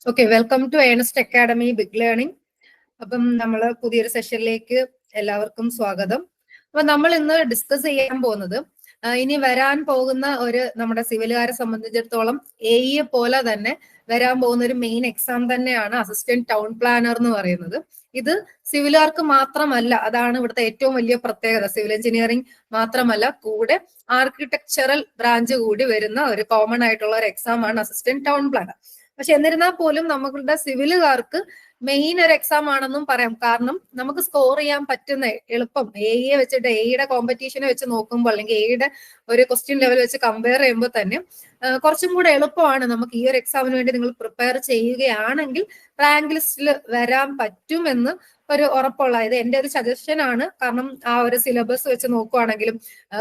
Okay, welcome to Ernest academy big learning. അപ്പം നമ്മൾ പുതിയൊരു സെഷനിലേക്ക് എല്ലാവർക്കും സ്വാഗതം. അപ്പൊ നമ്മൾ ഇന്ന് ഡിസ്കസ് ചെയ്യാൻ പോകുന്നത് ഇനി വരാൻ പോകുന്ന നമ്മുടെ സിവിലുകാരെ സംബന്ധിച്ചിടത്തോളം എഇ പോലെ തന്നെ വരാൻ പോകുന്ന ഒരു മെയിൻ എക്സാം തന്നെയാണ് അസിസ്റ്റന്റ് ടൗൺ പ്ലാനർ എന്ന് പറയുന്നത്. ഇത് സിവിലുകാർക്ക് മാത്രമല്ല, അതാണ് ഇവിടുത്തെ ഏറ്റവും വലിയ പ്രത്യേകത. സിവിൽ എഞ്ചിനീയറിംഗ് മാത്രമല്ല, കൂടെ ആർക്കിടെക്ചറൽ ബ്രാഞ്ച് കൂടി വരുന്ന ഒരു കോമൺ ആയിട്ടുള്ള ഒരു എക്സാം ആണ് അസിസ്റ്റന്റ് ടൗൺ പ്ലാനർ. പക്ഷെ എന്നിരുന്നാൽ പോലും നമ്മളുടെ സിവിലുകാർക്ക് മെയിൻ ഒരു എക്സാം ആണെന്നും പറയാം. കാരണം നമുക്ക് സ്കോർ ചെയ്യാൻ പറ്റുന്ന എളുപ്പം എയെ വെച്ചിട്ട് എയുടെ കോമ്പറ്റീഷനെ വെച്ച് നോക്കുമ്പോൾ, അല്ലെങ്കിൽ എയുടെ ഒരു ക്വസ്റ്റ്യൻ ലെവൽ വെച്ച് കമ്പയർ ചെയ്യുമ്പോൾ തന്നെ കുറച്ചും കൂടെ എളുപ്പമാണ്. നമുക്ക് ഈ ഒരു എക്സാമിന് വേണ്ടി നിങ്ങൾ പ്രിപ്പയർ ചെയ്യുകയാണെങ്കിൽ റാങ്ക് ലിസ്റ്റിൽ വരാൻ പറ്റുമെന്ന് ഒരു ഉറപ്പുള്ള, ഇത് എന്റെ ഒരു സജഷൻ ആണ്. കാരണം ആ ഒരു സിലബസ് വെച്ച് നോക്കുവാണെങ്കിലും,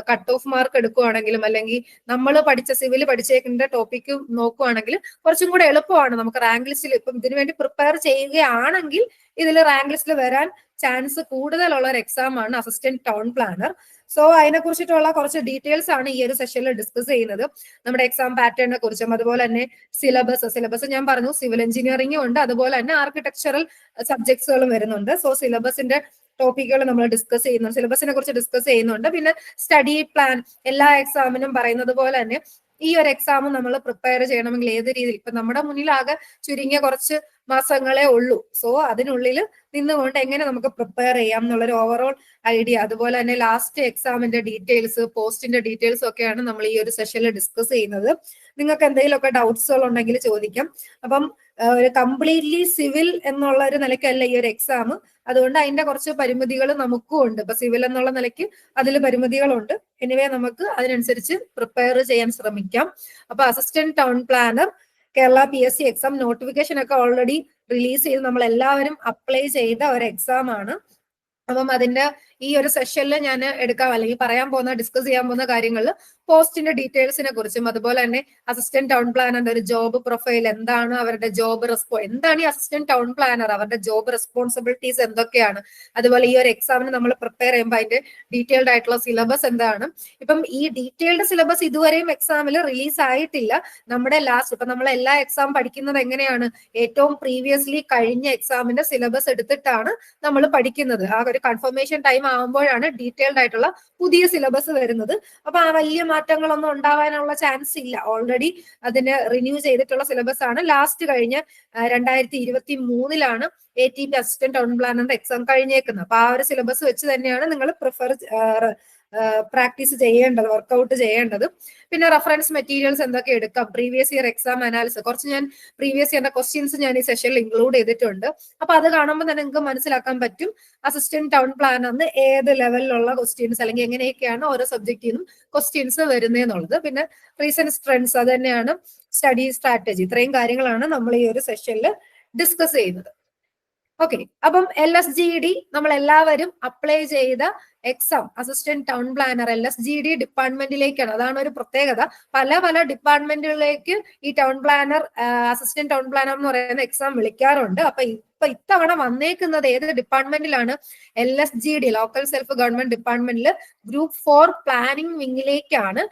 കട്ട് ഓഫ് മാർക്ക് എടുക്കുവാണെങ്കിലും, അല്ലെങ്കിൽ നമ്മൾ സിവിൽ പഠിച്ചേക്കുന്ന ടോപ്പിക്ക് നോക്കുവാണെങ്കിൽ കുറച്ചും കൂടെ എളുപ്പമാണ് നമുക്ക് റാങ്ക് ലിസ്റ്റിൽ. ഇപ്പം ഇതിനു വേണ്ടി പ്രിപ്പയർ ചെയ്യുകയാണെങ്കിൽ ഇതിൽ റാങ്ക് ലിസ്റ്റിൽ വരാൻ ചാൻസ് കൂടുതലുള്ള ഒരു എക്സാം ആണ് അസിസ്റ്റന്റ് ടൗൺ പ്ലാനർ. സോ അതിനെ കുറിച്ചിട്ടുള്ള കുറച്ച് ഡീറ്റെയിൽസ് ആണ് ഈ ഒരു സെഷനിൽ ഡിസ്കസ് ചെയ്യുന്നത്. നമ്മുടെ എക്സാം പാറ്റേണിനെ കുറിച്ചും അതുപോലെ തന്നെ സിലബസ് ഞാൻ പറഞ്ഞു, സിവിൽ എഞ്ചിനീയറിംഗും ഉണ്ട്, അതുപോലെ തന്നെ ആർക്കിടെക്ചറൽ സബ്ജക്ട്സുകളും വരുന്നുണ്ട്. സോ സിലബസിന്റെ ടോപ്പിക്കുകൾ നമ്മൾ ഡിസ്കസ് ചെയ്യുന്നുണ്ട്, സിലബസിനെ കുറിച്ച് ഡിസ്കസ് ചെയ്യുന്നുണ്ട്. പിന്നെ സ്റ്റഡി പ്ലാൻ എല്ലാ എക്സാമിനും പറയുന്നത് പോലെ തന്നെ ഈ ഒരു എക്സാം നമ്മൾ പ്രിപ്പയർ ചെയ്യണമെങ്കിൽ ഏത് രീതിയിൽ, ഇപ്പൊ നമ്മുടെ മുന്നിലാകെ ചുരുങ്ങിയ കുറച്ച് മാസങ്ങളെ ഉള്ളൂ. സോ അതിനുള്ളിൽ നിന്നുകൊണ്ട് എങ്ങനെ നമുക്ക് പ്രിപ്പയർ ചെയ്യാം എന്നുള്ളൊരു ഓവറോൾ ഐഡിയ, അതുപോലെ തന്നെ ലാസ്റ്റ് എക്സാമിന്റെ ഡീറ്റെയിൽസ്, പോസ്റ്റിന്റെ ഡീറ്റെയിൽസ് ഒക്കെയാണ് നമ്മൾ ഈ ഒരു സെഷനിൽ ഡിസ്കസ് ചെയ്യുന്നത്. നിങ്ങൾക്ക് എന്തെങ്കിലുമൊക്കെ ഡൗട്ട്സുകൾ ഉണ്ടെങ്കിൽ ചോദിക്കാം. അപ്പം ഒരു കംപ്ലീറ്റ്ലി സിവിൽ എന്നുള്ള ഒരു നിലയ്ക്കല്ല ഈ ഒരു എക്സാം, അതുകൊണ്ട് അതിന്റെ കുറച്ച് പരിമിതികൾ നമുക്കും ഉണ്ട്. ഇപ്പൊ സിവിൽ എന്നുള്ള നിലയ്ക്ക് അതിൽ പരിമിതികളുണ്ട്. എനിവേ നമുക്ക് അതിനനുസരിച്ച് പ്രിപ്പയർ ചെയ്യാൻ ശ്രമിക്കാം. അപ്പൊ assistant town planar Kerala PSC exam notification ഒക്കെ ഓൾറെഡി റിലീസ് ചെയ്ത് നമ്മൾ എല്ലാവരും അപ്ലൈ ചെയ്ത ഒരു എക്സാം ആണ്. അപ്പം അതിന്റെ ഈ ഒരു സെഷനിൽ ഞാൻ എടുക്കാം, അല്ലെങ്കിൽ പറയാൻ പോകുന്ന, ഡിസ്കസ് ചെയ്യാൻ പോകുന്ന കാര്യങ്ങളിൽ പോസ്റ്റിന്റെ ഡീറ്റെയിൽസിനെ കുറിച്ചും, അതുപോലെ തന്നെ അസിസ്റ്റന്റ് ടൗൺ പ്ലാനറിന്റെ ഒരു ജോബ് പ്രൊഫൈൽ എന്താണ്, അവരുടെ ജോബ് എന്താണ് ഈ അസിസ്റ്റന്റ് ടൗൺ പ്ലാനർ, അവരുടെ ജോബ് റെസ്പോൺസിബിലിറ്റീസ് എന്തൊക്കെയാണ്, അതുപോലെ ഈ ഒരു എക്സാമിന് നമ്മൾ പ്രിപ്പയർ ചെയ്യുമ്പോൾ അതിന്റെ ഡീറ്റെയിൽഡ് ആയിട്ടുള്ള സിലബസ് എന്താണ്. ഇപ്പം ഈ ഡീറ്റെയിൽഡ് സിലബസ് ഇതുവരെയും എക്സാമിൽ റിലീസ് ആയിട്ടില്ല. നമ്മുടെ ലാസ്റ്റ്, ഇപ്പൊ നമ്മൾ എല്ലാ എക്സാം പഠിക്കുന്നത് എങ്ങനെയാണ്, ഏറ്റവും പ്രീവിയസ്ലി കഴിഞ്ഞ എക്സാമിന്റെ സിലബസ് എടുത്തിട്ടാണ് നമ്മൾ പഠിക്കുന്നത്. ആ ഒരു കൺഫർമേഷൻ ടൈം ആകുമ്പോഴാണ് ഡീറ്റെയിൽഡ് ആയിട്ടുള്ള പുതിയ സിലബസ് വരുന്നത്. അപ്പൊ ആ വലിയ മാറ്റങ്ങളൊന്നും ഉണ്ടാവാനുള്ള ചാൻസ് ഇല്ല. ഓൾറെഡി അതിന് റിന്യൂ ചെയ്തിട്ടുള്ള സിലബസ് ആണ്. ലാസ്റ്റ് കഴിഞ്ഞ 2023 ATP അസിസ്റ്റന്റ് ടൗൺ പ്ലാനറിന്റെ എക്സാം കഴിഞ്ഞേക്കുന്നത്. അപ്പൊ ആ ഒരു സിലബസ് വെച്ച് തന്നെയാണ് നിങ്ങൾ പ്രാക്ടീസ് ചെയ്യേണ്ടത്, വർക്ക്ഔട്ട് ചെയ്യേണ്ടത്. പിന്നെ റെഫറൻസ് മെറ്റീരിയൽസ് എന്തൊക്കെ എടുക്കാം, പ്രീവിയസ് ഇയർ എക്സാം അനാലിസിസ്, കുറച്ച് ഞാൻ പ്രീവിയസ് ഇയറിന്റെ ക്വസ്റ്റ്യൻസ് ഞാൻ ഈ സെഷനിൽ ഇൻക്ലൂഡ് ചെയ്തിട്ടുണ്ട്. അപ്പൊ അത് കാണുമ്പോൾ തന്നെ നിങ്ങൾക്ക് മനസ്സിലാക്കാൻ പറ്റും അസിസ്റ്റന്റ് ടൗൺ പ്ലാനറിന് ഏത് ലെവലിലുള്ള ക്വസ്റ്റ്യൻസ്, അല്ലെങ്കിൽ എങ്ങനെയൊക്കെയാണ് ഓരോ സബ്ജക്റ്റിൽ നിന്നും ക്വസ്റ്റ്യൻസ് വരുന്നതെന്നുള്ളത്. പിന്നെ റീസെന്റ് ട്രെൻഡ്സ്, അത് തന്നെയാണ് സ്റ്റഡി സ്ട്രാറ്റജി. ഇത്രയും കാര്യങ്ങളാണ് നമ്മൾ ഈ ഒരു സെഷനിൽ ഡിസ്കസ് ചെയ്യുന്നത്. ഓക്കെ, അപ്പം LSGD നമ്മൾ എല്ലാവരും അപ്ലൈ ചെയ്ത exam assistant town planar LSGD ഡിപ്പാർട്ട്മെന്റിലേക്കാണ്. അതാണ് ഒരു പ്രത്യേകത. പല ഡിപ്പാർട്ട്മെന്റുകളിലേക്ക് ഈ town planar, assistant town planar എന്ന് പറയുന്ന എക്സാം വിളിക്കാറുണ്ട്. അപ്പൊ ഇത്തവണ വന്നേക്കുന്നത് ഏത് ഡിപ്പാർട്ട്മെന്റിലാണ്? LSGD, ലോക്കൽ സെൽഫ് ഗവൺമെന്റ് ഡിപ്പാർട്ട്മെന്റിൽ ഗ്രൂപ്പ് 4 പ്ലാനിംഗ് വിങ്ങിലേക്കാണ്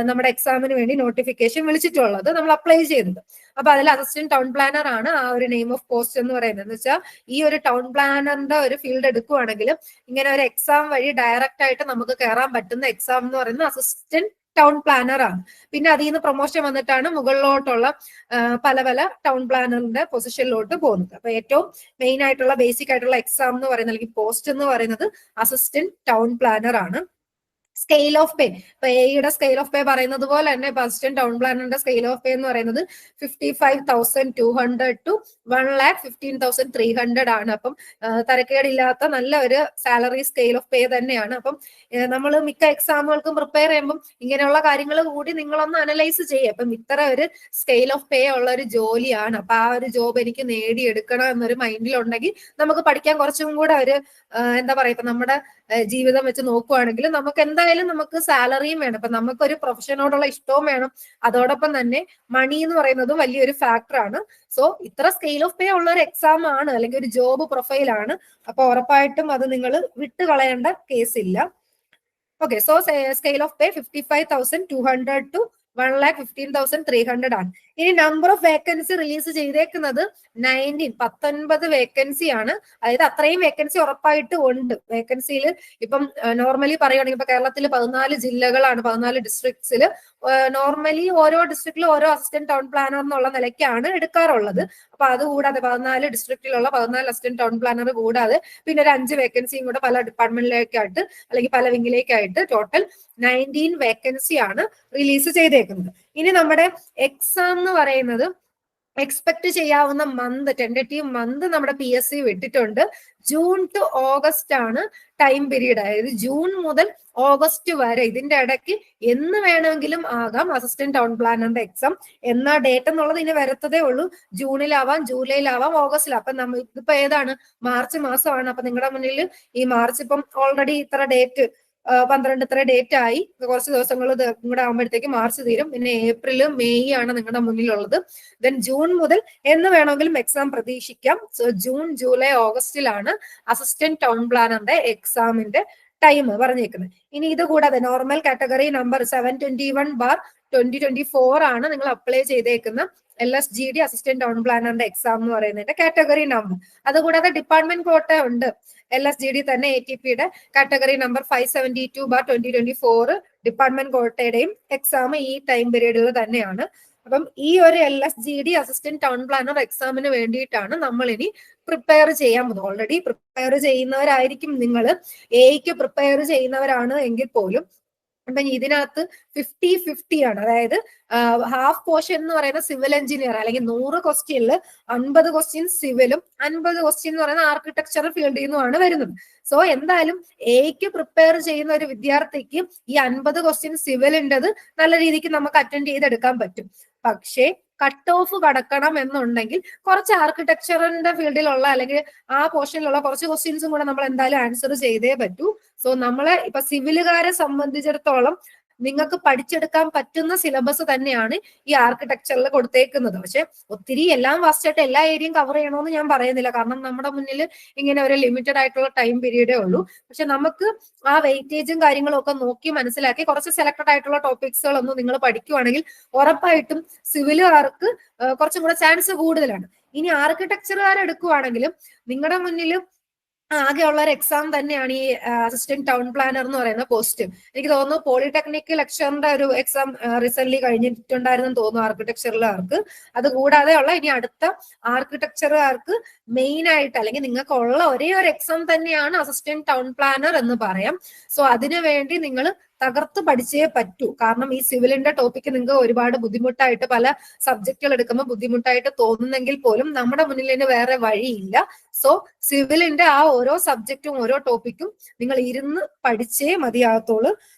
നമ്മുടെ എക്സാമിന് വേണ്ടി നോട്ടിഫിക്കേഷൻ വിളിച്ചിട്ടുള്ളത്, നമ്മൾ അപ്ലൈ ചെയ്തത്. അപ്പൊ അതിൽ അസിസ്റ്റന്റ് ടൗൺ പ്ലാനർ ആണ് ആ ഒരു നെയിം ഓഫ് പോസ്റ്റ് എന്ന് പറയുന്നത്. എന്ന് വെച്ചാൽ ഈ ഒരു ടൗൺ പ്ലാനറിന്റെ ഒരു ഫീൽഡ് എടുക്കുവാണെങ്കിൽ ഇങ്ങനെ ഒരു എക്സാം വഴി ഡയറക്റ്റ് ആയിട്ട് നമുക്ക് കയറാൻ പറ്റുന്ന എക്സാം എന്ന് പറയുന്നത് അസിസ്റ്റന്റ് ടൗൺ പ്ലാനർ ആണ്. പിന്നെ അതിൽ നിന്ന് പ്രൊമോഷൻ വന്നിട്ടാണ് മുകളിലോട്ടുള്ള പല ടൗൺ പ്ലാനറിന്റെ പൊസിഷനിലോട്ട് പോകുന്നത്. അപ്പൊ ഏറ്റവും മെയിൻ ആയിട്ടുള്ള ബേസിക് ആയിട്ടുള്ള എക്സാം എന്ന് പറയുന്നത്, അല്ലെങ്കിൽ പോസ്റ്റ് എന്ന് പറയുന്നത് അസിസ്റ്റന്റ് ടൗൺ പ്ലാനർ ആണ്. സ്കെയിൽ ഓഫ് പേ, ഇപ്പൊ എയുടെ സ്കെയിൽ ഓഫ് പേ പറയുന്നത് പോലെ തന്നെ ഇപ്പൊ അസിസ്റ്റന്റ് ടൗൺ പ്ലാനറിന്റെ സ്കെയിൽ ഓഫ് പേ എന്ന് പറയുന്നത് 55,200 to 1,15,300 ആണ്. അപ്പം തരക്കേടില്ലാത്ത നല്ല ഒരു സാലറി സ്കെയിൽ ഓഫ് പേ തന്നെയാണ്. അപ്പം നമ്മൾ മിക്ക എക്സാമുകൾക്കും പ്രിപ്പയർ ചെയ്യുമ്പോൾ ഇങ്ങനെയുള്ള കാര്യങ്ങൾ കൂടി നിങ്ങളൊന്ന് അനലൈസ് ചെയ്യുക. അപ്പം ഇത്ര ഒരു സ്കെയിൽ ഓഫ് പേ ഉള്ള ഒരു ജോലിയാണ്, അപ്പൊ ആ ഒരു ജോബ് എനിക്ക് നേടിയെടുക്കണം എന്നൊരു മൈൻഡിലുണ്ടെങ്കിൽ നമുക്ക് പഠിക്കാൻ കുറച്ചും കൂടെ ഒരു എന്താ പറയാ, ഇപ്പൊ നമ്മുടെ ജീവിതം വെച്ച് നോക്കുവാണെങ്കിൽ നമുക്ക് എന്തായാലും നമുക്ക് സാലറിയും വേണം, ഇപ്പൊ നമുക്കൊരു പ്രൊഫഷനോടുള്ള ഇഷ്ടവും വേണം, അതോടൊപ്പം തന്നെ മണി എന്ന് പറയുന്നത് വലിയൊരു ഫാക്ടറാണ്. സോ ഇത്ര സ്കെയിൽ ഓഫ് പേ ഉള്ള ഒരു എക്സാം ആണ്, അല്ലെങ്കിൽ ഒരു ജോബ് പ്രൊഫൈലാണ്. അപ്പൊ ഉറപ്പായിട്ടും അത് നിങ്ങൾ വിട്ടുകളയേണ്ട കേസില്ല. Okay, so scale of pay 55,200 to 1,15,300 ആണ്. ഇനി നമ്പർ ഓഫ് വേക്കൻസി റിലീസ് ചെയ്തേക്കുന്നത് 19 വേക്കൻസി ആണ്. അതായത് അത്രയും വേക്കൻസി ഉറപ്പായിട്ട് ഉണ്ട്. വേക്കൻസിയിൽ ഇപ്പം നോർമലി പറയുകയാണെങ്കിൽ ഇപ്പൊ കേരളത്തിൽ 14 ജില്ലകളാണ്, 14 ഡിസ്ട്രിക്ട്സിൽ നോർമലി ഓരോ ഡിസ്ട്രിക്റ്റിലും ഓരോ അസിസ്റ്റന്റ് ടൗൺ പ്ലാനർ എന്നുള്ള നിലയ്ക്കാണ് എടുക്കാറുള്ളത്. അപ്പൊ അതുകൂടാതെ 14 ഡിസ്ട്രിക്റ്റിലുള്ള 14 അസിസ്റ്റന്റ് ടൗൺ പ്ലാനർ കൂടാതെ പിന്നെ ഒരു 5 വേക്കൻസിയും കൂടെ പല ഡിപ്പാർട്ട്മെന്റിലേക്കായിട്ട് അല്ലെങ്കിൽ പല വിങ്ങിലേക്കായിട്ട് ടോട്ടൽ 19 വേക്കൻസി ആണ് റിലീസ് ചെയ്തേക്കുന്നത്. ഇനി നമ്മുടെ എക്സാം എന്ന് പറയുന്നത് എക്സ്പെക്ട് ചെയ്യാവുന്ന മന്ത്, ടെന്റേറ്റീവ് മന്ത് നമ്മുടെ PSC വിട്ടിട്ടുണ്ട്. ജൂൺ ടു ഓഗസ്റ്റ് ആണ് ടൈം പീരീഡ്. അതായത് ജൂൺ മുതൽ ഓഗസ്റ്റ് വരെ ഇതിന്റെ ഇടയ്ക്ക് എന്ന് വേണമെങ്കിലും ആകാം അസിസ്റ്റന്റ് ടൗൺ പ്ലാനറിന്റെ എക്സാം. എന്നാ ഡേറ്റ് എന്നുള്ളത് ഇനി വരത്തതേ ഉള്ളൂ. ജൂണിലാവാം, ജൂലൈയിലാവാം, ഓഗസ്റ്റിലാവാം. അപ്പൊ നമ്മൾ ഇതിപ്പോ ഏതാണ്, മാർച്ച് മാസമാണ്. അപ്പൊ നിങ്ങളുടെ മുന്നിൽ ഈ മാർച്ച് ഇപ്പം ഓൾറെഡി ഇത്ര ഡേറ്റ് 12 ഇത്ര ഡേറ്റ് ആയി. കുറച്ച് ദിവസങ്ങൾ കൂടെ ആകുമ്പോഴത്തേക്ക് മാർച്ച് തീരും. പിന്നെ ഏപ്രിൽ, മെയ് ആണ് നിങ്ങളുടെ മുന്നിലുള്ളത്. ദെൻ ജൂൺ മുതൽ എന്ന് വേണമെങ്കിലും എക്സാം പ്രതീക്ഷിക്കാം. സോ ജൂൺ, ജൂലൈ, ഓഗസ്റ്റിലാണ് അസിസ്റ്റന്റ് ടൗൺ പ്ലാനറിന്റെ എക്സാമിന്റെ ടൈം പറഞ്ഞേക്കുന്നത്. ഇനി ഇത് കൂടാതെ നോർമൽ കാറ്റഗറി നമ്പർ 721/2024 ആണ് നിങ്ങൾ അപ്ലൈ ചെയ്തേക്കുന്ന LSGD അസിസ്റ്റന്റ് ടൗൺ പ്ലാനറിന്റെ എക്സാം എന്ന് പറയുന്നതിന്റെ കാറ്റഗറി നമ്പർ. അതുകൂടാതെ ഡിപ്പാർട്ട്മെന്റ് കോട്ട ഉണ്ട്. LSGD തന്നെ ATPയുടെ കാറ്റഗറി നമ്പർ 572/2024 ഡിപ്പാർട്ട്മെന്റ് കോട്ടയുടെയും എക്സാം ഈ ടൈം പീരീഡിൽ തന്നെയാണ്. അപ്പം ഈ ഒരു LSGD അസിസ്റ്റന്റ് ടൗൺ പ്ലാനർ എക്സാമിന് വേണ്ടിയിട്ടാണ് നമ്മൾ ഇനി പ്രിപ്പയർ ചെയ്യാൻ പോകുന്നത്. ഓൾറെഡി പ്രിപ്പയർ ചെയ്യുന്നവരായിരിക്കും നിങ്ങൾ, എയ്ക്ക് പ്രിപ്പയർ ചെയ്യുന്നവരാണ് എങ്കിൽ പോലും. അപ്പൊ ഇതിനകത്ത് 50-50 ആണ്. അതായത് ഹാഫ് പോർഷൻ എന്ന് പറയുന്ന സിവിൽ എഞ്ചിനീയർ, അല്ലെങ്കിൽ 100 ക്വസ്റ്റ്യനിൽ 50 ക്വസ്റ്റ്യൻ സിവിലും 50 ക്വസ്റ്റ്യൻ എന്ന് പറയുന്ന ആർക്കിടെക്ചർ ഫീൽഡിൽ നിന്നുമാണ് വരുന്നത്. സോ എന്തായാലും എയ്ക്ക് പ്രിപ്പയർ ചെയ്യുന്ന ഒരു വിദ്യാർത്ഥിക്ക് ഈ 50 ക്വസ്റ്റ്യൻ സിവിലിൻ്റെത് നല്ല രീതിക്ക് നമുക്ക് അറ്റൻഡ് ചെയ്തെടുക്കാൻ പറ്റും. പക്ഷേ കട്ട് ഓഫ് കടക്കണം എന്നുണ്ടെങ്കിൽ കുറച്ച് ആർക്കിടെക്ചറിന്റെ ഫീൽഡിലുള്ള അല്ലെങ്കിൽ ആ പോർഷനിലുള്ള കുറച്ച് ക്വസ്റ്റ്യൻസും കൂടെ നമ്മൾ എന്തായാലും ആൻസർ ചെയ്തേ പറ്റൂ. സോ നമ്മളെ ഇപ്പൊ സിവിലുകാരെ സംബന്ധിച്ചിടത്തോളം നിങ്ങൾക്ക് പഠിച്ചെടുക്കാൻ പറ്റുന്ന സിലബസ് തന്നെയാണ് ഈ ആർക്കിടെക്ചറിൽ കൊടുത്തേക്കുന്നത്. പക്ഷെ ഒത്തിരി എല്ലാം ഫാസ്റ്റായിട്ട് എല്ലാ ഏരിയയും കവർ ചെയ്യണമെന്ന് ഞാൻ പറയുന്നില്ല. കാരണം നമ്മുടെ മുന്നിൽ ഇങ്ങനെ ഒരു ലിമിറ്റഡ് ആയിട്ടുള്ള ടൈം പീരീഡേ ഉള്ളൂ. പക്ഷെ നമുക്ക് ആ വെയിറ്റേജും കാര്യങ്ങളും ഒക്കെ നോക്കി മനസ്സിലാക്കി കുറച്ച് സെലക്ടഡ് ആയിട്ടുള്ള ടോപ്പിക്സുകളൊന്നും നിങ്ങൾ പഠിക്കുവാണെങ്കിൽ ഉറപ്പായിട്ടും സിവിലുകാർക്ക് കുറച്ചും കൂടെ ചാൻസ് കൂടുതലാണ്. ഇനി ആർക്കിടെക്ചറുകാർ എടുക്കുവാണെങ്കിലും നിങ്ങളുടെ മുന്നിൽ ആകെയുള്ള ഒരു എക്സാം തന്നെയാണ് ഈ അസിസ്റ്റന്റ് ടൗൺ പ്ലാനർ എന്ന് പറയുന്ന പോസ്റ്റ്. എനിക്ക് തോന്നുന്നു പോളിടെക്നിക് ലെക്ചറിന്റെ ഒരു എക്സാം റീസെന്റ് കഴിഞ്ഞിട്ടുണ്ടായിരുന്നെന്ന് തോന്നുന്നു ആർക്കിടെക്ചറുകാർക്ക്. അത് കൂടാതെ ഉള്ള ഇനി അടുത്ത ആർക്കിടെക്ചറുകാർക്ക് മെയിൻ ആയിട്ട് അല്ലെങ്കിൽ നിങ്ങൾക്ക് ഉള്ള ഒരേ ഒരു എക്സാം തന്നെയാണ് അസിസ്റ്റന്റ് ടൗൺ പ്ലാനർ എന്ന് പറയാം. സോ അതിനു വേണ്ടി നിങ്ങൾ തകർത്ത് പഠിച്ചേ പറ്റൂ. കാരണം ഈ സിവിലിന്റെ ടോപ്പിക്ക് നിങ്ങൾക്ക് ഒരുപാട് ബുദ്ധിമുട്ടായിട്ട്, പല സബ്ജക്റ്റുകൾ എടുക്കുമ്പോൾ ബുദ്ധിമുട്ടായിട്ട് തോന്നുന്നെങ്കിൽ പോലും നമ്മുടെ മുന്നിൽ ഇതിന് വേറെ വഴിയില്ല. സോ സിവിലിന്റെ ആ ഓരോ സബ്ജക്റ്റും ഓരോ ടോപ്പിക്കും നിങ്ങൾ ഇരുന്ന് പഠിച്ചേ മതിയാകത്തുള്ളൂ.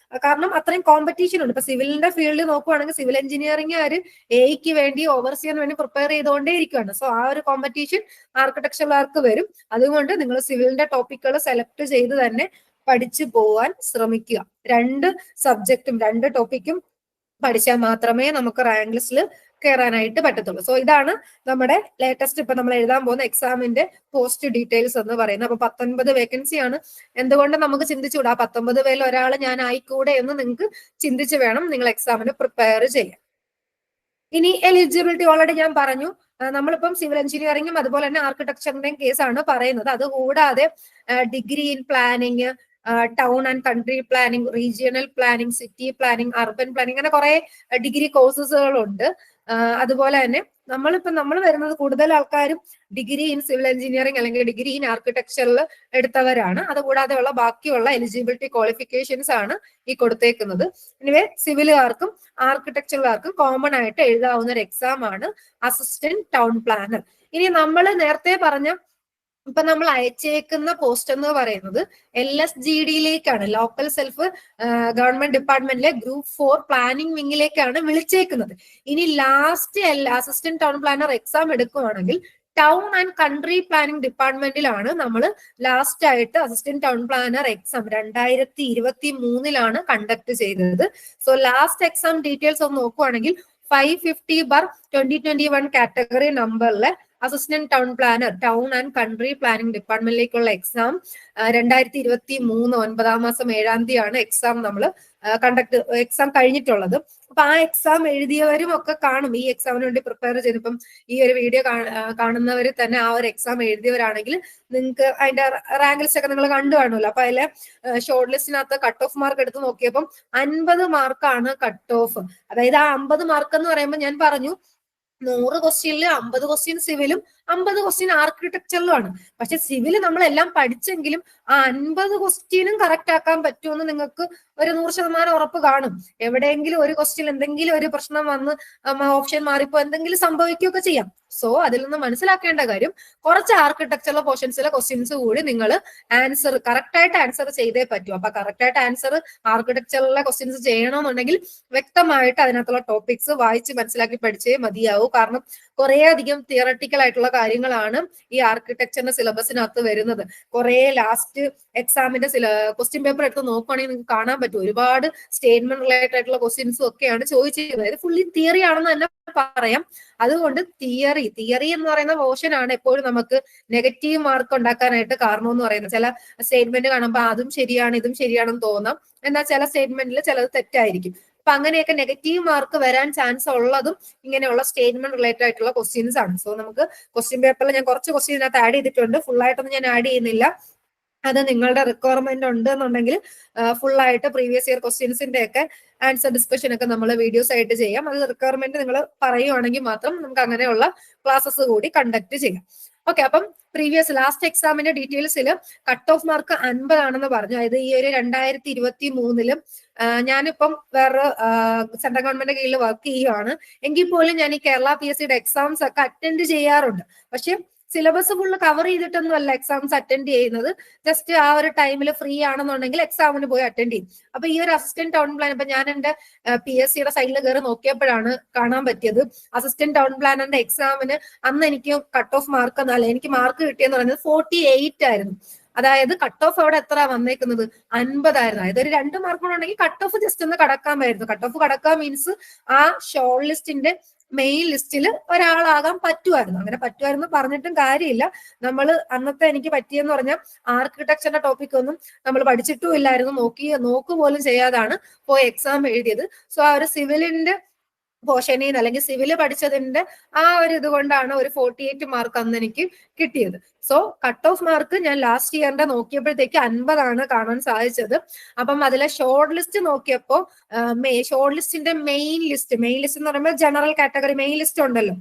കാരണം അത്രയും കോമ്പറ്റീഷൻ ഉണ്ട്. ഇപ്പൊ സിവിലിന്റെ ഫീൽഡ് നോക്കുവാണെങ്കിൽ സിവിൽ എഞ്ചിനീയറിംഗുകാര് എയ്ക്ക് വേണ്ടി, ഓവർസിയറിന് വേണ്ടി പ്രിപ്പയർ ചെയ്തുകൊണ്ടേ ഇരിക്കുകയാണ്. സോ ആ ഒരു കോമ്പറ്റീഷൻ ആർക്കിടെക്ചറുകാർക്ക് വരും. അതുകൊണ്ട് നിങ്ങൾ സിവിലിന്റെ ടോപ്പിക്കുകൾ സെലക്ട് ചെയ്ത് തന്നെ പഠിച്ചു പോവാൻ ശ്രമിക്കുക. 2 സബ്ജക്റ്റും 2 ടോപ്പിക്കും പഠിച്ചാൽ മാത്രമേ നമുക്ക് റാങ്ക് ലിസ്റ്റിൽ കയറാനായിട്ട് പറ്റത്തുള്ളൂ. സോ ഇതാണ് നമ്മുടെ ലേറ്റസ്റ്റ് ഇപ്പൊ നമ്മൾ എഴുതാൻ പോകുന്ന എക്സാമിന്റെ പോസ്റ്റ് ഡീറ്റെയിൽസ് എന്ന് പറയുന്നത്. അപ്പൊ 19 വേക്കൻസിയാണ്. എന്തുകൊണ്ട് നമുക്ക് ചിന്തിച്ചുകൂടാ 19 പേരിൽ ഒരാൾ ഞാൻ ആയിക്കൂടെ എന്ന് നിങ്ങൾക്ക് ചിന്തിച്ച് വേണം നിങ്ങൾ എക്സാമിന് പ്രിപ്പയർ ചെയ്യാൻ. ഇനി എലിജിബിലിറ്റി ഓൾറെഡി ഞാൻ പറഞ്ഞു. നമ്മളിപ്പം സിവിൽ എഞ്ചിനീയറിംഗും അതുപോലെ തന്നെ ആർക്കിടെക്ചറിന്റെയും കേസാണ് പറയുന്നത്. അതുകൂടാതെ degree in planning, town and country planning, regional planning, city planning, urban planning, അങ്ങനെ കുറെ ഡിഗ്രി കോഴ്സസുകളുണ്ട്. അതുപോലെ തന്നെ നമ്മൾ വരുന്നത് കൂടുതൽ ആൾക്കാരും ഡിഗ്രി ഇൻ സിവിൽ എഞ്ചിനീയറിംഗ് അല്ലെങ്കിൽ ഡിഗ്രി ഇൻ ആർക്കിടെക്ചറിൽ എടുത്തവരാണ്. അതുകൂടാതെ ഉള്ള ബാക്കിയുള്ള എലിജിബിലിറ്റി ക്വാളിഫിക്കേഷൻസ് ആണ് ഈ കൊടുത്തേക്കുന്നത്. എനിവേ സിവിലുകാർക്കും ആർക്കിടെക്ചറുകാർക്കും കോമൺ ആയിട്ട് എഴുതാവുന്ന ഒരു എക്സാം ആണ് അസിസ്റ്റന്റ് ടൗൺ പ്ലാനർ. ഇനി നമ്മൾ നേരത്തെ പറഞ്ഞ ഇപ്പൊ നമ്മൾ അയച്ചേക്കുന്ന പോസ്റ്റ് എന്ന് പറയുന്നത് LSGDയിലേക്കാണ്, ലോക്കൽ സെൽഫ് ഗവൺമെന്റ് ഡിപ്പാർട്ട്മെന്റിലെ ഗ്രൂപ്പ് 4 പ്ലാനിംഗ് വിങ്ങിലേക്കാണ് വിളിച്ചേക്കുന്നത്. ഇനി last assistant town planner exam എടുക്കുവാണെങ്കിൽ ടൗൺ ആൻഡ് കൺട്രി പ്ലാനിംഗ് ഡിപ്പാർട്ട്മെന്റിലാണ് നമ്മൾ ലാസ്റ്റ് ആയിട്ട് assistant town planner exam 2023 conduct ചെയ്തത്. സോ ലാസ്റ്റ് എക്സാം ഡീറ്റെയിൽസ് ഒന്ന് നോക്കുവാണെങ്കിൽ 550/2021 കാറ്റഗറി നമ്പറിലെ assistant town planner town and country planning ഡിപ്പാർട്ട്മെന്റിലേക്കുള്ള എക്സാം 2023 9-ാം മാസം 7-ാം തീയതിയാണ് എക്സാം നമ്മൾ എക്സാം കഴിഞ്ഞിട്ടുള്ളത്. അപ്പൊ ആ എക്സാം എഴുതിയവരും ഒക്കെ കാണും, ഈ എക്സാമിന് വേണ്ടി പ്രിപ്പയർ ചെയ്തിപ്പം ഈ ഒരു വീഡിയോ കാണുന്നവർ തന്നെ ആ ഒരു എക്സാം എഴുതിയവരാണെങ്കിൽ നിങ്ങൾക്ക് അതിന്റെ റാങ്ക് ലിസ്റ്റ് ഒക്കെ നിങ്ങൾ കണ്ടു കാണുമല്ലോ. അപ്പൊ അതിലെ ഷോർട്ട് ലിസ്റ്റിനകത്ത് കട്ട് ഓഫ് മാർക്ക് എടുത്ത് നോക്കിയപ്പം 50 മാർക്കാണ് കട്ട് ഓഫ്. അതായത് ആ 50 മാർക്ക് എന്ന് പറയുമ്പോൾ ഞാൻ പറഞ്ഞു 100 ക്വസ്റ്റ്യനിൽ 50 ക്വസ്റ്റ്യൻ സിവിലും 50 ക്വസ്റ്റ്യൻ ആർക്കിടെക്ചറിലുമാണ്. പക്ഷെ സിവില് നമ്മളെല്ലാം പഠിച്ചെങ്കിലും ആ 50 ക്വസ്റ്റ്യനും കറക്റ്റ് ആക്കാൻ പറ്റുമെന്ന് നിങ്ങൾക്ക് ഒരു 100% ഉറപ്പ് കാണും. എവിടെയെങ്കിലും ഒരു ക്വസ്റ്റ്യൻ എന്തെങ്കിലും ഒരു പ്രശ്നം വന്ന് ഓപ്ഷൻ മാറിപ്പോ എന്തെങ്കിലും സംഭവിക്കുകയൊക്കെ ചെയ്യാം. സോ അതിൽ നിന്ന് മനസ്സിലാക്കേണ്ട കാര്യം കുറച്ച് ആർക്കിടെക്ചറൽ പോർഷൻസിലെ ക്വസ്റ്റ്യൻസ് കൂടി നിങ്ങൾ ആൻസർ കറക്റ്റ് ആയിട്ട് ആൻസർ ചെയ്തേ പറ്റൂ. അപ്പൊ കറക്റ്റ് ആയിട്ട് ആൻസർ ആർക്കിടെക്ചറിലെ ക്വസ്റ്റ്യൻസ് ചെയ്യണമെന്നുണ്ടെങ്കിൽ വ്യക്തമായിട്ട് അതിനകത്തുള്ള ടോപ്പിക്സ് വായിച്ച് മനസ്സിലാക്കി പഠിച്ചേ മതിയാവൂ. കാരണം കുറെ അധികം തിയറട്ടിക്കൽ ആയിട്ടുള്ള കാര്യങ്ങളാണ് ഈ ആർക്കിടെക്ചറിന്റെ സിലബസിനകത്ത് വരുന്നത്. കുറെ ലാസ്റ്റ് എക്സാമിന്റെ ക്വസ്റ്റ്യൻ പേപ്പർ എടുത്ത് നോക്കുകയാണെങ്കിൽ നിങ്ങൾക്ക് കാണാൻ പറ്റും ഒരുപാട് സ്റ്റേറ്റ്മെന്റ് റിലേറ്റഡ് ആയിട്ടുള്ള ക്വസ്റ്റ്യൻസും ഒക്കെയാണ് ചോദിച്ചിരിക്കുന്നത്. ഇത് ഫുള്ളി തിയറി ആണെന്ന് തന്നെ പറയാം. അതുകൊണ്ട് തിയറി എന്ന് പറയുന്ന പോർഷൻ ആണ് എപ്പോഴും നമുക്ക് നെഗറ്റീവ് മാർക്ക് ഉണ്ടാക്കാനായിട്ട് കാരണം എന്ന് പറയുന്നത്. ചില സ്റ്റേറ്റ്മെന്റ് കാണുമ്പോൾ അതും ശരിയാണ് ഇതും ശരിയാണെന്ന് തോന്നാം, എന്നാൽ ചില സ്റ്റേറ്റ്മെന്റിൽ ചിലത് തെറ്റായിരിക്കും. അപ്പൊ അങ്ങനെയൊക്കെ നെഗറ്റീവ് മാർക്ക് വരാൻ ചാൻസ് ഉള്ളതും ഇങ്ങനെയുള്ള സ്റ്റേറ്റ്മെന്റ് റിലേറ്റഡ് ആയിട്ടുള്ള ക്വസ്റ്റ്യൻസ് ആണ്. സോ നമുക്ക് ക്വസ്റ്റ്യൻ പേപ്പറിൽ ഞാൻ കുറച്ച് ക്വസ്റ്റ്യൻ ഇതിനകത്ത് ആഡ് ചെയ്തിട്ടുണ്ട്, ഫുൾ ആയിട്ടൊന്നും ഞാൻ ആഡ് ചെയ്യുന്നില്ല. അത് നിങ്ങളുടെ റിക്വയർമെന്റ് ഉണ്ട് എന്നുണ്ടെങ്കിൽ ഫുൾ ആയിട്ട് പ്രീവിയസ് ഇയർ ക്വസ്റ്റ്യൻസിന്റെ ഒക്കെ ആൻസർ ഡിസ്കഷൻ ഒക്കെ നമ്മൾ വീഡിയോസ് ആയിട്ട് ചെയ്യാം. അത് റിക്വയർമെന്റ് നിങ്ങൾ പറയുവാണെങ്കിൽ മാത്രം നമുക്ക് അങ്ങനെയുള്ള ക്ലാസ്സസ് കൂടി കണ്ടക്ട് ചെയ്യാം. ഓക്കെ, അപ്പം പ്രീവിയസ് ലാസ്റ്റ് എക്സാമിന്റെ ഡീറ്റെയിൽസിൽ കട്ട് ഓഫ് മാർക്ക് 50 ആണെന്ന് പറഞ്ഞു. അതായത് ഈ ഒരു 2023 ഞാനിപ്പം വേറെ സെൻട്രൽ ഗവൺമെന്റ് കീഴിൽ വർക്ക് ചെയ്യുവാണ്. എങ്കിൽ പോലും ഞാൻ ഈ കേരള PSCയുടെ എക്സാംസ് ഒക്കെ അറ്റൻഡ് ചെയ്യാറുണ്ട്. പക്ഷെ സിലബസ് ഫുള്ള് കവർ ചെയ്തിട്ടൊന്നും അല്ല എക്സാംസ് അറ്റൻഡ് ചെയ്യുന്നത്. ജസ്റ്റ് ആ ഒരു ടൈമിൽ ഫ്രീ ആണെന്നുണ്ടെങ്കിൽ എക്സാമിന് പോയി അറ്റൻഡ് ചെയ്യും. അപ്പൊ ഈ ഒരു അസിസ്റ്റന്റ് ടൗൺ പ്ലാൻ ഇപ്പൊ ഞാൻ എന്റെ PSCയുടെ സൈഡിൽ കയറി നോക്കിയപ്പോഴാണ് കാണാൻ പറ്റിയത്. അസിസ്റ്റന്റ് ടൗൺ പ്ലാനറിന്റെ എക്സാമിന് അന്ന് എനിക്ക് കട്ട് ഓഫ് മാർക്ക് എന്നല്ല, എനിക്ക് മാർക്ക് കിട്ടിയെന്ന് പറയുന്നത് 48 ആയിരുന്നു. അതായത് കട്ട് ഓഫ് അവിടെ എത്ര വന്നേക്കുന്നത് 50 ആയിരുന്നു. അതായത് ഒരു 2 മാർക്ക് ഉണ്ടെങ്കിൽ കട്ട് ഓഫ് ജസ്റ്റ് ഒന്ന് കടക്കാമായിരുന്നു. കട്ട് ഓഫ് കടക്കാൻ മീൻസ് ആ ഷോർട്ട് ലിസ്റ്റിന്റെ മെയിൻ ലിസ്റ്റിൽ ഒരാളാകാൻ പറ്റുമായിരുന്നു. അങ്ങനെ പറ്റുമായിരുന്നു പറഞ്ഞിട്ടും കാര്യമില്ല. നമ്മൾ അന്നത്തെ എനിക്ക് പറ്റിയെന്ന് പറഞ്ഞാൽ ആർക്കിടെക്ചറിന്റെ ടോപ്പിക് ഒന്നും നമ്മൾ പഠിച്ചിട്ടും ഇല്ലായിരുന്നു, നോക്കുപോലും ചെയ്യാതാണ് പോയി എക്സാം എഴുതിയത്. സോ ആ ഒരു സിവിലിന്റെ പോർഷനിൽ നിന്ന് അല്ലെങ്കിൽ സിവില് പഠിച്ചതിന്റെ ആ ഒരു ഇതുകൊണ്ടാണ് ഒരു 48 മാർക്ക് അന്ന് എനിക്ക് കിട്ടിയത്. സോ കട്ട് ഓഫ് മാർക്ക് ഞാൻ ലാസ്റ്റ് ഇയറിന്റെ നോക്കിയപ്പോഴത്തേക്ക് 50 ആണ് കാണാൻ സാധിച്ചത്. അപ്പം അതിലെ ഷോർട്ട് ലിസ്റ്റ് നോക്കിയപ്പോൾ ഷോർട്ട് ലിസ്റ്റിന്റെ മെയിൻ ലിസ്റ്റ് എന്ന് പറയുമ്പോൾ ജനറൽ കാറ്റഗറി മെയിൻ ലിസ്റ്റ് ഉണ്ടല്ലോ,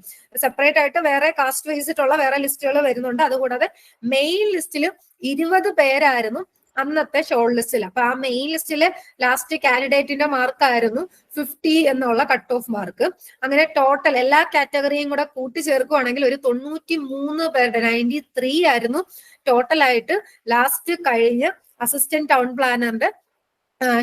സെപ്പറേറ്റ് ആയിട്ട് വേറെ കാസ്റ്റ് വൈസിട്ടുള്ള വേറെ ലിസ്റ്റുകൾ വരുന്നുണ്ട്. അതുകൂടാതെ മെയിൻ ലിസ്റ്റിൽ 20 പേരായിരുന്നു അന്നത്തെ ഷോർട്ട് ലിസ്റ്റിൽ. അപ്പൊ ആ മെയിൻ ലിസ്റ്റിലെ ലാസ്റ്റ് കാൻഡിഡേറ്റിന്റെ മാർക്കായിരുന്നു 50 എന്നുള്ള കട്ട് ഓഫ് മാർക്ക്. അങ്ങനെ ടോട്ടൽ എല്ലാ കാറ്റഗറിയും കൂടെ കൂട്ടിച്ചേർക്കുവാണെങ്കിൽ ഒരു 93 പേരുടെ 93 ആയിരുന്നു ടോട്ടൽ ആയിട്ട് ലാസ്റ്റ് കഴിഞ്ഞ് അസിസ്റ്റന്റ് ടൗൺ പ്ലാനറിന്റെ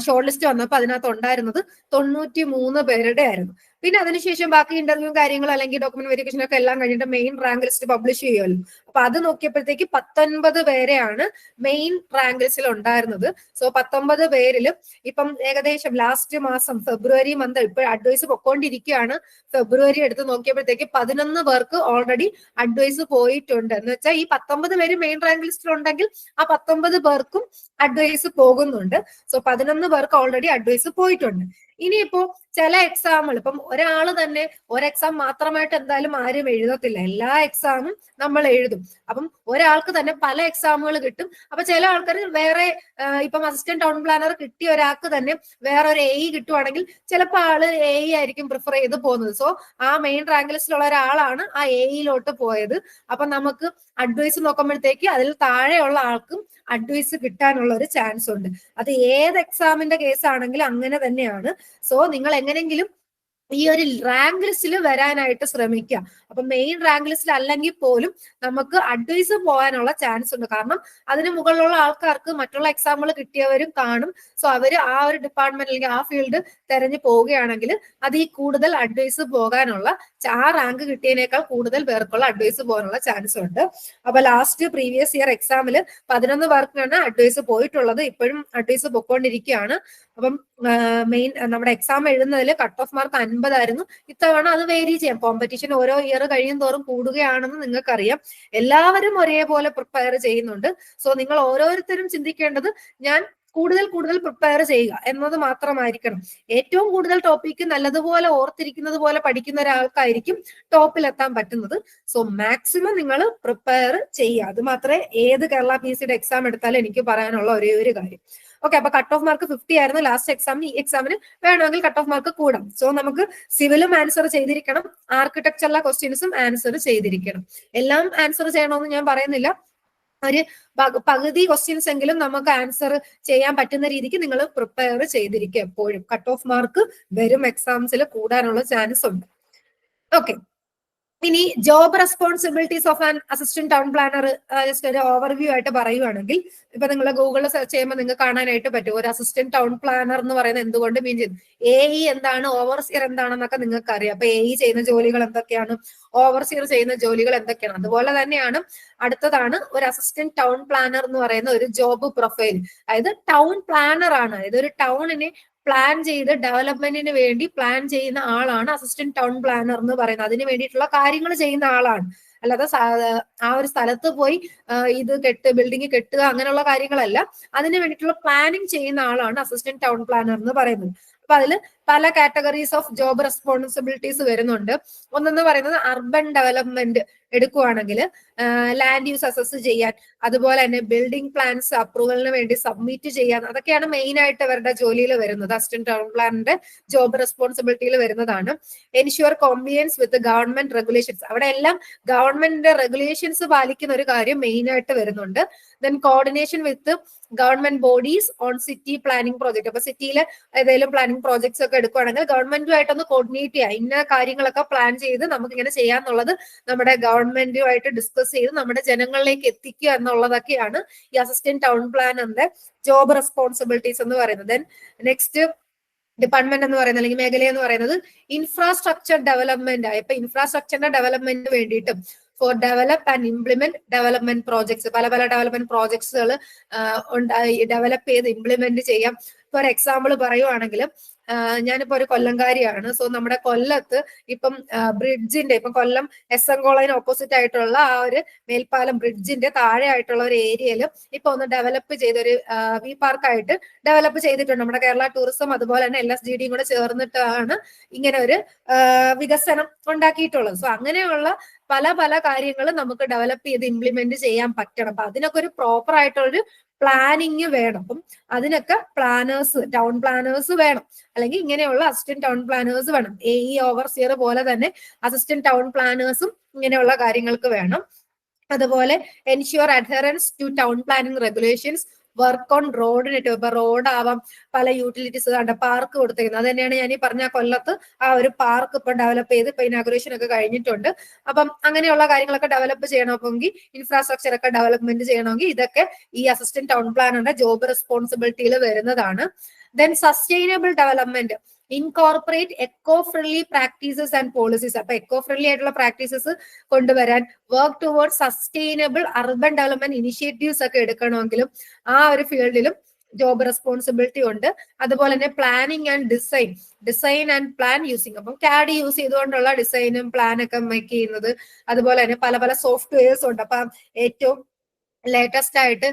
ഷോർട്ട് ലിസ്റ്റ് വന്നപ്പോൾ അതിനകത്ത് ഉണ്ടായിരുന്നത് 93 പേരുടെ ആയിരുന്നു. പിന്നെ അതിനുശേഷം ബാക്കി ഇന്റർവ്യൂ കാര്യങ്ങൾ അല്ലെങ്കിൽ ഡോക്യുമെന്റ് വെരിഫിക്കേഷൻ ഒക്കെ എല്ലാം കഴിഞ്ഞിട്ട് മെയിൻ റാങ്ക് ലിസ്റ്റ് പബ്ലിഷ് ചെയ്യുമല്ലോ. അപ്പൊ അത് നോക്കിയപ്പോഴത്തേക്ക് 19 പേരെയാണ് മെയിൻ റാങ്ക് ലിസ്റ്റിൽ ഉണ്ടായിരുന്നത്. സോ 19 പേരിൽ ഇപ്പം ഏകദേശം ലാസ്റ്റ് മാസം ഫെബ്രുവരി മന്ത് ഇപ്പൊ അഡ്വൈസ് പൊക്കോണ്ടിരിക്കുകയാണ്. ഫെബ്രുവരി എടുത്ത് നോക്കിയപ്പോഴത്തേക്ക് 11 പേർക്ക് ഓൾറെഡി അഡ്വൈസ് പോയിട്ടുണ്ട്. എന്ന് വെച്ചാൽ ഈ 19 പേര് മെയിൻ റാങ്ക് ലിസ്റ്റിൽ ഉണ്ടെങ്കിൽ ആ 19 പേർക്കും അഡ്വൈസ് പോകുന്നുണ്ട്. സോ 11 പേർക്ക് ഓൾറെഡി അഡ്വൈസ് പോയിട്ടുണ്ട്. ഇനിയിപ്പോ ചില എക്സാമുകൾ ഇപ്പം ഒരാൾ തന്നെ ഒരു എക്സാം മാത്രമായിട്ട് എന്തായാലും ആരും എഴുതത്തില്ല, എല്ലാ എക്സാമും നമ്മൾ എഴുതും. അപ്പം ഒരാൾക്ക് തന്നെ പല എക്സാമുകൾ കിട്ടും. അപ്പൊ ചില ആൾക്കാർ വേറെ ഇപ്പം അസിസ്റ്റന്റ് ടൗൺ പ്ലാനർ കിട്ടിയ ഒരാൾക്ക് തന്നെ വേറെ ഒരു AE കിട്ടുവാണെങ്കിൽ ചിലപ്പോൾ ആള് AE ആയിരിക്കും പ്രിഫർ ചെയ്ത് പോകുന്നത്. സോ ആ മെയിൻ റാങ്ക് ലിസ്റ്റിലുള്ള ഒരാളാണ് ആ AEയിലോട്ട് പോയത്. അപ്പൊ നമുക്ക് അഡ്വൈസ് നോക്കുമ്പോഴത്തേക്ക് അതിൽ താഴെയുള്ള ആൾക്കും അഡ്വൈസ് കിട്ടാനുള്ള ഒരു ചാൻസ് ഉണ്ട്. അത് ഏത് എക്സാമിന്റെ കേസ് ആണെങ്കിലും അങ്ങനെ തന്നെയാണ്. സോ നിങ്ങൾ എങ്ങനെങ്കിലും ഈ ഒരു റാങ്ക് ലിസ്റ്റിൽ വരാനായിട്ട് ശ്രമിക്കുക. അപ്പൊ മെയിൻ റാങ്ക് ലിസ്റ്റിൽ അല്ലെങ്കിൽ പോലും നമുക്ക് അഡ്വൈസ് പോകാനുള്ള ചാൻസ് ഉണ്ട്. കാരണം അതിന് മുകളിലുള്ള ആൾക്കാർക്ക് മറ്റുള്ള എക്സാമുകൾ കിട്ടിയവരും കാണും. സോ അവര് ആ ഒരു ഡിപ്പാർട്ട്മെന്റ് അല്ലെങ്കിൽ ആ ഫീൽഡ് തെരഞ്ഞു പോവുകയാണെങ്കിൽ അത് ഈ കൂടുതൽ അഡ്വൈസ് പോകാനുള്ള ആ റാങ്ക് കിട്ടിയതിനേക്കാൾ കൂടുതൽ പേർക്കുള്ള അഡ്വൈസ് പോകാനുള്ള ചാൻസ് ഉണ്ട്. അപ്പൊ ലാസ്റ്റ് പ്രീവിയസ് ഇയർ എക്സാമിൽ 11 പേർക്കാണ് അഡ്വൈസ് പോയിട്ടുള്ളത്. ഇപ്പോഴും അഡ്വൈസ് പൊക്കോണ്ടിരിക്കുകയാണ്. അപ്പം മെയിൻ നമ്മുടെ എക്സാം എഴുതുന്നതിൽ കട്ട് ഓഫ് മാർക്ക് 50 ആയിരുന്നു. ഇത്തവണ അത് വേരി ചെയ്യാം. കോമ്പറ്റീഷൻ ഓരോ ഇയർ കഴിയും തോറും കൂടുകയാണെന്ന് നിങ്ങൾക്കറിയാം. എല്ലാവരും ഒരേപോലെ പ്രിപ്പയർ ചെയ്യുന്നുണ്ട്. സോ നിങ്ങൾ ഓരോരുത്തരും ചിന്തിക്കേണ്ടത് ഞാൻ കൂടുതൽ കൂടുതൽ പ്രിപ്പയർ ചെയ്യുക എന്നത് മാത്രമായിരിക്കണം. ഏറ്റവും കൂടുതൽ ടോപ്പിക്ക് നല്ലതുപോലെ ഓർത്തിരിക്കുന്നത് പോലെ പഠിക്കുന്ന ഒരാൾക്കായിരിക്കും ടോപ്പിലെത്താൻ പറ്റുന്നത്. സോ മാക്സിമം നിങ്ങൾ പ്രിപ്പയർ ചെയ്യുക. അത് മാത്രമേ ഏത് കേരള PSCയുടെ എക്സാം എടുത്താലും എനിക്ക് പറയാനുള്ള ഒരേ ഒരു കാര്യം. ഓക്കെ, അപ്പൊ കട്ട് ഓഫ് മാർക്ക് 50 ആയിരുന്നു ലാസ്റ്റ് എക്സാമിന്. ഈ എക്സാമിന് വേണമെങ്കിൽ കട്ട് ഓഫ് മാർക്ക് കൂടാം. സോ നമുക്ക് സിവിലും ആൻസർ ചെയ്തിരിക്കണം, ആർക്കിടെക്ചറിലെ ക്വസ്റ്റ്യൻസും ആൻസർ ചെയ്തിരിക്കണം. എല്ലാം ആൻസർ ചെയ്യണമെന്ന് ഞാൻ പറയുന്നില്ല, ഒരു പകുതി ക്വസ്റ്റ്യൻസ് എങ്കിലും നമുക്ക് ആൻസർ ചെയ്യാൻ പറ്റുന്ന രീതിക്ക് നിങ്ങൾ പ്രിപ്പയർ ചെയ്തിരിക്കുക. എപ്പോഴും കട്ട് ഓഫ് മാർക്ക് വരും എക്സാംസിൽ കൂടാനുള്ള ചാൻസ് ഉണ്ട്. ഓക്കെ, ഇനി job responsibilities of an assistant town planar just ഒരു ഓവർവ്യൂ ആയിട്ട് പറയുവാണെങ്കിൽ, ഇപ്പൊ നിങ്ങൾ ഗൂഗിളിൽ സെർച്ച് ചെയ്യുമ്പോൾ നിങ്ങൾക്ക് കാണാനായിട്ട് പറ്റും ഒരു അസിസ്റ്റന്റ് ടൗൺ പ്ലാനർ എന്ന് പറയുന്നത് എന്തുകൊണ്ട് മീൻ ചെയ്യുന്നു. AE എന്താണ്, ഓവർസിയർ എന്താണെന്നൊക്കെ നിങ്ങൾക്ക് അറിയാം. അപ്പൊ AE ചെയ്യുന്ന ജോലികൾ എന്തൊക്കെയാണ്, ഓവർസിയർ ചെയ്യുന്ന ജോലികൾ എന്തൊക്കെയാണ്. അതുപോലെ തന്നെയാണ് അടുത്തതാണ് ഒരു അസിസ്റ്റന്റ് ടൗൺ പ്ലാനർ എന്ന് പറയുന്ന ഒരു ജോബ് പ്രൊഫൈൽ. അതായത് ടൗൺ പ്ലാനർ ആണ്, അതായത് ഒരു ടൗണിനെ പ്ലാൻ ചെയ്ത് ഡെവലപ്മെന്റിന് വേണ്ടി പ്ലാൻ ചെയ്യുന്ന ആളാണ് അസിസ്റ്റന്റ് ടൗൺ പ്ലാനർ എന്ന് പറയുന്നത്. അതിന് വേണ്ടിയിട്ടുള്ള കാര്യങ്ങൾ ചെയ്യുന്ന ആളാണ്. അല്ലാതെ ആ ഒരു സ്ഥലത്ത് പോയി ഇത് ബിൽഡിംഗ് കെട്ടുക അങ്ങനെയുള്ള കാര്യങ്ങളല്ല. അതിന് വേണ്ടിയിട്ടുള്ള പ്ലാനിങ് ചെയ്യുന്ന ആളാണ് അസിസ്റ്റന്റ് ടൗൺ പ്ലാനർ എന്ന് പറയുന്നത്. അപ്പൊ അതിൽ പല കാറ്റഗറീസ് ഓഫ് ജോബ് റെസ്പോൺസിബിലിറ്റീസ് വരുന്നുണ്ട്. ഒന്നെന്ന് പറയുന്നത് അർബൻ ഡെവലപ്മെന്റ് എടുക്കുവാണെങ്കിൽ ലാൻഡ് യൂസ് അസസ് ചെയ്യാൻ, അതുപോലെ തന്നെ ബിൽഡിംഗ് പ്ലാൻസ് അപ്രൂവലിന് വേണ്ടി സബ്മിറ്റ് ചെയ്യാൻ, അതൊക്കെയാണ് മെയിൻ ആയിട്ട് അവരുടെ ജോലിയിൽ വരുന്നത്. അസിസ്റ്റന്റ് ടൗൺ പ്ലാനിന്റെ ജോബ് റെസ്പോൺസിബിലിറ്റിയിൽ വരുന്നതാണ്. എൻഷ്യൂർ കോംപ്ലിയൻസ് വിത്ത് ഗവൺമെന്റ് റെഗുലേഷൻസ്, അവിടെ എല്ലാം ഗവൺമെന്റിന്റെ റെഗുലേഷൻസ് പാലിക്കുന്ന ഒരു കാര്യം മെയിൻ ആയിട്ട് വരുന്നുണ്ട്. Then coordination with government bodies on city planning project. അപ്പൊ സിറ്റിയിലെ ഏതെങ്കിലും പ്ലാനിംഗ് പ്രോജക്ട്സ് ഒക്കെ എടുക്കുകയാണെങ്കിൽ ഗവൺമെന്റുമായിട്ടൊന്ന് കോർഡിനേറ്റ് ചെയ്യുക, ഇന്ന കാര്യങ്ങളൊക്കെ പ്ലാൻ ചെയ്ത് നമുക്ക് ഇങ്ങനെ ചെയ്യാന്നുള്ളത് നമ്മുടെ ഗവൺമെന്റുമായിട്ട് ഡിസ്കസ് ചെയ്ത് നമ്മുടെ ജനങ്ങളിലേക്ക് എത്തിക്കുക എന്നുള്ളതൊക്കെയാണ് ഈ അസിസ്റ്റന്റ് ടൗൺ പ്ലാനറിന്റെ ജോബ് റെസ്പോൺസിബിലിറ്റീസ് എന്ന് പറയുന്നത്. ദെൻ നെക്സ്റ്റ് ഡിപ്പാർട്ട്മെന്റ് എന്ന് പറയുന്നത് അല്ലെങ്കിൽ മേഖല എന്ന് പറയുന്നത് ഇൻഫ്രാസ്ട്രക്ചർ ഡെവലപ്മെന്റ്. ഇപ്പൊ ഇൻഫ്രാസ്ട്രക്ചറിന്റെ ഡെവലപ്മെന്റിന് വേണ്ടിയിട്ടും for develop and implement development projects, പല പല ഡെവലപ്മെന്റ് പ്രോജക്ട്സുകൾ ഡെവലപ്പ് ചെയ്ത് ഇംപ്ലിമെന്റ് ചെയ്യാം. ഫോർ എക്സാമ്പിൾ പറയുവാണെങ്കിൽ, ഞാനിപ്പോ ഒരു കൊല്ലംകാരിയാണ്. സോ നമ്മുടെ കൊല്ലത്ത് ഇപ്പം ബ്രിഡ്ജിന്റെ, ഇപ്പം കൊല്ലം SM കോളേജിന് ഓപ്പോസിറ്റ് ആയിട്ടുള്ള ആ ഒരു മേൽപ്പാലം ബ്രിഡ്ജിന്റെ താഴെ ആയിട്ടുള്ള ഒരു ഏരിയയിൽ ഇപ്പൊ ഒന്ന് ഡെവലപ്പ് ചെയ്തൊരു വി പാർക്കായിട്ട് ഡെവലപ്പ് ചെയ്തിട്ടുണ്ട്. നമ്മുടെ കേരള ടൂറിസം അതുപോലെ തന്നെ LSGDയും കൂടെ ചേർന്നിട്ടാണ് ഇങ്ങനെ ഒരു വികസനം ഉണ്ടാക്കിയിട്ടുള്ളത്. സോ അങ്ങനെയുള്ള പല പല കാര്യങ്ങൾ നമുക്ക് ഡെവലപ്പ് ചെയ്ത് ഇംപ്ലിമെന്റ് ചെയ്യാൻ പറ്റണം. അപ്പൊ അതിനൊക്കെ ഒരു പ്രോപ്പർ ആയിട്ടുള്ളൊരു പ്ലാനിങ് വേണം. അപ്പം അതിനൊക്കെ പ്ലാനേഴ്സ്, ടൗൺ പ്ലാനേഴ്സ് വേണം, അല്ലെങ്കിൽ ഇങ്ങനെയുള്ള അസിസ്റ്റന്റ് ടൗൺ പ്ലാനേഴ്സ് വേണം. AE ഓവർസിയർ പോലെ തന്നെ അസിസ്റ്റന്റ് ടൗൺ പ്ലാനേഴ്സും ഇങ്ങനെയുള്ള കാര്യങ്ങൾക്ക് വേണം. അതുപോലെ ensure adherence to town planning regulations, work on road network. ഇപ്പൊ റോഡ് ആവാം, പല യൂട്ടിലിറ്റീസ് കണ്ട പാർക്ക് കൊടുത്തിരിക്കുന്നത്. അത് തന്നെയാണ് ഞാൻ ഈ പറഞ്ഞ കൊല്ലത്ത് ആ ഒരു പാർക്ക് ഇപ്പൊ ഡെവലപ്പ് ചെയ്ത് ഇപ്പൊ ഇനാഗുറേഷൻ ഒക്കെ കഴിഞ്ഞിട്ടുണ്ട്. അപ്പം അങ്ങനെയുള്ള കാര്യങ്ങളൊക്കെ ഡെവലപ്പ് ചെയ്യണമെങ്കിൽ, ഇൻഫ്രാസ്ട്രക്ചർ ഒക്കെ ഡെവലപ്മെന്റ് ചെയ്യണമെങ്കിൽ ഇതൊക്കെ ഈ അസിസ്റ്റന്റ് ടൗൺ പ്ലാനറുടെ ജോബ് റെസ്പോൺസിബിലിറ്റിയിൽ വരുന്നതാണ്. Then sustainable development, incorporate eco friendly practices and policies. അപ്പൊ എക്കോ ഫ്രണ്ട്ലി ആയിട്ടുള്ള പ്രാക്ടീസസ് കൊണ്ടുവരാൻ, work toward sustainable urban development initiatives ഒക്കെ എടുക്കണമെങ്കിലും ആ ഒരു ഫീൽഡിലും ജോബ് റെസ്പോൺസിബിലിറ്റി ഉണ്ട്. അതുപോലെ തന്നെ planning and design and plan using. അപ്പം CAD യൂസ് ചെയ്തുകൊണ്ടുള്ള ഡിസൈനും പ്ലാനൊക്കെ മേക്ക് ചെയ്യുന്നത്. അതുപോലെ തന്നെ പല പല സോഫ്റ്റ്വെയർസ് ഉണ്ട്. അപ്പൊ ഏറ്റവും ലേറ്റസ്റ്റ് ആയിട്ട്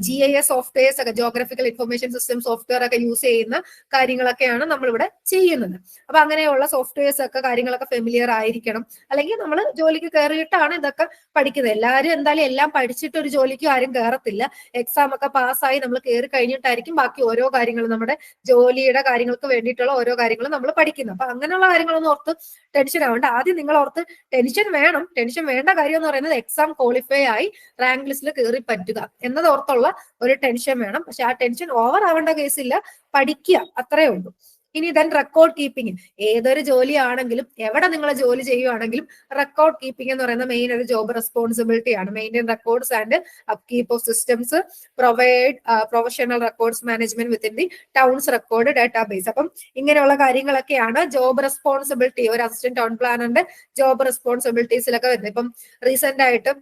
GIS സോഫ്റ്റ്വെയർസ് ഒക്കെ, ജോഗ്രഫിക്കൽ ഇൻഫർമേഷൻ സിസ്റ്റം സോഫ്റ്റ്വെയർ ഒക്കെ യൂസ് ചെയ്യുന്ന കാര്യങ്ങളൊക്കെയാണ് നമ്മളിവിടെ ചെയ്യുന്നത്. അപ്പൊ അങ്ങനെയുള്ള സോഫ്റ്റ്വെയർസ് ഒക്കെ കാര്യങ്ങളൊക്കെ ഫെമിലിയർ ആയിരിക്കണം. അല്ലെങ്കിൽ നമ്മൾ ജോലിക്ക് കയറിയിട്ടാണ് ഇതൊക്കെ പഠിക്കുന്നത്. എല്ലാവരും എന്തായാലും എല്ലാം പഠിച്ചിട്ട് ഒരു ജോലിക്ക് ആരും കയറത്തില്ല. എക്സാം ഒക്കെ പാസ്സായി നമ്മൾ കയറി കഴിഞ്ഞിട്ടായിരിക്കും ബാക്കി ഓരോ കാര്യങ്ങളും, നമ്മുടെ ജോലിയുടെ കാര്യങ്ങൾക്ക് വേണ്ടിയിട്ടുള്ള ഓരോ കാര്യങ്ങളും നമ്മൾ പഠിക്കുന്നത്. അപ്പൊ അങ്ങനെയുള്ള കാര്യങ്ങളൊന്നും ഓർത്ത് ടെൻഷൻ ആവേണ്ട. ആദ്യം നിങ്ങൾ ഓർത്ത് ടെൻഷൻ വേണം. ടെൻഷൻ വേണ്ട കാര്യം എന്ന് പറയുന്നത് എക്സാം ക്വാളിഫൈ ആയി റാങ്ക് ലിസ്റ്റിൽ കയറി പറ്റുക എന്നതോർത്തുള്ള ഒരു ടെൻഷൻ വേണം. പക്ഷെ ആ ടെൻഷൻ ഓവർ ആവേണ്ട കേസില്ല, പഠിക്കുക, അത്രേ ഉള്ളൂ. ഇനി ദെൻ റെക്കോർഡ് കീപ്പിംഗ്. ഏതൊരു ജോലിയാണെങ്കിലും എവിടെ നിങ്ങൾ ജോലി ചെയ്യുവാണെങ്കിലും റെക്കോർഡ് കീപ്പിംഗ് എന്ന് പറയുന്ന മെയിൻ ഒരു ജോബ് റെസ്പോൺസിബിലിറ്റി ആണ്. Maintain records and upkeep of systems, provide professional records management within the town's record database. അപ്പം ഇങ്ങനെയുള്ള കാര്യങ്ങളൊക്കെയാണ് ജോബ് റെസ്പോൺസിബിലിറ്റി, ഒരു അസിസ്റ്റന്റ് ടൗൺ പ്ലാനറിന്റെ ജോബ് റെസ്പോൺസിബിലിറ്റീസിലൊക്കെ വരുന്നത്. ഇപ്പം റീസെന്റ് ആയിട്ട്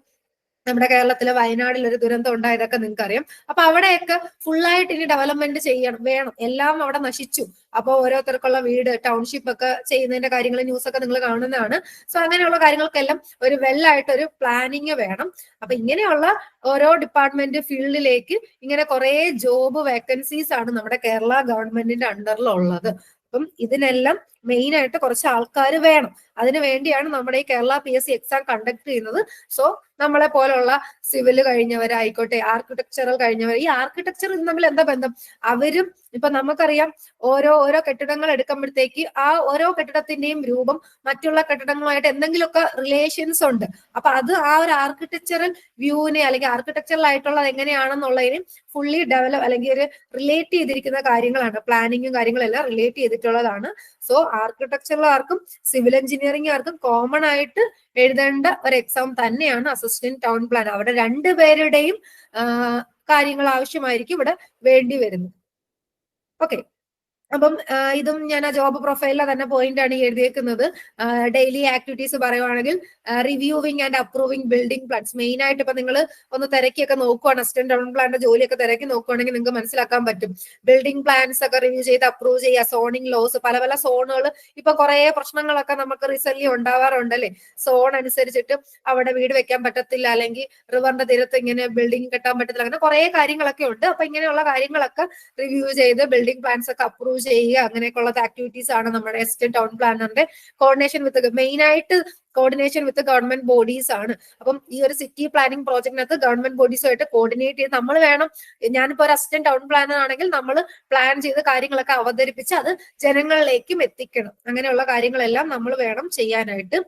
നമ്മുടെ കേരളത്തിലെ വയനാടിൽ ഒരു ദുരന്തം ഉണ്ടായതൊക്കെ നിങ്ങൾക്ക് അറിയാം. അപ്പൊ അവിടെയൊക്കെ ഫുള്ളായിട്ട് ഇനി ഡെവലപ്മെന്റ് ചെയ്യണം വേണം, എല്ലാം അവിടെ നശിച്ചു. അപ്പൊ ഓരോരുത്തർക്കുള്ള വീട് ടൗൺഷിപ്പ് ഒക്കെ ചെയ്യുന്നതിന്റെ കാര്യങ്ങൾ ന്യൂസ് ഒക്കെ നിങ്ങൾ കാണുന്നതാണ്. സോ അങ്ങനെയുള്ള കാര്യങ്ങൾക്കെല്ലാം ഒരു വെല്ലായിട്ട് ഒരു പ്ലാനിങ് വേണം. അപ്പൊ ഇങ്ങനെയുള്ള ഓരോ ഡിപ്പാർട്ട്മെന്റ് ഫീൽഡിലേക്ക് ഇങ്ങനെ കുറെ ജോബ് വേക്കൻസീസ് ആണ് നമ്മുടെ കേരള ഗവൺമെന്റിന്റെ അണ്ടറിലുള്ളത്. അപ്പം ഇതിനെല്ലാം മെയിൻ ആയിട്ട് കുറച്ച് ആൾക്കാർ വേണം. അതിനു വേണ്ടിയാണ് നമ്മുടെ ഈ കേരള PSC എക്സാം കണ്ടക്ട് ചെയ്യുന്നത്. സോ നമ്മളെ പോലുള്ള സിവിൽ കഴിഞ്ഞവരായിക്കോട്ടെ, ആർക്കിടെക്ചറൽ കഴിഞ്ഞവർ, ഈ ആർക്കിടെക്ചർ തമ്മിൽ എന്താ ബന്ധം? അവരും ഇപ്പൊ നമുക്കറിയാം ഓരോ കെട്ടിടങ്ങൾ എടുക്കുമ്പോഴത്തേക്ക് ആ ഓരോ കെട്ടിടത്തിന്റെയും രൂപം മറ്റുള്ള കെട്ടിടങ്ങളുമായിട്ട് എന്തെങ്കിലുമൊക്കെ റിലേഷൻസ് ഉണ്ട്. അപ്പൊ അത് ആ ഒരു ആർക്കിടെക്ചറൽ വ്യൂവിനെ അല്ലെങ്കിൽ ആർക്കിടെക്ചറൽ ആയിട്ടുള്ളത് എങ്ങനെയാണെന്നുള്ളതിന് ഫുള്ളി ഡെവലപ്പ് അല്ലെങ്കിൽ ഒരു റിലേറ്റ് ചെയ്തിരിക്കുന്ന കാര്യങ്ങളാണ്. പ്ലാനിങ്ങും കാര്യങ്ങളെല്ലാം റിലേറ്റ് ചെയ്തിട്ടുള്ളതാണ്. സോ ആർക്കിടെക്ചറിലാർക്കും സിവിൽ എഞ്ചിനീയറിംഗുകാർക്കും കോമൺ ആയിട്ട് എഴുതേണ്ട ഒരു എക്സാം തന്നെയാണ് അസിസ്റ്റന്റ് ടൗൺ പ്ലാൻ. അവിടെ രണ്ടുപേരുടെയും കാര്യങ്ങൾ ആവശ്യമായിരിക്കും ഇവിടെ വേണ്ടി വരുന്നത്. ഓക്കെ, അപ്പം ഇതും ഞാൻ ആ ജോബ് പ്രൊഫൈലിലെ തന്നെ പോയിന്റ് ആണ് എഴുതിയേക്കുന്നത്. ഡെയിലി ആക്ടിവിറ്റീസ് പറയുവാണെങ്കിൽ reviewing and approving building plans. Main ആയിട്ട് ഇപ്പൊ നിങ്ങൾ ഒന്ന് തിരക്കിയൊക്കെ നോക്കുവാണ്, അസിസ്റ്റന്റ് ടൗൺ പ്ലാന്റെ ജോലിയൊക്കെ തിരക്കി നോക്കുവാണെങ്കിൽ നിങ്ങൾക്ക് മനസ്സിലാക്കാൻ പറ്റും. ബിൽഡിംഗ് പ്ലാൻസ് ഒക്കെ റിവ്യൂ ചെയ്ത് അപ്രൂവ് ചെയ്യുക, സോണിംഗ് ലോസ്, പല പല സോണുകൾ ഇപ്പൊ കുറെ പ്രശ്നങ്ങളൊക്കെ നമുക്ക് റീസെന്റ് ഉണ്ടാവാറുണ്ടല്ലേ. സോൺ അനുസരിച്ചിട്ട് അവിടെ വീട് വെക്കാൻ പറ്റത്തില്ല, അല്ലെങ്കിൽ റിവറിന്റെ തീരത്ത് ഇങ്ങനെ ബിൽഡിംഗ് കെട്ടാൻ പറ്റത്തില്ല, അങ്ങനെ കുറെ കാര്യങ്ങളൊക്കെ ഉണ്ട്. അപ്പൊ ഇങ്ങനെയുള്ള കാര്യങ്ങളൊക്കെ റിവ്യൂ ചെയ്ത് ബിൽഡിംഗ് പ്ലാൻസ് ഒക്കെ അപ്രൂവ് ചെയ്യുക, അങ്ങനെയൊക്കെയുള്ള ആക്ടിവിറ്റീസ് ആണ് നമ്മുടെ അസിസ്റ്റന്റ് ടൗൺ പ്ലാനറിന്റെ കോർഡിനേഷൻ വിത്ത് മെയിൻ ആയിട്ട് കോർഡിനേഷൻ വിത്ത് ഗവൺമെന്റ് ബോഡീസ് ആണ്. അപ്പം ഈ ഒരു സിറ്റി പ്ലാനിംഗ് പ്രോജക്റ്റിനകത്ത് ഗവൺമെന്റ് ബോഡീസുമായിട്ട് കോർഡിനേറ്റ് ചെയ്ത് നമ്മൾ വേണം. ഞാനിപ്പോ ഒരു അസിസ്റ്റന്റ് ടൗൺ പ്ലാനർ ആണെങ്കിൽ നമ്മൾ പ്ലാൻ ചെയ്ത് കാര്യങ്ങളൊക്കെ അവതരിപ്പിച്ച് അത് ജനങ്ങളിലേക്കും എത്തിക്കണം. അങ്ങനെയുള്ള കാര്യങ്ങളെല്ലാം നമ്മൾ വേണം ചെയ്യാനായിട്ട്.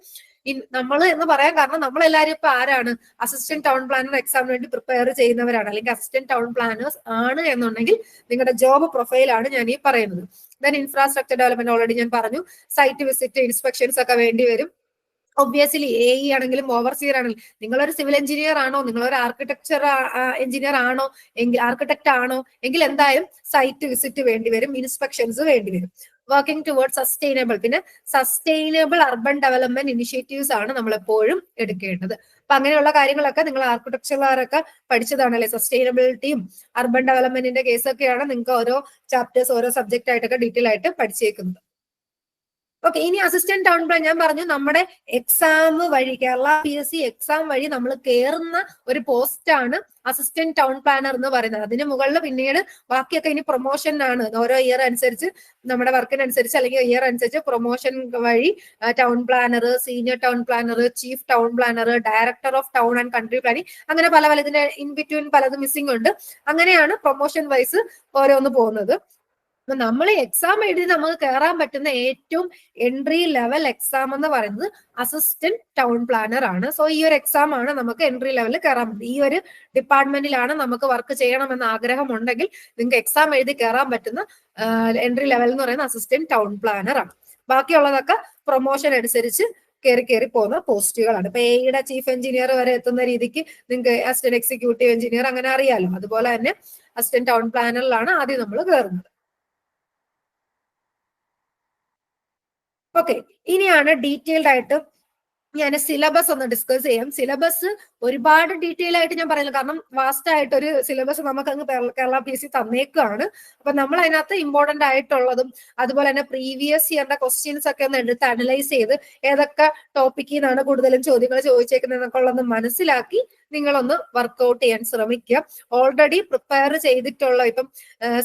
നമ്മൾ എന്ന് പറയാൻ കാരണം നമ്മളെല്ലാവരും ഇപ്പൊ ആരാണ്? അസിസ്റ്റന്റ് ടൗൺ പ്ലാനർ എക്സാമിന് വേണ്ടി പ്രിപ്പയർ ചെയ്യുന്നവരാണ്, അല്ലെങ്കിൽ അസിസ്റ്റന്റ് ടൗൺ പ്ലാനേഴ്സ് ആണ് എന്നുണ്ടെങ്കിൽ നിങ്ങളുടെ ജോബ് പ്രൊഫൈലാണ് ഞാൻ ഈ പറയുന്നത്. ദെൻ ഇൻഫ്രാസ്ട്രക്ചർ ഡെവലപ്മെന്റ് ഓൾറെഡി ഞാൻ പറഞ്ഞു. സൈറ്റ് വിസിറ്റ്, ഇൻസ്പെക്ഷൻസ് ഒക്കെ വേണ്ടി വരും. ഒബ്വിയസ്ലി AE ആണെങ്കിലും ഓവർസിയർ ആണെങ്കിലും, നിങ്ങളൊരു സിവിൽ എഞ്ചിനീയർ ആണോ, നിങ്ങളൊരു ആർക്കിടെക്ചർ എഞ്ചിനീയർ ആണോ, എങ്കിൽ ആർക്കിടെക്ട് ആണോ എങ്കിൽ എന്തായാലും സൈറ്റ് വിസിറ്റ് വേണ്ടി വരും, ഇൻസ്പെക്ഷൻസ് വേണ്ടി വരും. വർക്കിംഗ് ടുവേർഡ് സസ്റ്റൈനബിൾ, പിന്നെ സസ്റ്റൈനബിൾ അർബൻ ഡെവലപ്മെന്റ് ഇനിഷ്യേറ്റീവ്സ് ആണ് നമ്മൾ എപ്പോഴും എടുക്കേണ്ടത്. അപ്പൊ അങ്ങനെയുള്ള കാര്യങ്ങളൊക്കെ നിങ്ങൾ ആർക്കിടെക്ചറുകാരൊക്കെ പഠിച്ചതാണല്ലേ. സസ്റ്റൈനബിലിറ്റിയും അർബൻ ഡെവലപ്മെന്റിന്റെ കേസൊക്കെയാണ് നിങ്ങൾക്ക് ഓരോ ചാപ്റ്റേഴ്സ് ഓരോ സബ്ജക്റ്റ് ആയിട്ടൊക്കെ ഡീറ്റെയിൽ ആയിട്ട് പഠിച്ചേക്കുന്നത്. ഓക്കെ, ഇനി അസിസ്റ്റന്റ് ടൗൺ പ്ലാൻ ഞാൻ പറഞ്ഞു നമ്മുടെ എക്സാം വഴി കേരള PSC എക്സാം വഴി നമ്മൾ കയറുന്ന ഒരു പോസ്റ്റ് ആണ് അസിസ്റ്റന്റ് ടൗൺ പ്ലാനർ എന്ന് പറയുന്നത്. അതിന് മുകളിൽ പിന്നീട് ബാക്കിയൊക്കെ ഇനി പ്രൊമോഷൻ ആണ്. ഓരോ ഇയർ അനുസരിച്ച് നമ്മുടെ വർക്കിനനുസരിച്ച് അല്ലെങ്കിൽ ഇയർ അനുസരിച്ച് പ്രൊമോഷൻ വഴി town planar, senior town planar, chief town planar, director of town and country planning, അങ്ങനെ പല പല ഇതിന്റെ ഇൻ ബിറ്റ്വീൻ പലതും മിസ്സിംഗ് ഉണ്ട്. അങ്ങനെയാണ് പ്രൊമോഷൻ വൈസ് ഓരോന്ന് പോകുന്നത്. അപ്പൊ നമ്മൾ എക്സാം എഴുതി നമുക്ക് കയറാൻ പറ്റുന്ന ഏറ്റവും എൻട്രി ലെവൽ എക്സാം എന്ന് പറയുന്നത് അസിസ്റ്റന്റ് ടൗൺ പ്ലാനർ ആണ്. സോ ഈ ഒരു എക്സാം ആണ് നമുക്ക് എൻട്രി ലെവലിൽ കയറാൻ പറ്റുന്നത്. ഈ ഒരു ഡിപ്പാർട്ട്മെന്റിലാണ് നമുക്ക് വർക്ക് ചെയ്യണമെന്ന് ആഗ്രഹം ഉണ്ടെങ്കിൽ നിങ്ങൾക്ക് എക്സാം എഴുതി കയറാൻ പറ്റുന്ന എൻട്രി ലെവൽ എന്ന് പറയുന്നത് അസിസ്റ്റന്റ് ടൗൺ പ്ലാനർ ആണ്. ബാക്കിയുള്ളതൊക്കെ പ്രൊമോഷൻ അനുസരിച്ച് കയറി പോകുന്ന പോസ്റ്റുകളാണ്. ഇപ്പൊ AEയുടെ ചീഫ് എഞ്ചിനീയർ വരെ എത്തുന്ന രീതിക്ക് നിങ്ങൾക്ക് അസിസ്റ്റന്റ് എക്സിക്യൂട്ടീവ് എഞ്ചിനീയർ അങ്ങനെ അറിയാലോ. അതുപോലെ തന്നെ അസിസ്റ്റന്റ് ടൗൺ പ്ലാനറിലാണ് ആദ്യം നമ്മൾ കയറുന്നത്. ഓക്കെ, ഇനിയാണ് ഡീറ്റെയിൽഡ് ആയിട്ട് ഞാൻ സിലബസ് ഒന്ന് ഡിസ്കസ് ചെയ്യാം. സിലബസ് ഒരുപാട് ഡീറ്റെയിൽ ആയിട്ട് ഞാൻ പറയുന്നത് കാരണം വാസ്റ്റ് ആയിട്ട് ഒരു സിലബസ് നമുക്ക് അങ്ങ് കേരള PSC തന്നേക്കാണ്. അപ്പൊ നമ്മൾ അതിനകത്ത് ഇമ്പോർട്ടന്റ് ആയിട്ടുള്ളതും അതുപോലെ തന്നെ പ്രീവിയസ് ഇയറിന്റെ ക്വസ്റ്റ്യൻസ് ഒക്കെ ഒന്ന് എടുത്ത് അനലൈസ് ചെയ്ത് ഏതൊക്കെ ടോപ്പിക്കിൽ നിന്നാണ് കൂടുതലും ചോദ്യങ്ങൾ ചോദിച്ചേക്കുന്നതൊക്കെ ഉള്ളത് മനസ്സിലാക്കി നിങ്ങളൊന്ന് വർക്ക്ഔട്ട് ചെയ്യാൻ ശ്രമിക്കുക. ഓൾറെഡി പ്രിപ്പയർ ചെയ്തിട്ടുള്ള ഇപ്പം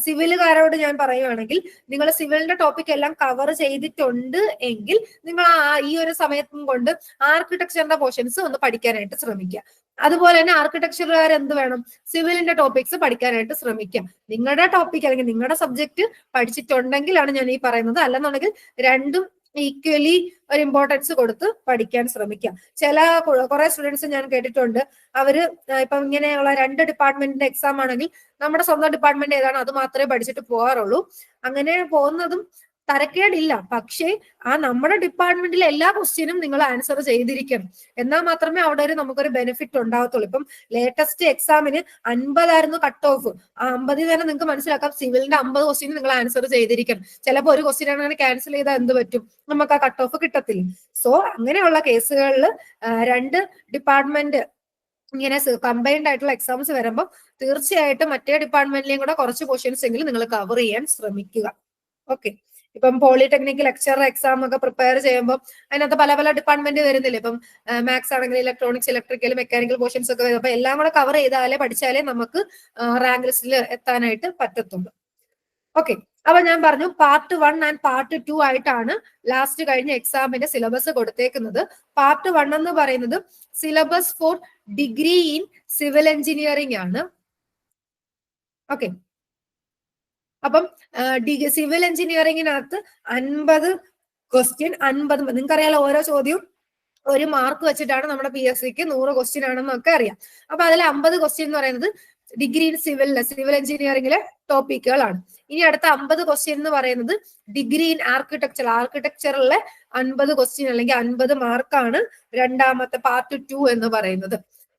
സിവിലുകാരോട് ഞാൻ പറയുവാണെങ്കിൽ നിങ്ങൾ സിവിലിന്റെ ടോപ്പിക് എല്ലാം കവർ ചെയ്തിട്ടുണ്ട് എങ്കിൽ നിങ്ങൾ ഈ ഒരു സമയത്തും കൊണ്ട് ആർക്കിടെക്ചറിന്റെ പോർഷൻസ് ഒന്ന് പഠിക്കാനായിട്ട് ശ്രമിക്കുക. അതുപോലെ തന്നെ ആർക്കിടെക്ചറുകാർ എന്ത് വേണം? സിവിലിന്റെ ടോപ്പിക്സ് പഠിക്കാനായിട്ട് ശ്രമിക്കാം. നിങ്ങളുടെ ടോപ്പിക് അല്ലെങ്കിൽ നിങ്ങളുടെ സബ്ജക്ട് പഠിച്ചിട്ടുണ്ടെങ്കിലാണ് ഞാൻ ഈ പറയുന്നത്. അല്ലെന്നുണ്ടെങ്കിൽ രണ്ടും ഈക്വലി ഒരു ഇമ്പോർട്ടൻസ് കൊടുത്ത് പഠിക്കാൻ ശ്രമിക്കാം. ചില കുറെ സ്റ്റുഡൻസ് ഞാൻ കേട്ടിട്ടുണ്ട്, അവര് ഇപ്പം ഇങ്ങനെയുള്ള രണ്ട് ഡിപ്പാർട്ട്മെന്റിന്റെ എക്സാം ആണെങ്കിൽ നമ്മുടെ സ്വന്തം ഡിപ്പാർട്ട്മെന്റ് ഏതാണ് അത് മാത്രമേ പഠിച്ചിട്ട് പോകാറുള്ളൂ. അങ്ങനെ പോകുന്നതും തരക്കേടില്ല, പക്ഷേ ആ നമ്മുടെ ഡിപ്പാർട്ട്മെന്റിലെ എല്ലാ ക്വസ്റ്റ്യനും നിങ്ങൾ ആൻസർ ചെയ്തിരിക്കണം. എന്നാൽ മാത്രമേ അവിടെ ഒരു നമുക്കൊരു ബെനിഫിറ്റ് ഉണ്ടാകത്തുള്ളൂ. ഇപ്പം ലേറ്റസ്റ്റ് എക്സാമിന് 50 കട്ട് ഓഫ്. ആ 50 തന്നെ നിങ്ങൾക്ക് മനസ്സിലാക്കാം സിവിലിന്റെ 50 ക്വസ്റ്റ്യൻ നിങ്ങൾ ആൻസർ ചെയ്തിരിക്കണം. ചിലപ്പോൾ ഒരു ക്വസ്റ്റ്യൻ അങ്ങനെ ക്യാൻസൽ ചെയ്താൽ എന്ത് പറ്റും? നമുക്ക് ആ കട്ട് ഓഫ് കിട്ടത്തില്ല. സോ അങ്ങനെയുള്ള കേസുകളിൽ രണ്ട് ഡിപ്പാർട്ട്മെന്റ് ഇങ്ങനെ കമ്പൈൻഡ് ആയിട്ടുള്ള എക്സാംസ് വരുമ്പോൾ തീർച്ചയായിട്ടും മറ്റേ ഡിപ്പാർട്ട്മെന്റിലെയും കൂടെ കുറച്ച് ക്വസ്റ്റ്യൻസ് എങ്കിലും നിങ്ങൾ കവർ ചെയ്യാൻ ശ്രമിക്കുക. ഓക്കെ. ഇപ്പം പോളിടെക്നിക് ലെക്ചർ എക്സാം ഒക്കെ പ്രിപ്പയർ ചെയ്യുമ്പോൾ അതിനകത്ത് പല പല ഡിപ്പാർട്ട്മെന്റ് വരുന്നില്ല. ഇപ്പം മാത്സ് ആണെങ്കിൽ ഇലക്ട്രോണിക്സ്, ഇലക്ട്രിക്കൽ, മെക്കാനിക്കൽ പോർഷൻസ് ഒക്കെ വരും. അപ്പൊ എല്ലാം കൂടെ കവർ ചെയ്താലേ പഠിച്ചാലേ നമുക്ക് റാങ്ക് ലിസ്റ്റിൽ എത്താനായിട്ട് പറ്റത്തുള്ളൂ. ഓക്കെ. അപ്പൊ ഞാൻ പറഞ്ഞു പാർട്ട് 1 ആൻഡ് പാർട്ട് 2 ആയിട്ടാണ് ലാസ്റ്റ് കഴിഞ്ഞ എക്സാമിന്റെ സിലബസ് കൊടുത്തേക്കുന്നത്. പാർട്ട് 1 എന്ന് പറയുന്നത് syllabus four degree in civil engineering ആണ്. ഓക്കെ. അപ്പം സിവിൽ എഞ്ചിനീയറിംഗിനകത്ത് 50 ക്വസ്റ്റ്യൻ, 50 നിങ്ങൾക്കറിയാലോ ഓരോ ചോദ്യവും 1 മാർക്ക് വെച്ചിട്ടാണ് നമ്മുടെ PSCക്ക് 100 ക്വസ്റ്റ്യൻ ആണെന്നൊക്കെ അറിയാം. അപ്പൊ അതിൽ 50 ക്വസ്റ്റ്യൻ എന്ന് പറയുന്നത് ഡിഗ്രി ഇൻ സിവിൽ എഞ്ചിനീയറിംഗിലെ ടോപ്പിക്കുകളാണ്. ഇനി അടുത്ത 50 ക്വസ്റ്റ്യൻ എന്ന് പറയുന്നത് ഡിഗ്രി ഇൻ ആർക്കിടെക്ചറിലെ 50 ക്വസ്റ്റ്യൻ അല്ലെങ്കിൽ 50 മാർക്കാണ് രണ്ടാമത്തെ പാർട്ട് 2 എന്ന് പറയുന്നത്.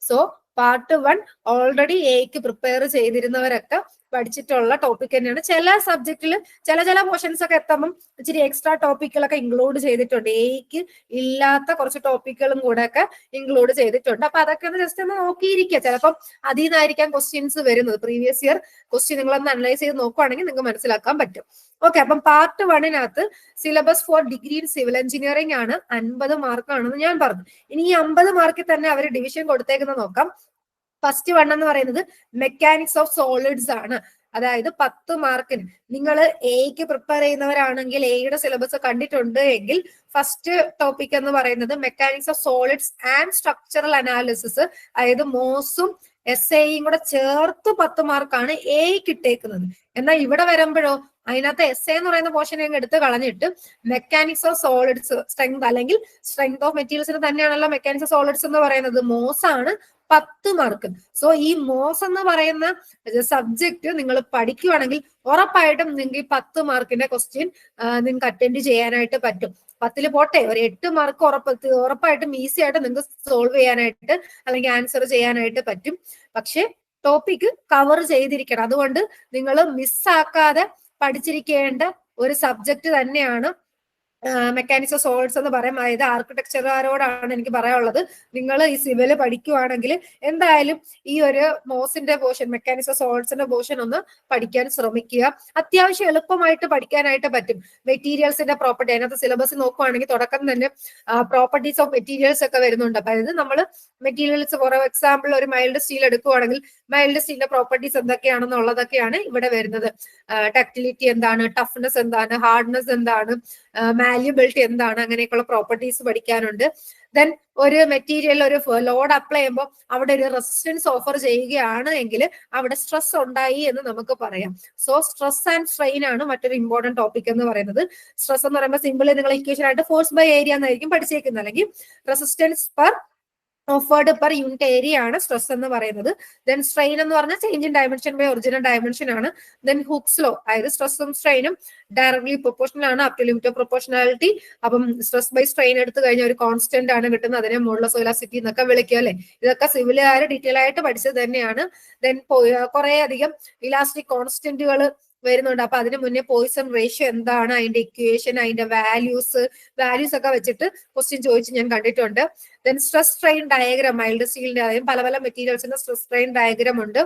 സോ പാർട്ട് 1 ഓൾറെഡി എക്ക് പ്രിപ്പയർ ചെയ്തിരുന്നവരൊക്കെ പഠിച്ചിട്ടുള്ള ടോപ്പിക് തന്നെയാണ്. ചില സബ്ജക്റ്റിൽ ചില പോർഷൻസ് ഒക്കെ എത്തുമ്പം ഇച്ചിരി എക്സ്ട്രാ ടോപ്പിക്കുകളൊക്കെ ഇൻക്ലൂഡ് ചെയ്തിട്ടുണ്ട്. എക്ക് ഇല്ലാത്ത കുറച്ച് ടോപ്പിക്കുകളും കൂടെ ഒക്കെ ഇൻക്ലൂഡ് ചെയ്തിട്ടുണ്ട്. അപ്പൊ അതൊക്കെ ഒന്ന് ജസ്റ്റ് ഒന്ന് നോക്കിയിരിക്കുക. ചിലപ്പം അതിൽ നിന്നായിരിക്കാം ക്വസ്റ്റ്യൻസ് വരുന്നത്. പ്രീവിയസ് ഇയർ ക്വസ്റ്റ്യൻ നിങ്ങളൊന്ന് അനലൈസ് ചെയ്ത് നോക്കുവാണെങ്കിൽ നിങ്ങൾക്ക് മനസ്സിലാക്കാൻ പറ്റും. ഓക്കെ. അപ്പം part 1 syllabus four degree in civil engineering ആണ്. 50 മാർക്കാണെന്ന് ഞാൻ പറഞ്ഞു. ഇനി ഈ 50 മാർക്കിൽ തന്നെ അവർ ഡിവിഷൻ കൊടുത്തേക്കുന്നത് നോക്കാം. ഫസ്റ്റ് 1 എന്ന് പറയുന്നത് മെക്കാനിക്സ് ഓഫ് സോളിഡ്സ് ആണ്. അതായത് 10 മാർക്കിന്. നിങ്ങൾ എക്ക് പ്രിപ്പയർ ചെയ്യുന്നവരാണെങ്കിൽ എയുടെ സിലബസ് കണ്ടിട്ടുണ്ട് എങ്കിൽ ഫസ്റ്റ് ടോപ്പിക് എന്ന് പറയുന്നത് mechanics of solids and structural analysis, അതായത് മോസും SAയും കൂടെ ചേർത്ത് 10 മാർക്കാണ് എക്ക് ഇട്ടേക്കുന്നത്. എന്നാൽ ഇവിടെ വരുമ്പോഴോ അതിനകത്ത് SA എന്ന് പറയുന്ന പോർഷൻ ഞങ്ങൾ എടുത്ത് കളഞ്ഞിട്ട് മെക്കാനിക്സ് ഓഫ് സോളിഡ്സ് സ്ട്രെങ്ത് അല്ലെങ്കിൽ സ്ട്രെങ്ത് ഓഫ് മെറ്റീരിയൽസിന് തന്നെയാണല്ലോ മെക്കാനിക്സ് ഓഫ് സോളിഡ്സ് എന്ന് പറയുന്നത്. മോസ് ആണ് 10 മാർക്ക്. സോ ഈ മോസ് എന്ന് പറയുന്ന സബ്ജക്ട് നിങ്ങൾ പഠിക്കുവാണെങ്കിൽ ഉറപ്പായിട്ടും നിങ്ങൾക്ക് ഈ 10 മാർക്കിന്റെ ക്വസ്റ്റ്യൻ നിങ്ങൾക്ക് അറ്റൻഡ് ചെയ്യാനായിട്ട് പറ്റും. 10 പോട്ടെ, ഒരു 8 മാർക്ക് ഉറപ്പായിട്ടും ഈസി ആയിട്ട് നിങ്ങൾക്ക് സോൾവ് ചെയ്യാനായിട്ട് അല്ലെങ്കിൽ ആൻസർ ചെയ്യാനായിട്ട് പറ്റും. പക്ഷെ ടോപ്പിക് കവർ ചെയ്തിരിക്കണം. അതുകൊണ്ട് നിങ്ങൾ മിസ്സാക്കാതെ പഠിച്ചിരിക്കേണ്ട ഒരു സബ്ജക്ട് തന്നെയാണ് മെക്കാനിക്സ് ഓഫ് സോളിഡ്സ് എന്ന് പറയും. അതായത് ആർക്കിടെക്ചറുകാരോടാണ് എനിക്ക് പറയാനുള്ളത്, നിങ്ങൾ ഈ സിവില് പഠിക്കുവാണെങ്കിൽ എന്തായാലും ഈ ഒരു മോസിന്റെ പോർഷൻ, മെക്കാനിക്സ് ഓഫ് സോളിഡ്സിന്റെ പോർഷൻ ഒന്ന് പഠിക്കാൻ ശ്രമിക്കുക. അത്യാവശ്യം എളുപ്പമായിട്ട് പഠിക്കാനായിട്ട് പറ്റും. മെറ്റീരിയൽസിന്റെ പ്രോപ്പർട്ടി അതിനകത്ത് സിലബസ് നോക്കുവാണെങ്കിൽ തുടക്കം തന്നെ പ്രോപ്പർട്ടീസ് ഓഫ് മെറ്റീരിയൽസ് ഒക്കെ വരുന്നുണ്ട്. അതായത് നമ്മൾ മെറ്റീരിയൽസ് ഫോർ എക്സാമ്പിൾ ഒരു മൈൽഡ് സ്റ്റീൽ എടുക്കുവാണെങ്കിൽ മൈൽഡ് സ്റ്റീലിന്റെ പ്രോപ്പർട്ടീസ് എന്തൊക്കെയാണെന്നുള്ളതൊക്കെയാണ് ഇവിടെ വരുന്നത്. ഡക്റ്റിലിറ്റി എന്താണ്, ടഫ്നെസ് എന്താണ്, ഹാർഡ്നെസ് എന്താണ്, മാല്യബിലിറ്റി എന്താണ്, അങ്ങനെയൊക്കെയുള്ള പ്രോപ്പർട്ടീസ് പഠിക്കാനുണ്ട്. ദെൻ ഒരു മെറ്റീരിയൽ ഒരു ലോഡ് അപ്ലൈ ചെയ്യുമ്പോൾ അവിടെ ഒരു റെസിസ്റ്റൻസ് ഓഫർ ചെയ്യുകയാണ് എങ്കിൽ അവിടെ സ്ട്രെസ് ഉണ്ടായി എന്ന് നമുക്ക് പറയാം. സോ സ്ട്രെസ് ആൻഡ് സ്ട്രെയിൻ ആണ് മറ്റൊരു ഇമ്പോർട്ടന്റ് ടോപ്പിക് എന്ന് പറയുന്നത്. സ്ട്രെസ് എന്ന് പറയുമ്പോൾ സിമ്പിളി നിങ്ങൾ ഇക്വേഷൻ ആയിട്ട് ഫോഴ്സ് ബൈ ഏരിയ എന്നായിരിക്കും പഠിച്ചേക്കുന്നത്, അല്ലെങ്കിൽ resistance per offered per unit area ആണ് സ്ട്രെസ് എന്ന് പറയുന്നത്. ദെൻ സ്ട്രെയിൻ എന്ന് പറഞ്ഞാൽ change in dimension by original dimension ആണ്. ദെൻ ഹുക്സ് ലോ, അതായത് സ്ട്രെസ്സും സ്ട്രെയിനും ഡയറക്ട്ലി പ്രൊപ്പോർഷണൽ ആണ് up to limit of proportionality. അപ്പം സ്ട്രെസ് ബൈ സ്ട്രെയിൻ എടുത്തു കഴിഞ്ഞാൽ ഒരു കോൺസ്റ്റന്റ് ആണ് കിട്ടുന്നത്, അതിനെ മോഡുലസ് ഓഫ് ഇലാസ്റ്റിസിറ്റി എന്നൊക്കെ വിളിക്കും അല്ലെ. ഇതൊക്കെ സിവിലുകാർ ഡീറ്റെയിൽ ആയിട്ട് പഠിച്ചത് തന്നെയാണ്. ദെൻ കുറെ അധികം ഇലാസ്റ്റിക് കോൺസ്റ്റന്റുകൾ വരുന്നുണ്ട്. അപ്പൊ അതിന് മുന്നേ പോയിസൺ റേഷ്യോ എന്താണ്, അതിന്റെ ഇക്വേഷൻ, അതിന്റെ വാല്യൂസ് ഒക്കെ വെച്ചിട്ട് ക്വസ്റ്റ്യൻ ചോദിച്ച് ഞാൻ കണ്ടിട്ടുണ്ട്. Then stress strain diagram, mild സ്റ്റീലിന്റെ അതായത് പല പല മെറ്റീരിയൽസിന്റെ സ്ട്രെസ് സ്ട്രെയിൻ ഡയഗ്രാം ഉണ്ട്.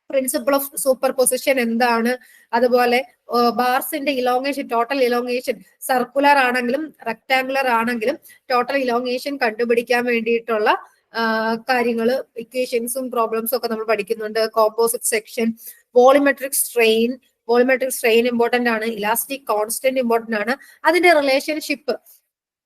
പ്രിൻസിപ്പിൾ ഓഫ് സൂപ്പർ പൊസിഷൻ എന്താണ്, അതുപോലെ ബാർസിന്റെ ഇലോങ്ങേഷൻ, ടോട്ടൽ ഇലോങ്ങേഷൻ സർക്കുലർ ആണെങ്കിലും റെക്ടാങ്കുലർ ആണെങ്കിലും ടോട്ടൽ ഇലോങ്ങേഷൻ കണ്ടുപിടിക്കാൻ വേണ്ടിയിട്ടുള്ള കാര്യങ്ങൾ, ഇക്വേഷൻസും പ്രോബ്ലംസും ഒക്കെ നമ്മൾ പഠിക്കുന്നുണ്ട്. Composite section, volumetric strain important ആണ്. ഇലാസ്റ്റിക് കോൺസ്റ്റന്റ് ഇമ്പോർട്ടന്റ് ആണ്. അതിന്റെ റിലേഷൻഷിപ്പ്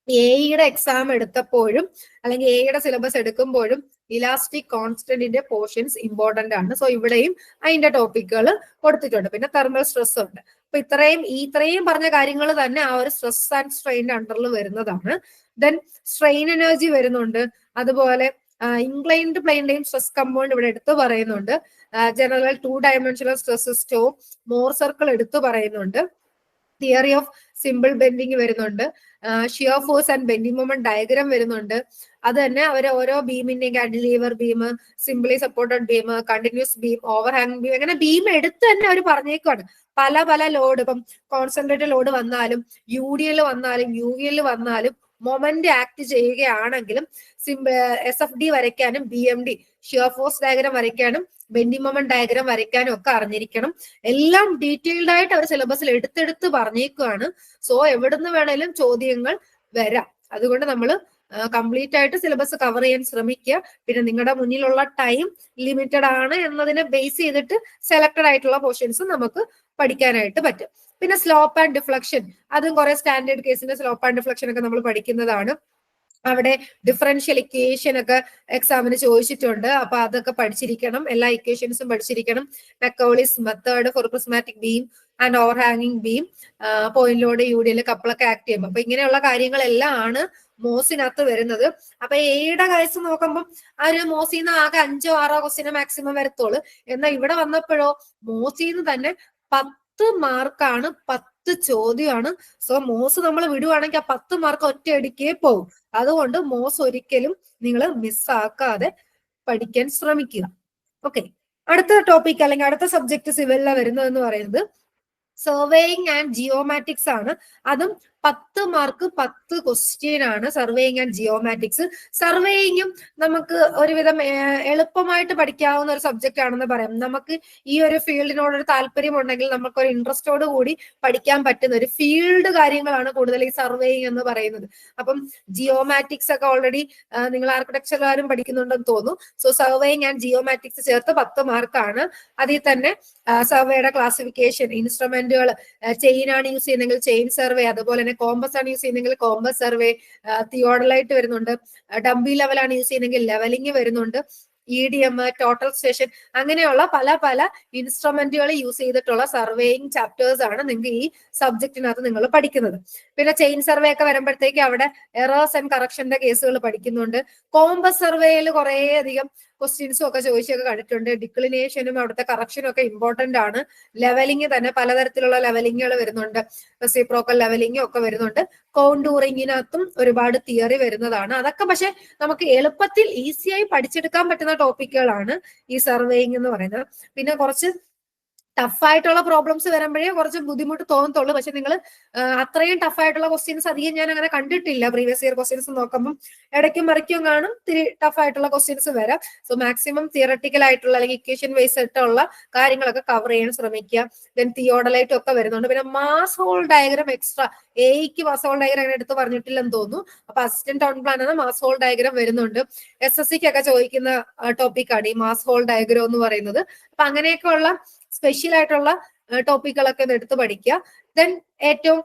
എയുടെ എക്സാം എടുത്തപ്പോഴും അല്ലെങ്കിൽ എയുടെ സിലബസ് എടുക്കുമ്പോഴും ഇലാസ്റ്റിക് കോൺസ്റ്റന്റിന്റെ പോർഷൻസ് ഇമ്പോർട്ടന്റ് ആണ്. സോ ഇവിടെയും അതിന്റെ ടോപ്പിക്കുകൾ കൊടുത്തിട്ടുണ്ട്. പിന്നെ തെർമൽ സ്ട്രെസ് ഉണ്ട്. അപ്പൊ ഇത്രയും പറഞ്ഞ കാര്യങ്ങൾ തന്നെ ആ ഒരു സ്ട്രെസ് ആൻഡ് സ്ട്രെയിന്റെ അണ്ടറിൽ വരുന്നതാണ്. ദെൻ സ്ട്രെയിൻ എനർജി വരുന്നുണ്ട്. അതുപോലെ ഇൻക്ലൈൻഡ് പ്ലെയിന്റെയും സ്ട്രെസ് കമ്പൗണ്ട് ഇവിടെ എടുത്തു പറയുന്നുണ്ട്. ജനറൽ 2 ഡയമെൻഷണൽ സ്ട്രെസ് സിസ്റ്റവും മോർ സർക്കിൾ എടുത്തു പറയുന്നുണ്ട്. തിയറി ഓഫ് സിമ്പിൾ ബെൻഡിങ് വരുന്നുണ്ട്. Shear force and bending moment diagram വരുന്നുണ്ട്. അത് തന്നെ അവർ ഓരോ ബീമിന്റെ cantilever beam, simply supported beam, continuous beam, overhang beam, അങ്ങനെ ബീം എടുത്ത് തന്നെ അവർ പറഞ്ഞേക്കുവാണ്. പല ലോഡ്, ഇപ്പം കോൺസെൻട്രേറ്റഡ് ലോഡ് വന്നാലും UDL വന്നാലും UVL വന്നാലും മൊമെന്റ് ആക്ട് ചെയ്യുകയാണെങ്കിലും SFD വരയ്ക്കാനും BMD ഷിയർ ഫോഴ്സ് ഡയഗ്രാം വരയ്ക്കാനും ബെൻഡിങ് മൊമെന്റ് ഡയഗ്രാം വരയ്ക്കാനും ഒക്കെ അറിഞ്ഞിരിക്കണം. എല്ലാം ഡീറ്റെയിൽഡ് ആയിട്ട് അവർ സിലബസിൽ എടുത്തെടുത്ത് പറഞ്ഞേക്കുവാണ്. സോ എവിടുന്ന് വേണേലും ചോദ്യങ്ങൾ വരാം. അതുകൊണ്ട് നമ്മൾ കംപ്ലീറ്റ് ആയിട്ട് സിലബസ് കവർ ചെയ്യാൻ ശ്രമിക്കുക. പിന്നെ നിങ്ങളുടെ മുന്നിലുള്ള ടൈം ലിമിറ്റഡ് ആണ് എന്നതിനെ ബേസ് ചെയ്തിട്ട് സെലക്ടഡ് ആയിട്ടുള്ള പോർഷൻസ് നമുക്ക് പഠിക്കാനായിട്ട് പറ്റും. പിന്നെ സ്ലോപ്പ് ആൻഡ് ഡിഫ്ലക്ഷൻ, അതും കുറെ സ്റ്റാൻഡേർഡ് കേസിന്റെ സ്ലോപ്പ് ആൻഡ് ഡിഫ്ലക്ഷൻ ഒക്കെ നമ്മൾ പഠിക്കുന്നതാണ്. അവിടെ ഡിഫറൻഷ്യൽ ഇക്വേഷൻ ഒക്കെ എക്സാമിന് ചോദിച്ചിട്ടുണ്ട്. അപ്പൊ അതൊക്കെ പഠിച്ചിരിക്കണം. എല്ലാ ഇക്വേഷൻസും പഠിച്ചിരിക്കണം. Macaulay's method for prismatic beam and ഓവർ ഹാങ്ങിങ് ബീം, പോയിന്റ് ലോഡ്, UDL, കപ്പിളൊക്കെ ആക്ട് ചെയ്യുമ്പോൾ, അപ്പൊ ഇങ്ങനെയുള്ള കാര്യങ്ങളെല്ലാം ആണ് മോസിനകത്ത് വരുന്നത്. അപ്പൊ എയുടെ കേസ് നോക്കുമ്പോൾ ആ ഒരു മോസിന്ന് ആകെ 5 or 6 ക്വസ്റ്റിനെ മാക്സിമം വരത്തുള്ളൂ. എന്നാൽ ഇവിടെ വന്നപ്പോഴോ മോസിന്ന് തന്നെ 10 മാർക്കാണ്, 10 ചോദ്യമാണ്. സോ മോസ് നമ്മൾ വിടുവാണെങ്കിൽ ആ 10 മാർക്ക് ഒറ്റയടിക്കേ പോകും. അതുകൊണ്ട് മോസ് ഒരിക്കലും നിങ്ങൾ മിസ്സാക്കാതെ പഠിക്കാൻ ശ്രമിക്കുക. ഓക്കെ, അടുത്ത ടോപ്പിക് അല്ലെങ്കിൽ അടുത്ത സബ്ജക്ട് സിവിലിലെ വരുന്നതെന്ന് പറയുന്നത് സർവേയിങ് ആൻഡ് ജിയോമാറ്റിക്സ് ആണ്. അതും 10 മാർക്ക് 10 ക്വസ്റ്റ്യൻ ആണ് സർവേയിങ് ആൻഡ് ജിയോമാറ്റിക്സ്. സർവേയിങ്ങും നമുക്ക് ഒരുവിധം എളുപ്പമായിട്ട് പഠിക്കാവുന്ന ഒരു സബ്ജക്റ്റ് ആണെന്ന് പറയാം. നമുക്ക് ഈ ഒരു ഫീൽഡിനോട് ഒരു താല്പര്യം ഉണ്ടെങ്കിൽ നമുക്ക് ഒരു ഇൻട്രസ്റ്റോട് കൂടി പഠിക്കാൻ പറ്റുന്ന ഒരു ഫീൽഡ് കാര്യങ്ങളാണ് കൂടുതൽ ഈ സർവേയിങ് എന്ന് പറയുന്നത്. അപ്പം ജിയോമാറ്റിക്സ് ഒക്കെ ഓൾറെഡി നിങ്ങൾ ആർക്കിടെക്ചറുകാരും പഠിക്കുന്നുണ്ടെന്ന് തോന്നുന്നു. സോ സർവേയിങ് ആൻഡ് ജിയോമാറ്റിക്സ് ചേർത്ത് 10 മാർക്കാണ്. അതിൽ തന്നെ സർവേയുടെ ക്ലാസിഫിക്കേഷൻ, ഇൻസ്ട്രുമെന്റുകൾ, ചെയിൻ ആണ് യൂസ് ചെയ്യുന്നെങ്കിൽ ചെയിൻ സർവേ, അതുപോലെ തന്നെ കോമ്പസ് ആണ് യൂസ് ചെയ്യുന്നെങ്കിൽ കോമ്പസ് സർവേ, തിയോഡലൈറ്റ് വരുന്നുണ്ട്, ഡംബി ലെവലാണ് യൂസ് ചെയ്യുന്നെങ്കിൽ ലെവലിംഗ് വരുന്നുണ്ട്, EDM, ടോട്ടൽ സ്റ്റേഷൻ, അങ്ങനെയുള്ള പല പല ഇൻസ്ട്രുമെന്റുകൾ യൂസ് ചെയ്തിട്ടുള്ള സർവേയിങ് ചാപ്റ്റേഴ്സ് ആണ് നിങ്ങൾക്ക് ഈ സബ്ജക്റ്റിനകത്ത് നിങ്ങൾ പഠിക്കുന്നത്. പിന്നെ ചെയിൻ സർവേ ഒക്കെ വരുമ്പോഴത്തേക്ക് അവിടെ എറേഴ്സ് ആൻഡ് കറക്ഷന്റെ കേസുകൾ പഠിക്കുന്നുണ്ട്. കോമ്പസ് സർവേയിൽ കുറേ അധികം ക്വസ്റ്റ്യൻസും ഒക്കെ ചോദിച്ചൊക്കെ കണ്ടിട്ടുണ്ട്. ഡിക്ലിനേഷനും അവിടുത്തെ കറക്ഷനും ഒക്കെ ഇമ്പോർട്ടന്റ് ആണ്. ലെവലിംഗ് തന്നെ പലതരത്തിലുള്ള ലെവലിങ്ങുകൾ വരുന്നുണ്ട്. റെസിപ്രോക്കൽ ലെവലിംഗും ഒക്കെ വരുന്നുണ്ട്. കോണ്ടൂറിങ്ങിനകത്തും ഒരുപാട് തിയറി വരുന്നതാണ്. അതൊക്കെ പക്ഷെ നമുക്ക് എളുപ്പത്തിൽ ഈസിയായി പഠിച്ചെടുക്കാൻ പറ്റുന്ന ടോപ്പിക്കുകളാണ് ഈ സർവേയിങ് എന്ന് പറയുന്നത്. പിന്നെ കുറച്ച് ടഫായിട്ടുള്ള പ്രോബ്ലംസ് വരുമ്പോഴേ കുറച്ച് ബുദ്ധിമുട്ട് തോന്നത്തുള്ളൂ. പക്ഷെ നിങ്ങൾ അത്രയും ടഫായിട്ടുള്ള ക്വസ്റ്റ്യൻസ് അധികം ഞാൻ അങ്ങനെ കണ്ടിട്ടില്ല. പ്രീവിയസ് ഇയർ ക്വസ്റ്റ്യൻസ് നോക്കുമ്പോൾ ഇടയ്ക്കും മറിക്കും കാണും ഇത്തിരി ടഫായിട്ടുള്ള ക്വസ്റ്റ്യൻസ് വരാം. സോ മാക്സിമം തിയറട്ടിക്കൽ ആയിട്ടുള്ള അല്ലെങ്കിൽ ഇക്വേഷൻ ബേസ് ആയിട്ടുള്ള കാര്യങ്ങളൊക്കെ കവർ ചെയ്യാൻ ശ്രമിക്കുക. ദെൻ തിയോഡലൈറ്റും ഒക്കെ വരുന്നുണ്ട്. പിന്നെ മാസ് ഹോൾ ഡയഗ്രാം എക്സ്ട്രാ, എയ്ക്ക് മാസ് ഹോൾ ഡയഗ്രാം അങ്ങനെ എടുത്ത് പറഞ്ഞിട്ടില്ലെന്ന് തോന്നുന്നു. അപ്പൊ അസിസ്റ്റന്റ് ടൗൺ പ്ലാൻ എന്ന മാസ് ഹോൾ ഡയഗ്രാം വരുന്നുണ്ട്. SSCക്ക് ഒക്കെ ചോദിക്കുന്ന ടോപ്പിക്കാണ് ഈ മാസ് ഹോൾ ഡയഗ്രാം എന്ന് പറയുന്നത്. അപ്പൊ അങ്ങനെയൊക്കെ ഉള്ള സ്പെഷ്യൽ ആയിട്ടുള്ള ടോപ്പിക്കുകളൊക്കെ ഒന്ന് എടുത്ത് പഠിക്കുക. ദെൻ ഏറ്റവും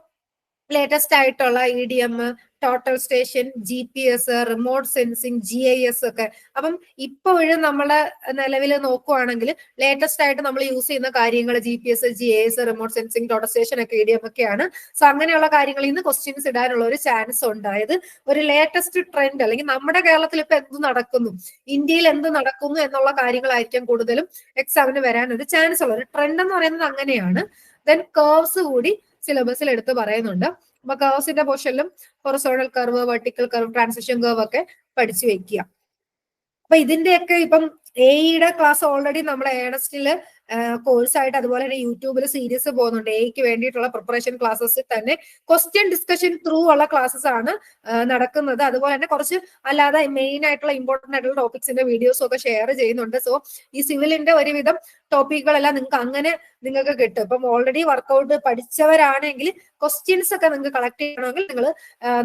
ലേറ്റസ്റ്റ് ആയിട്ടുള്ള EDM, total station, GPS, remote sensing, GIS ഒക്കെ. അപ്പം ഇപ്പോഴും നമ്മളെ നിലവിൽ നോക്കുവാണെങ്കിൽ ലേറ്റസ്റ്റ് ആയിട്ട് നമ്മൾ യൂസ് ചെയ്യുന്ന കാര്യങ്ങൾ GPS, GIS, remote sensing, total station ഒക്കെ EDM ഒക്കെയാണ്. സോ അങ്ങനെയുള്ള കാര്യങ്ങളിൽ നിന്ന് ക്വസ്റ്റ്യൻസ് ഇടാനുള്ള ഒരു ചാൻസ് ഉണ്ട്. അതായത് ഒരു ലേറ്റസ്റ്റ് ട്രെൻഡ് അല്ലെങ്കിൽ നമ്മുടെ കേരളത്തിൽ ഇപ്പൊ എന്ത് നടക്കുന്നു, ഇന്ത്യയിൽ എന്ത് നടക്കുന്നു എന്നുള്ള കാര്യങ്ങളായിരിക്കും കൂടുതലും എക്സാമിന് വരാൻ ഒരു ചാൻസ് ഉള്ളത്. ഒരു ട്രെൻഡ് എന്ന് പറയുന്നത് അങ്ങനെയാണ്. ദെൻ കർവ്സ് കൂടി സിലബസിൽ എടുത്ത് പറയുന്നുണ്ട്. അപ്പൊ കർവ്സിന്റെ പോർഷനിലും horizontal curve, vertical curve, transition curve ഒക്കെ പഠിച്ചു വെക്കുക. അപ്പൊ ഇതിന്റെയൊക്കെ ഇപ്പം എയുടെ ക്ലാസ് ഓൾറെഡി നമ്മുടെ ഏണസ്റ്റില് കോഴ്സായിട്ട് അതുപോലെ തന്നെ യൂട്യൂബിൽ സീരീസ് പോകുന്നുണ്ട്. എയ്ക്ക് വേണ്ടിയിട്ടുള്ള പ്രിപ്പറേഷൻ ക്ലാസ്സസിൽ തന്നെ ക്വസ്റ്റ്യൻ ഡിസ്കഷൻ ത്രൂ ഉള്ള ക്ലാസ്സസ് ആണ് നടക്കുന്നത്. അതുപോലെ തന്നെ കുറച്ച് അല്ലാതെ മെയിൻ ആയിട്ടുള്ള ഇമ്പോർട്ടന്റ് ആയിട്ടുള്ള ടോപ്പിക്സിന്റെ വീഡിയോസും ഒക്കെ ഷെയർ ചെയ്യുന്നുണ്ട്. സോ ഈ സിവിലിന്റെ ഒരുവിധം ടോപ്പിക്കുകളെല്ലാം നിങ്ങൾക്ക് കിട്ടും. ഇപ്പം ഓൾറെഡി വർക്കൗട്ട് പഠിച്ചവരാണെങ്കിൽ ക്വസ്റ്റ്യൻസ് ഒക്കെ നിങ്ങൾക്ക് കളക്ട് ചെയ്യണമെങ്കിൽ നിങ്ങൾ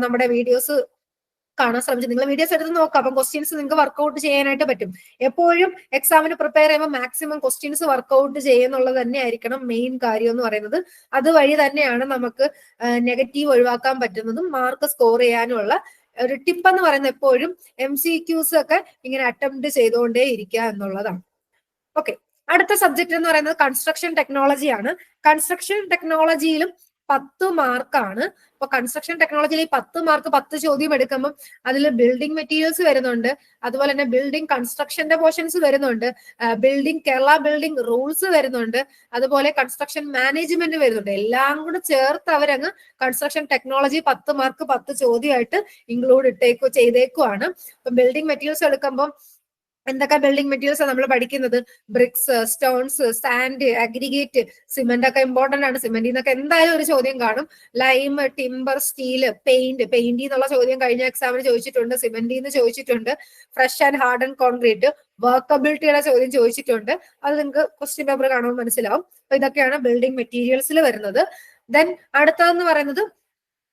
നമ്മുടെ വീഡിയോസ് കാണാൻ ശ്രമിച്ചു. നിങ്ങൾ വീഡിയോസ് എടുത്ത് നോക്കാം. അപ്പം ക്വസ്റ്റ്യൻസ് നിങ്ങൾക്ക് വർക്കൗട്ട് ചെയ്യാനായിട്ട് പറ്റും. എപ്പോഴും എക്സാമിന് പ്രിപ്പയർ ചെയ്യുമ്പോൾ മാക്സിമം ക്വസ്റ്റ്യൻസ് വർക്കൗട്ട് ചെയ്യുന്നുള്ളത് തന്നെ ആയിരിക്കണം മെയിൻ കാര്യം എന്ന് പറയുന്നത്. അതുവഴി തന്നെയാണ് നമുക്ക് നെഗറ്റീവ് ഒഴിവാക്കാൻ പറ്റുന്നതും മാർക്ക് സ്കോർ ചെയ്യാനുമുള്ള ഒരു ടിപ്പ് എന്ന് പറയുന്നത്. എപ്പോഴും MCQs ഒക്കെ ഇങ്ങനെ അറ്റംപ്റ്റ് ചെയ്തുകൊണ്ടേ ഇരിക്കുക എന്നുള്ളതാണ്. ഓക്കെ, അടുത്ത സബ്ജക്ട് എന്ന് പറയുന്നത് കൺസ്ട്രക്ഷൻ ടെക്നോളജി ആണ്. കൺസ്ട്രക്ഷൻ ടെക്നോളജിയിലും 10 മാർക്കാണ്. അപ്പൊ കൺസ്ട്രക്ഷൻ ടെക്നോളജിയിൽ 10 മാർക്ക് 10 ചോദ്യം എടുക്കുമ്പോൾ അതിൽ ബിൽഡിംഗ് മെറ്റീരിയൽസ് വരുന്നുണ്ട്. അതുപോലെ തന്നെ ബിൽഡിംഗ് കൺസ്ട്രക്ഷന്റെ പോർഷൻസ് വരുന്നുണ്ട്. കേരള ബിൽഡിംഗ് റൂൾസ് വരുന്നുണ്ട്. അതുപോലെ കൺസ്ട്രക്ഷൻ മാനേജ്മെന്റ് വരുന്നുണ്ട്. എല്ലാം കൂടെ ചേർത്ത് അവരങ്ങ് കൺസ്ട്രക്ഷൻ ടെക്നോളജി 10 മാർക്ക് 10 ചോദ്യമായിട്ട് ഇൻക്ലൂഡ് ചെയ്തേക്കുവാണ്. അപ്പൊ ബിൽഡിംഗ് മെറ്റീരിയൽസ് എടുക്കുമ്പോൾ എന്തൊക്കെ ബിൽഡിംഗ് മെറ്റീരിയൽസ് നമ്മൾ പഠിക്കുന്നത്? Bricks, stones, sand, aggregate, cement ഒക്കെ ഇമ്പോർട്ടന്റ് ആണ്. സിമെന്റിൽ നിന്നൊക്കെ എന്തായാലും ഒരു ചോദ്യം കാണും. ലൈം, ടിംബർ, സ്റ്റീല്, പെയിന്റ് എന്നുള്ള ചോദ്യം കഴിഞ്ഞ എക്സാമിന് ചോദിച്ചിട്ടുണ്ട്. സിമെന്റിൽ നിന്ന് ചോദിച്ചിട്ടുണ്ട്. Fresh and hard and concrete, വർക്കബിലിറ്റിയുടെ ചോദ്യം ചോദിച്ചിട്ടുണ്ട്. അത് നിങ്ങൾക്ക് ക്വസ്റ്റ്യൻ പേപ്പർ കാണുമ്പോൾ മനസ്സിലാവും. അപ്പൊ ഇതൊക്കെയാണ് ബിൽഡിംഗ് മെറ്റീരിയൽസിൽ വരുന്നത്. ദെൻ അടുത്തതെന്ന് പറയുന്നത്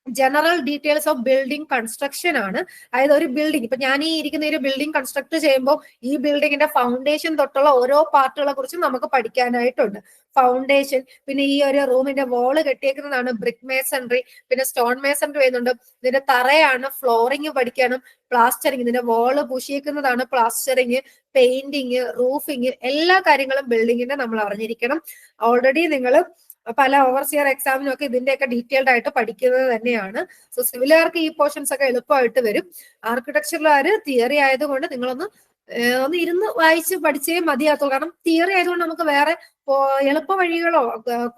general details of building construction ആണ്. അതായത് ഒരു ബിൽഡിംഗ്, ഇപ്പൊ ഞാൻ ഈ ഇരിക്കുന്ന ഒരു ബിൽഡിംഗ് കൺസ്ട്രക്ട് ചെയ്യുമ്പോൾ ഈ ബിൽഡിങ്ങിന്റെ ഫൗണ്ടേഷൻ തൊട്ടുള്ള ഓരോ പാർട്ടുകളെ കുറിച്ചും നമുക്ക് പഠിക്കാനായിട്ടുണ്ട്. ഫൗണ്ടേഷൻ, പിന്നെ ഈ ഒരു റൂമിന്റെ വാള് കെട്ടിയേക്കുന്നതാണ് ബ്രിക്ക് മേസൺറി, പിന്നെ സ്റ്റോൺ മേസൺറി വരുന്നുണ്ട്. ഇതിന്റെ തറയാണ്, ഫ്ലോറിംഗ് പഠിക്കാനും, പ്ലാസ്റ്ററിങ്, ഇതിന്റെ വാള് പൂശിയേക്കുന്നതാണ് പ്ലാസ്റ്ററിങ്, പെയിന്റിങ്, റൂഫിങ്, എല്ലാ കാര്യങ്ങളും ബിൽഡിങ്ങിന്റെ നമ്മൾ അറിഞ്ഞിരിക്കണം. ഓൾറെഡി നിങ്ങൾ പല ഓവർസിയർ എക്സാമിനും ഒക്കെ ഇതിന്റെയൊക്കെ ഡീറ്റെയിൽഡ് ആയിട്ട് പഠിക്കുന്നത് തന്നെയാണ്. സോ സിവിലുകാർക്ക് ഈ പോർഷൻസ് ഒക്കെ എളുപ്പമായിട്ട് വരും. ആർക്കിടെക്ചറിലാര് തിയറി ആയതുകൊണ്ട് നിങ്ങളൊന്ന് ഇരുന്ന് വായിച്ച് പഠിച്ചേ മതിയാത്തുള്ളൂ. കാരണം തിയറി ആയതുകൊണ്ട് നമുക്ക് വേറെ എളുപ്പ വഴികളോ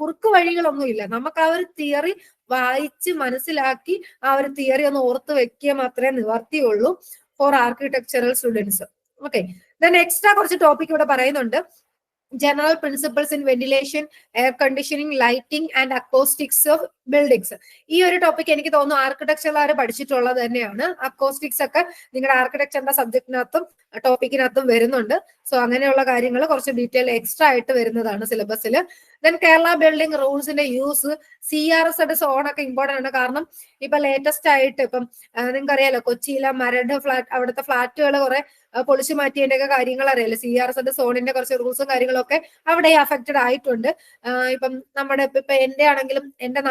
കുറുക്ക് വഴികളൊന്നും ഇല്ല. നമുക്ക് ആ ഒരു തിയറി വായിച്ച് മനസ്സിലാക്കി ആ ഒരു തിയറി ഒന്ന് ഓർത്ത് വെക്കുക മാത്രമേ നിവർത്തിയുള്ളൂ for architectural students. Okay, then extra കുറച്ച് ടോപ്പിക് ഇവിടെ പറയുന്നുണ്ട്. General principles in ventilation, air conditioning, lighting and acoustics of buildings. ഈ ഒരു ടോപ്പിക് എനിക്ക് തോന്നുന്നു ആർക്കിടെക്ചറിൽ പഠിച്ചിട്ടുള്ളത് തന്നെയാണ്. അക്കോസ്റ്റിക്സ് ഒക്കെ നിങ്ങളുടെ ആർക്കിടെക്ചറിന്റെ സബ്ജക്റ്റിനകത്തും ടോപ്പിക്കിനകത്തും വരുന്നുണ്ട്. സോ അങ്ങനെയുള്ള കാര്യങ്ങൾ കുറച്ച് ഡീറ്റെയിൽ എക്സ്ട്രാ ആയിട്ട് വരുന്നതാണ് സിലബസിൽ. ദെൻ കേരള ബിൽഡിംഗ് റൂൾസിന്റെ യൂസ്, CRZ സോൺ ഒക്കെ ഇമ്പോർട്ടന്റ് ആണ്. കാരണം ഇപ്പൊ ലേറ്റസ്റ്റ് ആയിട്ട് ഇപ്പം നിങ്ങൾക്ക് അറിയാലോ, കൊച്ചിയിലെ മരട് ഫ്ലാറ്റ്, അവിടുത്തെ ഫ്ലാറ്റുകൾ കുറെ പൊളിച്ചു മാറ്റിയതിന്റെ ഒക്കെ കാര്യങ്ങൾ അറിയാലോ. CRZ സോണിന്റെ കുറച്ച് റൂൾസും കാര്യങ്ങളൊക്കെ അവിടെ അഫക്റ്റഡ് ആയിട്ടുണ്ട്. ഇപ്പം നമ്മുടെ ഇപ്പൊ എന്റെ ആണെങ്കിലും എന്റെ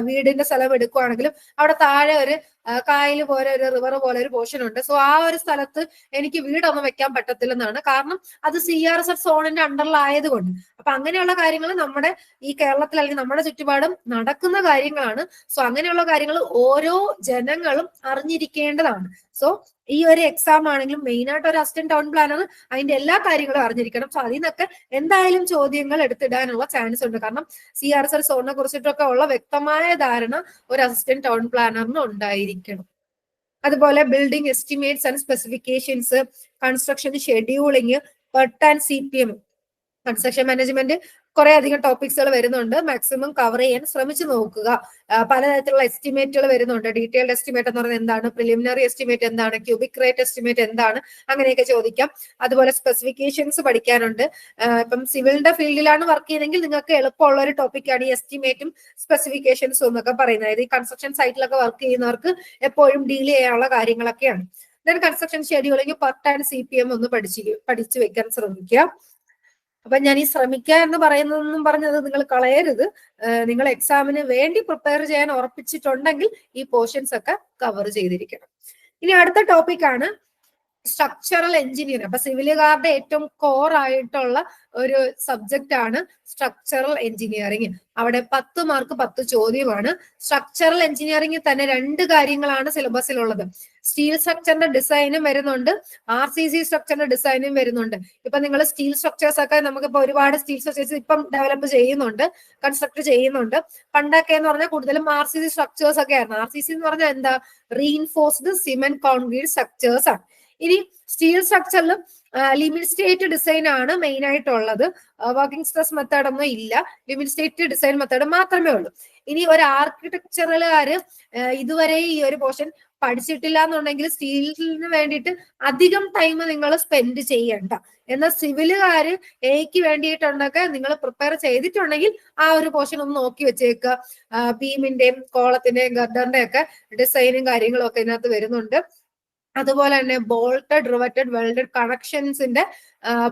വീടിന്റെ സ്ഥലം എടുക്കുവാണെങ്കിലും അവിടെ താഴെ ഒരു കായൽ പോലെ ഒരു റിവർ പോലെ ഒരു പോർഷൻ ഉണ്ട്. സോ ആ ഒരു സ്ഥലത്ത് എനിക്ക് വീടൊന്നും വെക്കാൻ പറ്റത്തില്ലെന്നാണ്. കാരണം അത് CRZ സോണിന്റെ അണ്ടറിലായത് കൊണ്ട്. അപ്പൊ അങ്ങനെയുള്ള കാര്യങ്ങൾ നമ്മുടെ ഈ കേരളത്തിൽ അല്ലെങ്കിൽ നമ്മുടെ ചുറ്റുപാടും നടക്കുന്ന കാര്യങ്ങളാണ്. സോ അങ്ങനെയുള്ള കാര്യങ്ങൾ ഓരോ ജനങ്ങളും അറിഞ്ഞിരിക്കേണ്ടതാണ്. സോ ഈ ഒരു എക്സാം ആണെങ്കിലും മെയിൻ ആയിട്ട് ഒരു അസിസ്റ്റന്റ് ടൗൺ പ്ലാനർ അതിന്റെ എല്ലാ കാര്യങ്ങളും അറിഞ്ഞിരിക്കണം. സോ അതിൽ നിന്നൊക്കെ എന്തായാലും ചോദ്യങ്ങൾ എടുത്തിടാനുള്ള ചാൻസ് ഉണ്ട്. കാരണം CRZ സോണിനെ കുറിച്ചിട്ടൊക്കെ ഉള്ള വ്യക്തമായ ധാരണ ഒരു അസിസ്റ്റന്റ് ടൗൺ പ്ലാനറിന് ഉണ്ടായിരിക്കണം. അതുപോലെ building estimates and specifications, construction scheduling, PERT and CPM, construction management കുറെ അധികം ടോപ്പിക്സുകൾ വരുന്നുണ്ട്. മാക്സിമം കവർ ചെയ്യാൻ ശ്രമിച്ചു നോക്കുക. പലതരത്തിലുള്ള എസ്റ്റിമേറ്റുകൾ വരുന്നുണ്ട്. ഡീറ്റെയിൽഡ് എസ്റ്റിമേറ്റ് എന്ന് പറയുന്നത് എന്താണ്, പ്രിലിമിനറി എസ്റ്റിമേറ്റ് എന്താണ്, ക്യൂബിക് റേറ്റ് എസ്റ്റിമേറ്റ് എന്താണ്, അങ്ങനെയൊക്കെ ചോദിക്കാം. അതുപോലെ സ്പെസിഫിക്കേഷൻസ് പഠിക്കാനുണ്ട്. ഇപ്പം സിവിലിന്റെ ഫീൽഡിലാണ് വർക്ക് ചെയ്യുന്നതെങ്കിൽ നിങ്ങൾക്ക് എളുപ്പമുള്ള ഒരു ടോപ്പിക്കാണ് ഈ എസ്റ്റിമേറ്റും സ്പെസിഫിക്കേഷൻസും എന്നൊക്കെ പറയുന്നത്. അതായത് ഈ കൺസ്ട്രക്ഷൻ സൈറ്റിലൊക്കെ വർക്ക് ചെയ്യുന്നവർക്ക് എപ്പോഴും ഡീൽ ചെയ്യാനുള്ള കാര്യങ്ങളൊക്കെയാണ്. Then construction scheduling, PERT and CPM ഒന്ന് പഠിച്ചു വെക്കാൻ ശ്രമിക്കുക. അപ്പൊ ഞാൻ ഈ ശ്രമിക്കുക എന്ന് പറയുന്നതെന്നും പറഞ്ഞത് നിങ്ങൾ കളയരുത്. നിങ്ങൾ എക്സാമിന് വേണ്ടി പ്രിപ്പയർ ചെയ്യാൻ ഉറപ്പിച്ചിട്ടുണ്ടെങ്കിൽ ഈ പോർഷൻസ് ഒക്കെ കവർ ചെയ്തിരിക്കണം. ഇനി അടുത്ത ടോപ്പിക്കാണ് സ്ട്രക്ചറൽ എഞ്ചിനീയറിംഗ്. അപ്പൊ സിവിലുകാരുടെ ഏറ്റവും കോർ ആയിട്ടുള്ള ഒരു സബ്ജക്റ്റ് ആണ് സ്ട്രക്ചറൽ എഞ്ചിനീയറിംഗ്. അവിടെ 10 മാർക്ക് 10 ചോദ്യമാണ്. സ്ട്രക്ചറൽ എഞ്ചിനീയറിംഗിൽ തന്നെ 2 കാര്യങ്ങളാണ് സിലബസിലുള്ളത്. സ്റ്റീൽ സ്ട്രക്ചറിന്റെ ഡിസൈനും വരുന്നുണ്ട്, RCC സ്ട്രക്ചറിന്റെ ഡിസൈനും വരുന്നുണ്ട്. ഇപ്പൊ നിങ്ങൾ സ്റ്റീൽ സ്ട്രക്ചേഴ്സ് ഒക്കെ നമുക്കിപ്പോ ഒരുപാട് സ്റ്റീൽ സ്ട്രക്ചേഴ്സ് ഇപ്പം ഡെവലപ്പ് ചെയ്യുന്നുണ്ട്, കൺസ്ട്രക്ട് ചെയ്യുന്നുണ്ട്. പണ്ടൊക്കെ എന്ന് പറഞ്ഞാൽ കൂടുതലും RCC സ്ട്രക്ചേഴ്സ് ഒക്കെ ആയിരുന്നു. RCC എന്ന് പറഞ്ഞാൽ എന്താ, റീഇൻഫോഴ്സ്ഡ് സിമെന്റ് കോൺക്രീറ്റ് സ്ട്രക്ചേഴ്സ് ആണ്. ഇനി സ്റ്റീൽ സ്ട്രക്ചറിൽ ലിമിറ്റ് സ്റ്റേറ്റ് ഡിസൈൻ ആണ് മെയിൻ ആയിട്ടുള്ളത്. വർക്കിംഗ് സ്ട്രെസ് മെത്തേഡ് ഒന്നും ഇല്ല, ലിമിറ്റ് സ്റ്റേറ്റ് ഡിസൈൻ മെത്തേഡ് മാത്രമേ ഉള്ളൂ. ഇനി ഒരു ആർക്കിടെക്ചറലുകാര് ഇതുവരെ ഈ ഒരു പോർഷൻ പഠിച്ചിട്ടില്ല എന്നുണ്ടെങ്കിൽ സ്റ്റീലിന് വേണ്ടിയിട്ട് അധികം ടൈം നിങ്ങൾ സ്പെൻഡ് ചെയ്യണ്ട. എന്നാൽ സിവിലുകാര് എക്ക് വേണ്ടിയിട്ടുണ്ടൊക്കെ നിങ്ങൾ പ്രിപ്പയർ ചെയ്തിട്ടുണ്ടെങ്കിൽ ആ ഒരു പോർഷൻ ഒന്ന് നോക്കി വെച്ചേക്കുക. ബീമിന്റെയും കോളത്തിന്റെയും ഗർഡറിന്റെ ഒക്കെ ഡിസൈനും കാര്യങ്ങളും ഒക്കെ ഇതിനകത്ത് വരുന്നുണ്ട്. അതുപോലെ തന്നെ ബോൾട്ടഡ്, റിവറ്റഡ്, വെൽഡഡ് കണക്ഷൻസിന്റെ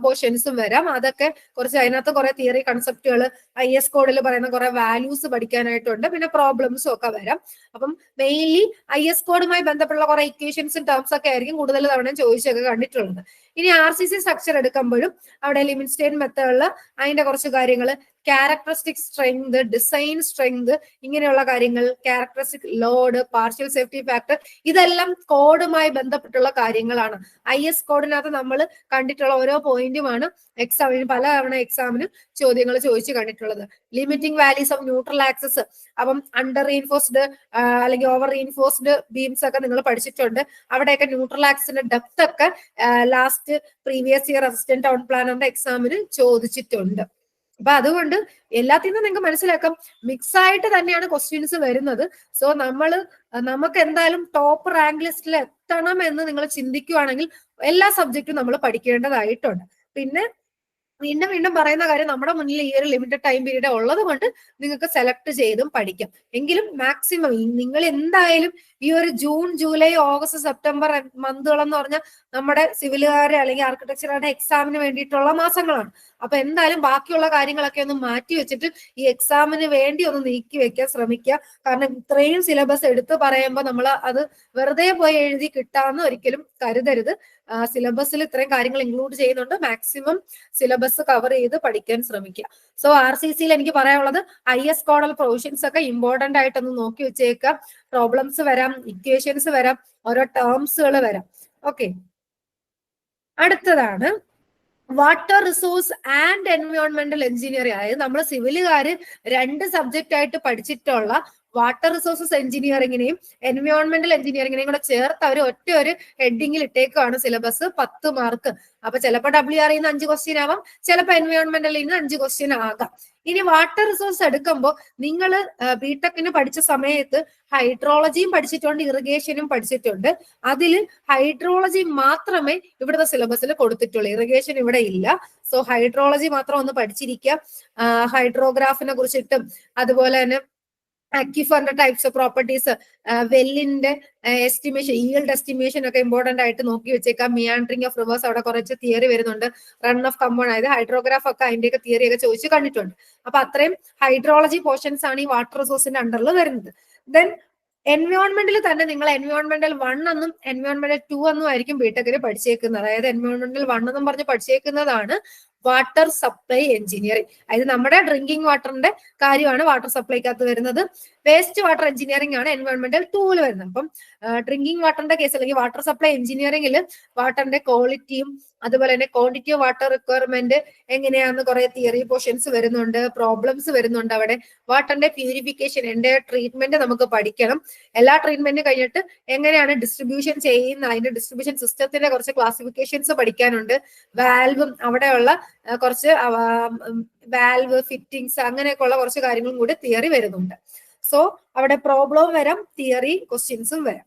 പോർഷൻസും വരാം. അതൊക്കെ കുറച്ച് അതിനകത്ത് കുറെ തിയറി കൺസെപ്റ്റുകൾ, IS കോഡിൽ പറയുന്ന കുറെ വാല്യൂസ് പഠിക്കാനായിട്ടുണ്ട്. പിന്നെ പ്രോബ്ലംസും ഒക്കെ വരാം. അപ്പം മെയിൻലി IS കോഡുമായി ബന്ധപ്പെട്ടുള്ള കുറെ ഇക്വേഷൻസും ടേംസ് ഒക്കെ ആയിരിക്കും കൂടുതൽ തവണ ചോദിച്ചൊക്കെ കണ്ടിട്ടുള്ളത്. ഇനി RCC സ്ട്രക്ചർ എടുക്കുമ്പോഴും അവിടെ ലിമിറ്റ് സ്റ്റേറ്റ് മെത്തേഡിൽ അതിന്റെ കുറച്ച് കാര്യങ്ങൾ, ക്യാരക്ടറിസ്റ്റിക് സ്ട്രെങ്ത്, ഡിസൈൻ സ്ട്രെങ്ത്, ഇങ്ങനെയുള്ള കാര്യങ്ങൾ, characteristic load, partial safety factor, ഇതെല്ലാം കോഡുമായി ബന്ധപ്പെട്ടുള്ള കാര്യങ്ങളാണ്. IS കോഡിനകത്ത് നമ്മൾ കണ്ടിട്ടുള്ള ഓരോ പോയിന്റുമാണ് എക്സാമിന് പലതവണ എക്സാമിന് ചോദ്യങ്ങൾ ചോദിച്ചു കണ്ടിട്ടുള്ളത്. Limiting values of neutral axis, അപ്പം അണ്ടർ റീഇൻഫോഴ്സ്ഡ് അല്ലെങ്കിൽ ഓവർ റീഇൻഫോഴ്സ്ഡ് ബീംസ് ഒക്കെ നിങ്ങൾ പഠിച്ചിട്ടുണ്ട്. അവിടെയൊക്കെ ന്യൂട്രൽ ആക്സിന്റെ ഡെപ്ത് ഒക്കെ last last previous year assistant town പ്ലാനറിന്റെ എക്സാമിന് ചോദിച്ചിട്ടുണ്ട്. അപ്പൊ അതുകൊണ്ട് എല്ലാത്തിനും നിങ്ങൾക്ക് മനസ്സിലാക്കാം മിക്സ് ആയിട്ട് തന്നെയാണ് ക്വസ്റ്റ്യൻസ് വരുന്നത്. സോ നമുക്ക് എന്തായാലും ടോപ്പ് റാങ്ക് ലിസ്റ്റിൽ എത്തണം എന്ന് നിങ്ങൾ ചിന്തിക്കുവാണെങ്കിൽ എല്ലാ സബ്ജക്റ്റും നമ്മൾ പഠിക്കേണ്ടതായിട്ടുണ്ട്. പിന്നെ വീണ്ടും വീണ്ടും പറയുന്ന കാര്യം, നമ്മുടെ മുന്നിൽ ഈ ഒരു ലിമിറ്റഡ് ടൈം പീരീഡ് ഉള്ളത് കൊണ്ട് നിങ്ങൾക്ക് സെലക്ട് ചെയ്തും പഠിക്കാം. എങ്കിലും മാക്സിമം നിങ്ങൾ എന്തായാലും ഈ ഒരു ജൂൺ, ജൂലൈ, ഓഗസ്റ്റ്, സെപ്റ്റംബർ മന്തുകൾ എന്ന് പറഞ്ഞാൽ നമ്മുടെ സിവിലുകാരെ അല്ലെങ്കിൽ ആർക്കിടെക്ചറുടെ എക്സാമിന് വേണ്ടിയിട്ടുള്ള മാസങ്ങളാണ്. അപ്പൊ എന്തായാലും ബാക്കിയുള്ള കാര്യങ്ങളൊക്കെ ഒന്ന് മാറ്റി വെച്ചിട്ട് ഈ എക്സാമിന് വേണ്ടി ഒന്ന് നീക്കി വെക്കാൻ ശ്രമിക്കുക. കാരണം ഇത്രയും സിലബസ് എടുത്ത് പറയുമ്പോൾ നമ്മൾ അത് വെറുതെ പോയി എഴുതി കിട്ടാമെന്ന് ഒരിക്കലും കരുതരുത്. സിലബസിൽ ഇത്രയും കാര്യങ്ങൾ ഇൻക്ലൂഡ് ചെയ്യുന്നുണ്ട്. മാക്സിമം സിലബസ് കവർ ചെയ്ത് പഠിക്കാൻ ശ്രമിക്കുക. സോ RCCയിൽ എനിക്ക് പറയാനുള്ളത് IS കോഡൽ പ്രൊവിഷൻസ് ഒക്കെ ഇമ്പോർട്ടന്റ് ആയിട്ടൊന്ന് നോക്കി വെച്ചേക്കുക. പ്രോബ്ലംസ് വരാം, ഇക്വേഷൻസ് വരാം, ഓരോ ടേംസുകൾ വരാം. ഓക്കെ, അടുത്തതാണ് വാട്ടർ റിസോഴ്സ് ആൻഡ് എൻവയോൺമെന്റൽ എഞ്ചിനീയറിംഗ്. അതായത് നമ്മൾ സിവിലുകാര് 2 സബ്ജക്റ്റ് ആയിട്ട് പഠിച്ചിട്ടുള്ള വാട്ടർ റിസോഴ്സസ് എഞ്ചിനീയറിംഗിനെയും എൻവയോൺമെന്റൽ എഞ്ചിനീയറിംഗിനെയും കൂടെ ചേർത്ത് അവർ ഒരു ഹെഡിങ്ങിൽ ഇട്ടേക്കാണ് സിലബസ് 10 മാർക്ക്. അപ്പൊ ചിലപ്പോൾ WRE 5 ക്വസ്റ്റ്യൻ ആവാം, ചിലപ്പോൾ എൻവയോൺമെന്റലിൽ നിന്ന് 5 ക്വസ്റ്റ്യൻ ആകാം. ഇനി വാട്ടർ റിസോഴ്സ് എടുക്കുമ്പോൾ നിങ്ങൾ ബിടെക്കിന് പഠിച്ച സമയത്ത് ഹൈഡ്രോളജിയും പഠിച്ചിട്ടുണ്ട്, ഇറിഗേഷനും പഠിച്ചിട്ടുണ്ട്. അതിൽ ഹൈഡ്രോളജി മാത്രമേ ഇവിടുത്തെ സിലബസിൽ കൊടുത്തിട്ടുള്ളൂ, ഇറിഗേഷൻ ഇവിടെ ഇല്ല. സോ ഹൈഡ്രോളജി മാത്രം ഒന്ന് പഠിച്ചിരിക്കുക. ഹൈഡ്രോഗ്രാഫിനെ കുറിച്ചിട്ടും അതുപോലെ തന്നെ അക്വിഫറിന്റെ ടൈപ്സ് ഓഫ് പ്രോപ്പർട്ടീസ്, വെല്ലിന്റെ എസ്റ്റിമേഷൻ, ഈൽഡ് എസ്റ്റിമേഷൻ ഒക്കെ ഇമ്പോർട്ടന്റ് ആയിട്ട് നോക്കി വെച്ചേക്കാം. മിയാൻഡറിംഗ് ഓഫ് റിവേഴ്സ് അവിടെ കുറച്ച് തിയറി വരുന്നുണ്ട്. റൺ ഓഫ് കമ്പൗണ്ട്, അതായത് ഹൈഡ്രോഗ്രാഫ് ഒക്കെ അതിന്റെയൊക്കെ തിയറി ഒക്കെ ചോദിച്ചു കണ്ടിട്ടുണ്ട്. അപ്പൊ അത്രയും ഹൈഡ്രോളജി പോർഷൻസ് ആണ് ഈ വാട്ടർ റിസോഴ്സിന്റെ അണ്ടറിൽ വരുന്നത്. ദെൻ എൻവയോൺമെന്റിൽ തന്നെ നിങ്ങൾ എൻവയോൺമെന്റൽ 1 എന്നും എൻവയോൺമെന്റൽ 2 എന്നും ആയിരിക്കും ബിടെക്കിന് പഠിച്ചേക്കുന്നത്. അതായത് എൻവയോൺമെന്റൽ 1 എന്നും പറഞ്ഞ് പഠിച്ചേക്കുന്നതാണ് വാട്ടർ സപ്ലൈ എഞ്ചിനീയറിംഗ്. അതായത് നമ്മുടെ ഡ്രിങ്കിങ് വാട്ടറിന്റെ കാര്യമാണ് വാട്ടർ സപ്ലൈക്കകത്ത് വരുന്നത്. വേസ്റ്റ് വാട്ടർ എഞ്ചിനീയറിംഗ് ആണ് എൻവയോൺമെന്റൽ 2 വരുന്നത്. അപ്പം ഡ്രിങ്കിങ് വാട്ടറിന്റെ കേസ് അല്ലെങ്കിൽ വാട്ടർ സപ്ലൈ എഞ്ചിനീയറിംഗിൽ വാട്ടറിന്റെ ക്വാളിറ്റിയും അതുപോലെ തന്നെ ക്വാണ്ടിറ്റി ഓഫ് വാട്ടർ റിക്വയർമെന്റ് എങ്ങനെയാണെന്ന് കുറെ തിയറി പോർഷൻസ് വരുന്നുണ്ട്, പ്രോബ്ലംസ് വരുന്നുണ്ട്. അവിടെ വാട്ടറിന്റെ പ്യൂരിഫിക്കേഷൻ, എന്റെ ട്രീറ്റ്മെന്റ് നമുക്ക് പഠിക്കണം. എല്ലാ ട്രീറ്റ്മെന്റ് കഴിഞ്ഞിട്ട് എങ്ങനെയാണ് ഡിസ്ട്രിബ്യൂഷൻ ചെയ്യുന്ന അതിന്റെ ഡിസ്ട്രിബ്യൂഷൻ സിസ്റ്റത്തിന്റെ കുറച്ച് ക്ലാസിഫിക്കേഷൻസ് പഠിക്കാനുണ്ട്. വാൽവും അവിടെയുള്ള കുറച്ച് വാൽവ് ഫിറ്റിങ്സ് അങ്ങനെയൊക്കെയുള്ള കുറച്ച് കാര്യങ്ങളും കൂടി തിയറി വരുന്നുണ്ട്. സോ അവിടെ പ്രോബ്ലവും വരാം, തിയറി ക്വസ്റ്റ്യൻസും വരാം.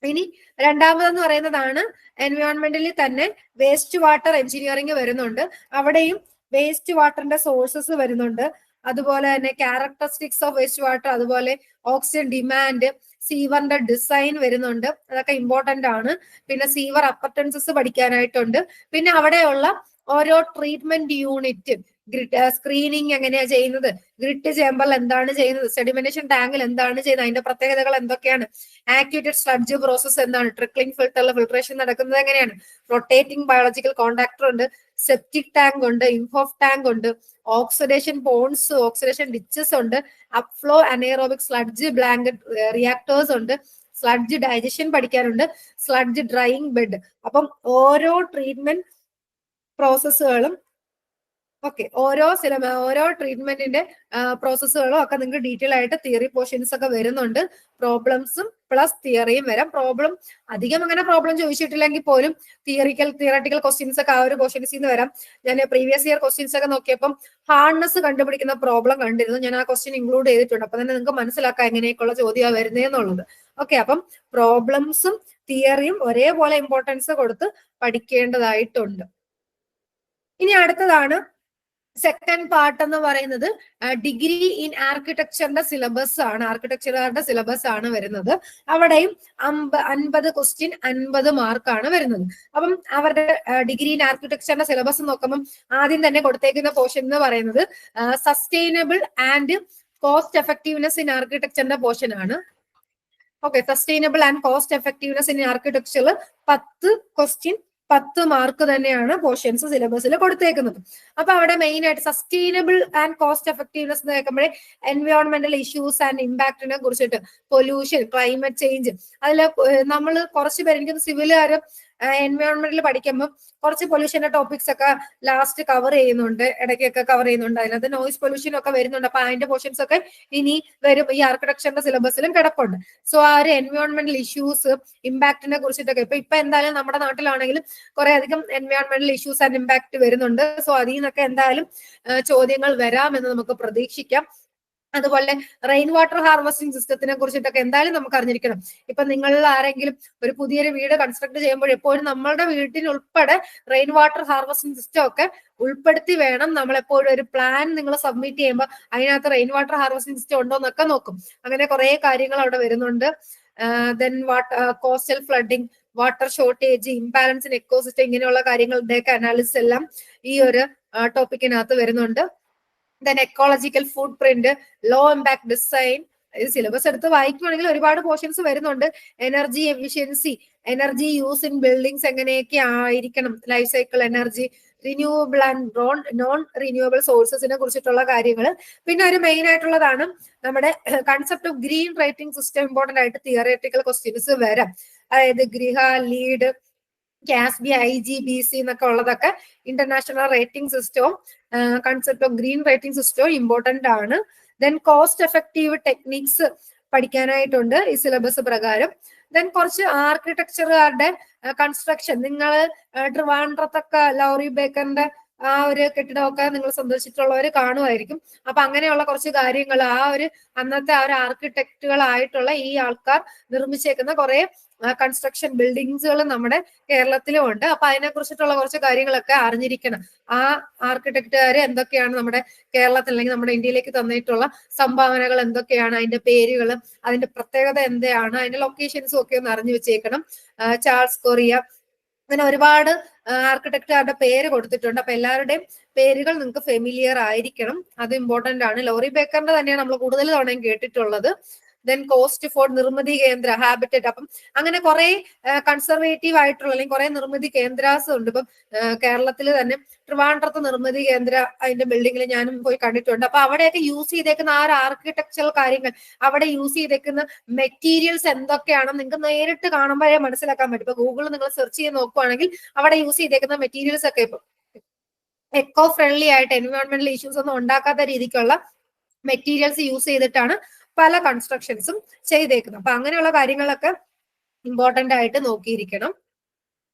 ഇനി രണ്ടാമതെന്ന് പറയുന്നതാണ് എൻവയോൺമെന്റലിൽ തന്നെ വേസ്റ്റ് വാട്ടർ എഞ്ചിനീയറിംഗ് വരുന്നുണ്ട്. അവിടെയും വേസ്റ്റ് വാട്ടറിന്റെ സോഴ്സസ് വരുന്നുണ്ട്. അതുപോലെ തന്നെ ക്യാരക്ടറിസ്റ്റിക്സ് ഓഫ് വേസ്റ്റ് വാട്ടർ, അതുപോലെ ഓക്സിജൻ ഡിമാൻഡ്, സീവറിന്റെ ഡിസൈൻ വരുന്നുണ്ട്. അതൊക്കെ ഇമ്പോർട്ടന്റ് ആണ്. പിന്നെ സീവർ അപ്പർട്ടൻസസ് പഠിക്കാനായിട്ടുണ്ട്. പിന്നെ അവിടെയുള്ള ഓരോ ട്രീറ്റ്മെന്റ് യൂണിറ്റ്, ഗ്രിഡ് സ്ക്രീനിങ് എങ്ങനെയാ ചെയ്യുന്നത്, ഗ്രിഡ് ചേമ്പറിൽ എന്താണ് ചെയ്യുന്നത്, സെഡിമെന്റേഷൻ ടാങ്കിൽ എന്താണ് ചെയ്യുന്നത്, അതിന്റെ പ്രത്യേകതകൾ എന്തൊക്കെയാണ്, ആക്ടിവേറ്റഡ് സ്ലഡ്ജ് പ്രോസസ് എന്താണ്, ട്രിക്ലിംഗ് ഫിൽട്ടറിൽ ഫിൽട്രേഷൻ നടക്കുന്നത് എങ്ങനെയാണ്, റൊട്ടേറ്റിംഗ് ബയോളജിക്കൽ കോണ്ടാക്ടർ ഉണ്ട്, സെപ്റ്റിക് ടാങ്ക് ഉണ്ട്, ഇൻഫോഫ് ടാങ്ക് ഉണ്ട്, ഓക്സിഡേഷൻ പോൺസ്, ഓക്സിഡേഷൻ ഡിച്ചസ് ഉണ്ട്, അപ്ഫ്ലോ അനേറോബിക് സ്ലഡ്ജ് ബ്ലാങ്കറ്റ് റിയാക്ടേഴ്സ് ഉണ്ട്, സ്ലഡ്ജ് ഡൈജഷൻ പഠിക്കാനുണ്ട്, സ്ലഡ്ജ് ഡ്രൈയിങ് ബെഡ്. അപ്പം ഓരോ ട്രീറ്റ്മെന്റ് പ്രോസസ്സുകളും ഓരോ ട്രീറ്റ്മെന്റിന്റെ പ്രോസസ്സുകളും ഒക്കെ നിങ്ങൾക്ക് ഡീറ്റെയിൽ ആയിട്ട് തിയറി പോർഷൻസ് ഒക്കെ വരുന്നുണ്ട്. പ്രോബ്ലംസും പ്ലസ് തിയറിയും വരാം. പ്രോബ്ലം അധികം അങ്ങനെ പ്രോബ്ലം ചോദിച്ചിട്ടില്ലെങ്കിൽ പോലും തിയറട്ടിക്കൽ ക്വസ്റ്റ്യൻസ് ഒക്കെ ആ ഒരു പോർഷൻസിൽ നിന്ന് വരാം. ഞാൻ പ്രീവിയസ് ഇയർ ക്വസ്റ്റ്യൻസ് ഒക്കെ നോക്കിയപ്പം ഹാർഡ്നെസ് കണ്ടുപിടിക്കുന്ന പ്രോബ്ലം കണ്ടിരുന്നു. ഞാൻ ആ ക്വസ്റ്റ്യൻ ഇൻക്ലൂഡ് ചെയ്തിട്ടുണ്ട്. അപ്പൊ തന്നെ നിങ്ങൾക്ക് മനസ്സിലാക്കാം എങ്ങനെയൊക്കെയുള്ള ചോദ്യമാണ് വരുന്നതെന്നുള്ളത്. ഓക്കെ, അപ്പം പ്രോബ്ലംസും തിയറിയും ഒരേപോലെ ഇമ്പോർട്ടൻസ് കൊടുത്ത് പഠിക്കേണ്ടതായിട്ടുണ്ട്. ഇനി അടുത്തതാണ് സെക്കൻഡ് പാർട്ട് എന്ന് പറയുന്നത് ഡിഗ്രി ഇൻ ആർക്കിടെക്ചറിന്റെ സിലബസ് ആണ്. ആർക്കിടെക്ചറുകാരുടെ സിലബസ് ആണ് വരുന്നത്. അവിടെയും 50 ക്വസ്റ്റ്യൻ 50 മാർക്കാണ് വരുന്നത്. അപ്പം അവരുടെ ഡിഗ്രി ഇൻ ആർക്കിടെക്ചറിന്റെ സിലബസ് നോക്കുമ്പോൾ ആദ്യം തന്നെ കൊടുത്തേക്കുന്ന പോർഷൻ എന്ന് പറയുന്നത് sustainable and cost effectiveness in ആർക്കിടെക്ചറിന്റെ പോർഷൻ ആണ്. Okay, sustainable and cost effectiveness in ആർക്കിടെക്ചറിൽ 10 ക്വസ്റ്റ്യൻ 10 മാർക്ക് തന്നെയാണ് പോർഷൻസ് സിലബസിൽ കൊടുത്തേക്കുന്നത്. അപ്പൊ അവിടെ മെയിൻ ആയിട്ട് സസ്റ്റൈനബിൾ ആൻഡ് കോസ്റ്റ് എഫക്റ്റീവ്നെസ് എന്ന് കേൾക്കുമ്പോഴേ എൻവയോൺമെന്റൽ ഇഷ്യൂസ് ആൻഡ് ഇമ്പാക്റ്റിനെ കുറിച്ചിട്ട്, പൊല്യൂഷൻ, ക്ലൈമറ്റ് ചേഞ്ച്, അതിൽ നമ്മൾ കുറച്ച് പേര്, എനിക്ക് സിവിലുകാർ എൻവയോൺമെന്റിൽ പഠിക്കുമ്പോൾ കുറച്ച് പൊല്യൂഷന്റെ ടോപ്പിക്സ് ഒക്കെ ലാസ്റ്റ് കവർ ചെയ്യുന്നുണ്ട്, ഇടയ്ക്കൊക്കെ കവർ ചെയ്യുന്നുണ്ട്. അതിനകത്ത് നോയിസ് പൊല്യൂഷൻ ഒക്കെ വരുന്നുണ്ട്. അപ്പൊ അതിന്റെ പോർഷൻസ് ഒക്കെ ഇനി വരും, ഈ ആർക്കിടെക്ചറിന്റെ സിലബസിലും കിടപ്പുണ്ട്. സോ ആ ഒരു എൻവയോൺമെന്റൽ ഇഷ്യൂസ്, ഇമ്പാക്റ്റിനെ കുറിച്ചിട്ടൊക്കെ ഇപ്പൊ എന്തായാലും നമ്മുടെ നാട്ടിലാണെങ്കിലും കുറെ അധികം എൻവയോൺമെന്റൽ ഇഷ്യൂസ് ആൻഡ് ഇമ്പാക്ട് വരുന്നുണ്ട്. സോ അതിൽ നിന്നൊക്കെ എന്തായാലും ചോദ്യങ്ങൾ വരാമെന്ന് നമുക്ക് പ്രതീക്ഷിക്കാം. അതുപോലെ റെയിൻ വാട്ടർ ഹാർവെസ്റ്റിംഗ് സിസ്റ്റത്തിനെ കുറിച്ചിട്ടൊക്കെ എന്തായാലും നമുക്ക് അറിഞ്ഞിരിക്കണം. ഇപ്പൊ നിങ്ങളിൽ ആരെങ്കിലും ഒരു പുതിയൊരു വീട് കൺസ്ട്രക്ട് ചെയ്യുമ്പോൾ എപ്പോഴും നമ്മളുടെ വീട്ടിൽ ഉൾപ്പെടെ റെയിൻ വാട്ടർ ഹാർവെസ്റ്റിംഗ് സിസ്റ്റം ഒക്കെ ഉൾപ്പെടുത്തി വേണം നമ്മൾ എപ്പോഴും ഒരു പ്ലാൻ നിങ്ങൾ സബ്മിറ്റ് ചെയ്യുമ്പോൾ അതിനകത്ത് റെയിൻ വാട്ടർ ഹാർവെസ്റ്റിംഗ് സിസ്റ്റം ഉണ്ടോ എന്നൊക്കെ നോക്കും. അങ്ങനെ കുറെ കാര്യങ്ങൾ അവിടെ വരുന്നുണ്ട്. Then coastal flooding, water shortage, imbalance in ecosystem, ഇങ്ങനെയുള്ള കാര്യങ്ങളുടെയൊക്കെ അനാലിസിസ് എല്ലാം ഈ ഒരു ടോപ്പിക്കിനകത്ത് വരുന്നുണ്ട്. Then ecological footprint, low impact design. ഇത് സിലബസ് എടുത്ത് വായിക്കുവാണെങ്കിൽ ഒരുപാട് പോർഷൻസ് വരുന്നുണ്ട്. Energy efficiency, energy use in buildings എങ്ങനെയൊക്കെ ആയിരിക്കണം, life cycle energy, renewable and non renewable സോഴ്സസിനെ കുറിച്ചിട്ടുള്ള കാര്യങ്ങൾ. പിന്നെ ഒരു മെയിൻ ആയിട്ടുള്ളതാണ് നമ്മുടെ concept of green rating system. Important ആയിട്ട് തിയററ്റിക്കൽ ക്വസ്റ്റ്യൻസ് വരാം. അതായത് ഗൃഹ, ലീഡ്, കാസ്ബി, IGBC എന്നൊക്കെ ഉള്ളതൊക്കെ ഇന്റർനാഷണൽ റേറ്റിംഗ് സിസ്റ്റവും കൺസെപ്റ്റ് ഓഫ് ഗ്രീൻ റേറ്റിംഗ് സിസ്റ്റവും ഇമ്പോർട്ടന്റ് ആണ്. ദെൻ കോസ്റ്റ് എഫക്റ്റീവ് ടെക്നിക്സ് പഠിക്കാനായിട്ടുണ്ട് ഈ സിലബസ് പ്രകാരം. ദെൻ കുറച്ച് ആർക്കിടെക്ചറുകാരുടെ കൺസ്ട്രക്ഷൻ, നിങ്ങൾ ട്രിവാൻഡ്രത്തൊക്കെ ലൗറി ബേക്കറിന്റെ ആ ഒരു കെട്ടിടമൊക്കെ നിങ്ങൾ സന്ദർശിച്ചിട്ടുള്ളവർ കാണുമായിരിക്കും. അപ്പൊ അങ്ങനെയുള്ള കുറച്ച് കാര്യങ്ങൾ ആ ഒരു അന്നത്തെ ആ ഒരു ആർക്കിടെക്റ്റുകളായിട്ടുള്ള ഈ ആൾക്കാർ നിർമ്മിച്ചേക്കുന്ന കുറെ കൺസ്ട്രക്ഷൻ ബിൽഡിങ്സുകൾ നമ്മുടെ കേരളത്തിലും ഉണ്ട്. അപ്പൊ അതിനെ കുറിച്ചിട്ടുള്ള കുറച്ച് കാര്യങ്ങളൊക്കെ അറിഞ്ഞിരിക്കണം. ആ ആർക്കിടെക്റ്റുകാര് എന്തൊക്കെയാണ് നമ്മുടെ കേരളത്തിൽ അല്ലെങ്കിൽ നമ്മുടെ ഇന്ത്യയിലേക്ക് തന്നിട്ടുള്ള സംഭാവനകൾ എന്തൊക്കെയാണ്, അതിന്റെ പേരുകൾ, അതിന്റെ പ്രത്യേകത എന്താണ്, അതിന്റെ ലൊക്കേഷൻസും ഒക്കെ ഒന്ന് അറിഞ്ഞു വെച്ചേക്കണം. ചാൾസ് കൊറിയ, അങ്ങനെ ഒരുപാട് ആർക്കിടെക്റ്റുകാരുടെ പേര് കൊടുത്തിട്ടുണ്ട്. അപ്പൊ എല്ലാവരുടെയും പേരുകൾ നിങ്ങൾക്ക് ഫെമിലിയർ ആയിരിക്കണം, അത് ഇമ്പോർട്ടന്റ് ആണ്. ലോറി ബേക്കറിന്റെ തന്നെയാണ് നമ്മൾ കൂടുതൽ തവണയും കേട്ടിട്ടുള്ളത്. ദെൻ കോസ്റ്റ് ഫോർ നിർമ്മിതി കേന്ദ്ര, ഹാബിറ്റേറ്റ്. അപ്പം അങ്ങനെ കുറെ കൺസർവേറ്റീവ് ആയിട്ടുള്ള അല്ലെങ്കിൽ കുറെ നിർമ്മിതി കേന്ദ്രാസ് ഉണ്ട്. ഇപ്പം കേരളത്തിൽ തന്നെ ട്രിവാൻഡ്രത്ത് നിർമ്മിതി കേന്ദ്ര, അതിന്റെ ബിൽഡിങ്ങിൽ ഞാനും പോയി കണ്ടിട്ടുണ്ട്. അപ്പൊ അവിടെയൊക്കെ യൂസ് ചെയ്തേക്കുന്ന ആ ഒരു ആർക്കിടെക്ചറൽ കാര്യങ്ങൾ, അവിടെ യൂസ് ചെയ്തേക്കുന്ന മെറ്റീരിയൽസ് എന്തൊക്കെയാണെന്ന് നിങ്ങൾക്ക് നേരിട്ട് കാണുമ്പോഴേ മനസ്സിലാക്കാൻ പറ്റും. ഇപ്പൊ ഗൂഗിളിൽ നിങ്ങൾ സെർച്ച് ചെയ്ത് നോക്കുവാണെങ്കിൽ അവിടെ യൂസ് ചെയ്തേക്കുന്ന മെറ്റീരിയൽസ് ഒക്കെ ഇപ്പൊ എക്കോ ഫ്രണ്ട്ലി ആയിട്ട് എൻവയോൺമെന്റൽ ഇഷ്യൂസ് ഒന്നും ഉണ്ടാക്കാത്ത രീതിക്കുള്ള മെറ്റീരിയൽസ് യൂസ് ചെയ്തിട്ടാണ് പല കൺസ്ട്രക്ഷൻസും ചെയ്തേക്കുന്നത്. അപ്പൊ അങ്ങനെയുള്ള കാര്യങ്ങളൊക്കെ ഇമ്പോർട്ടന്റ് ആയിട്ട് നോക്കിയിരിക്കണം.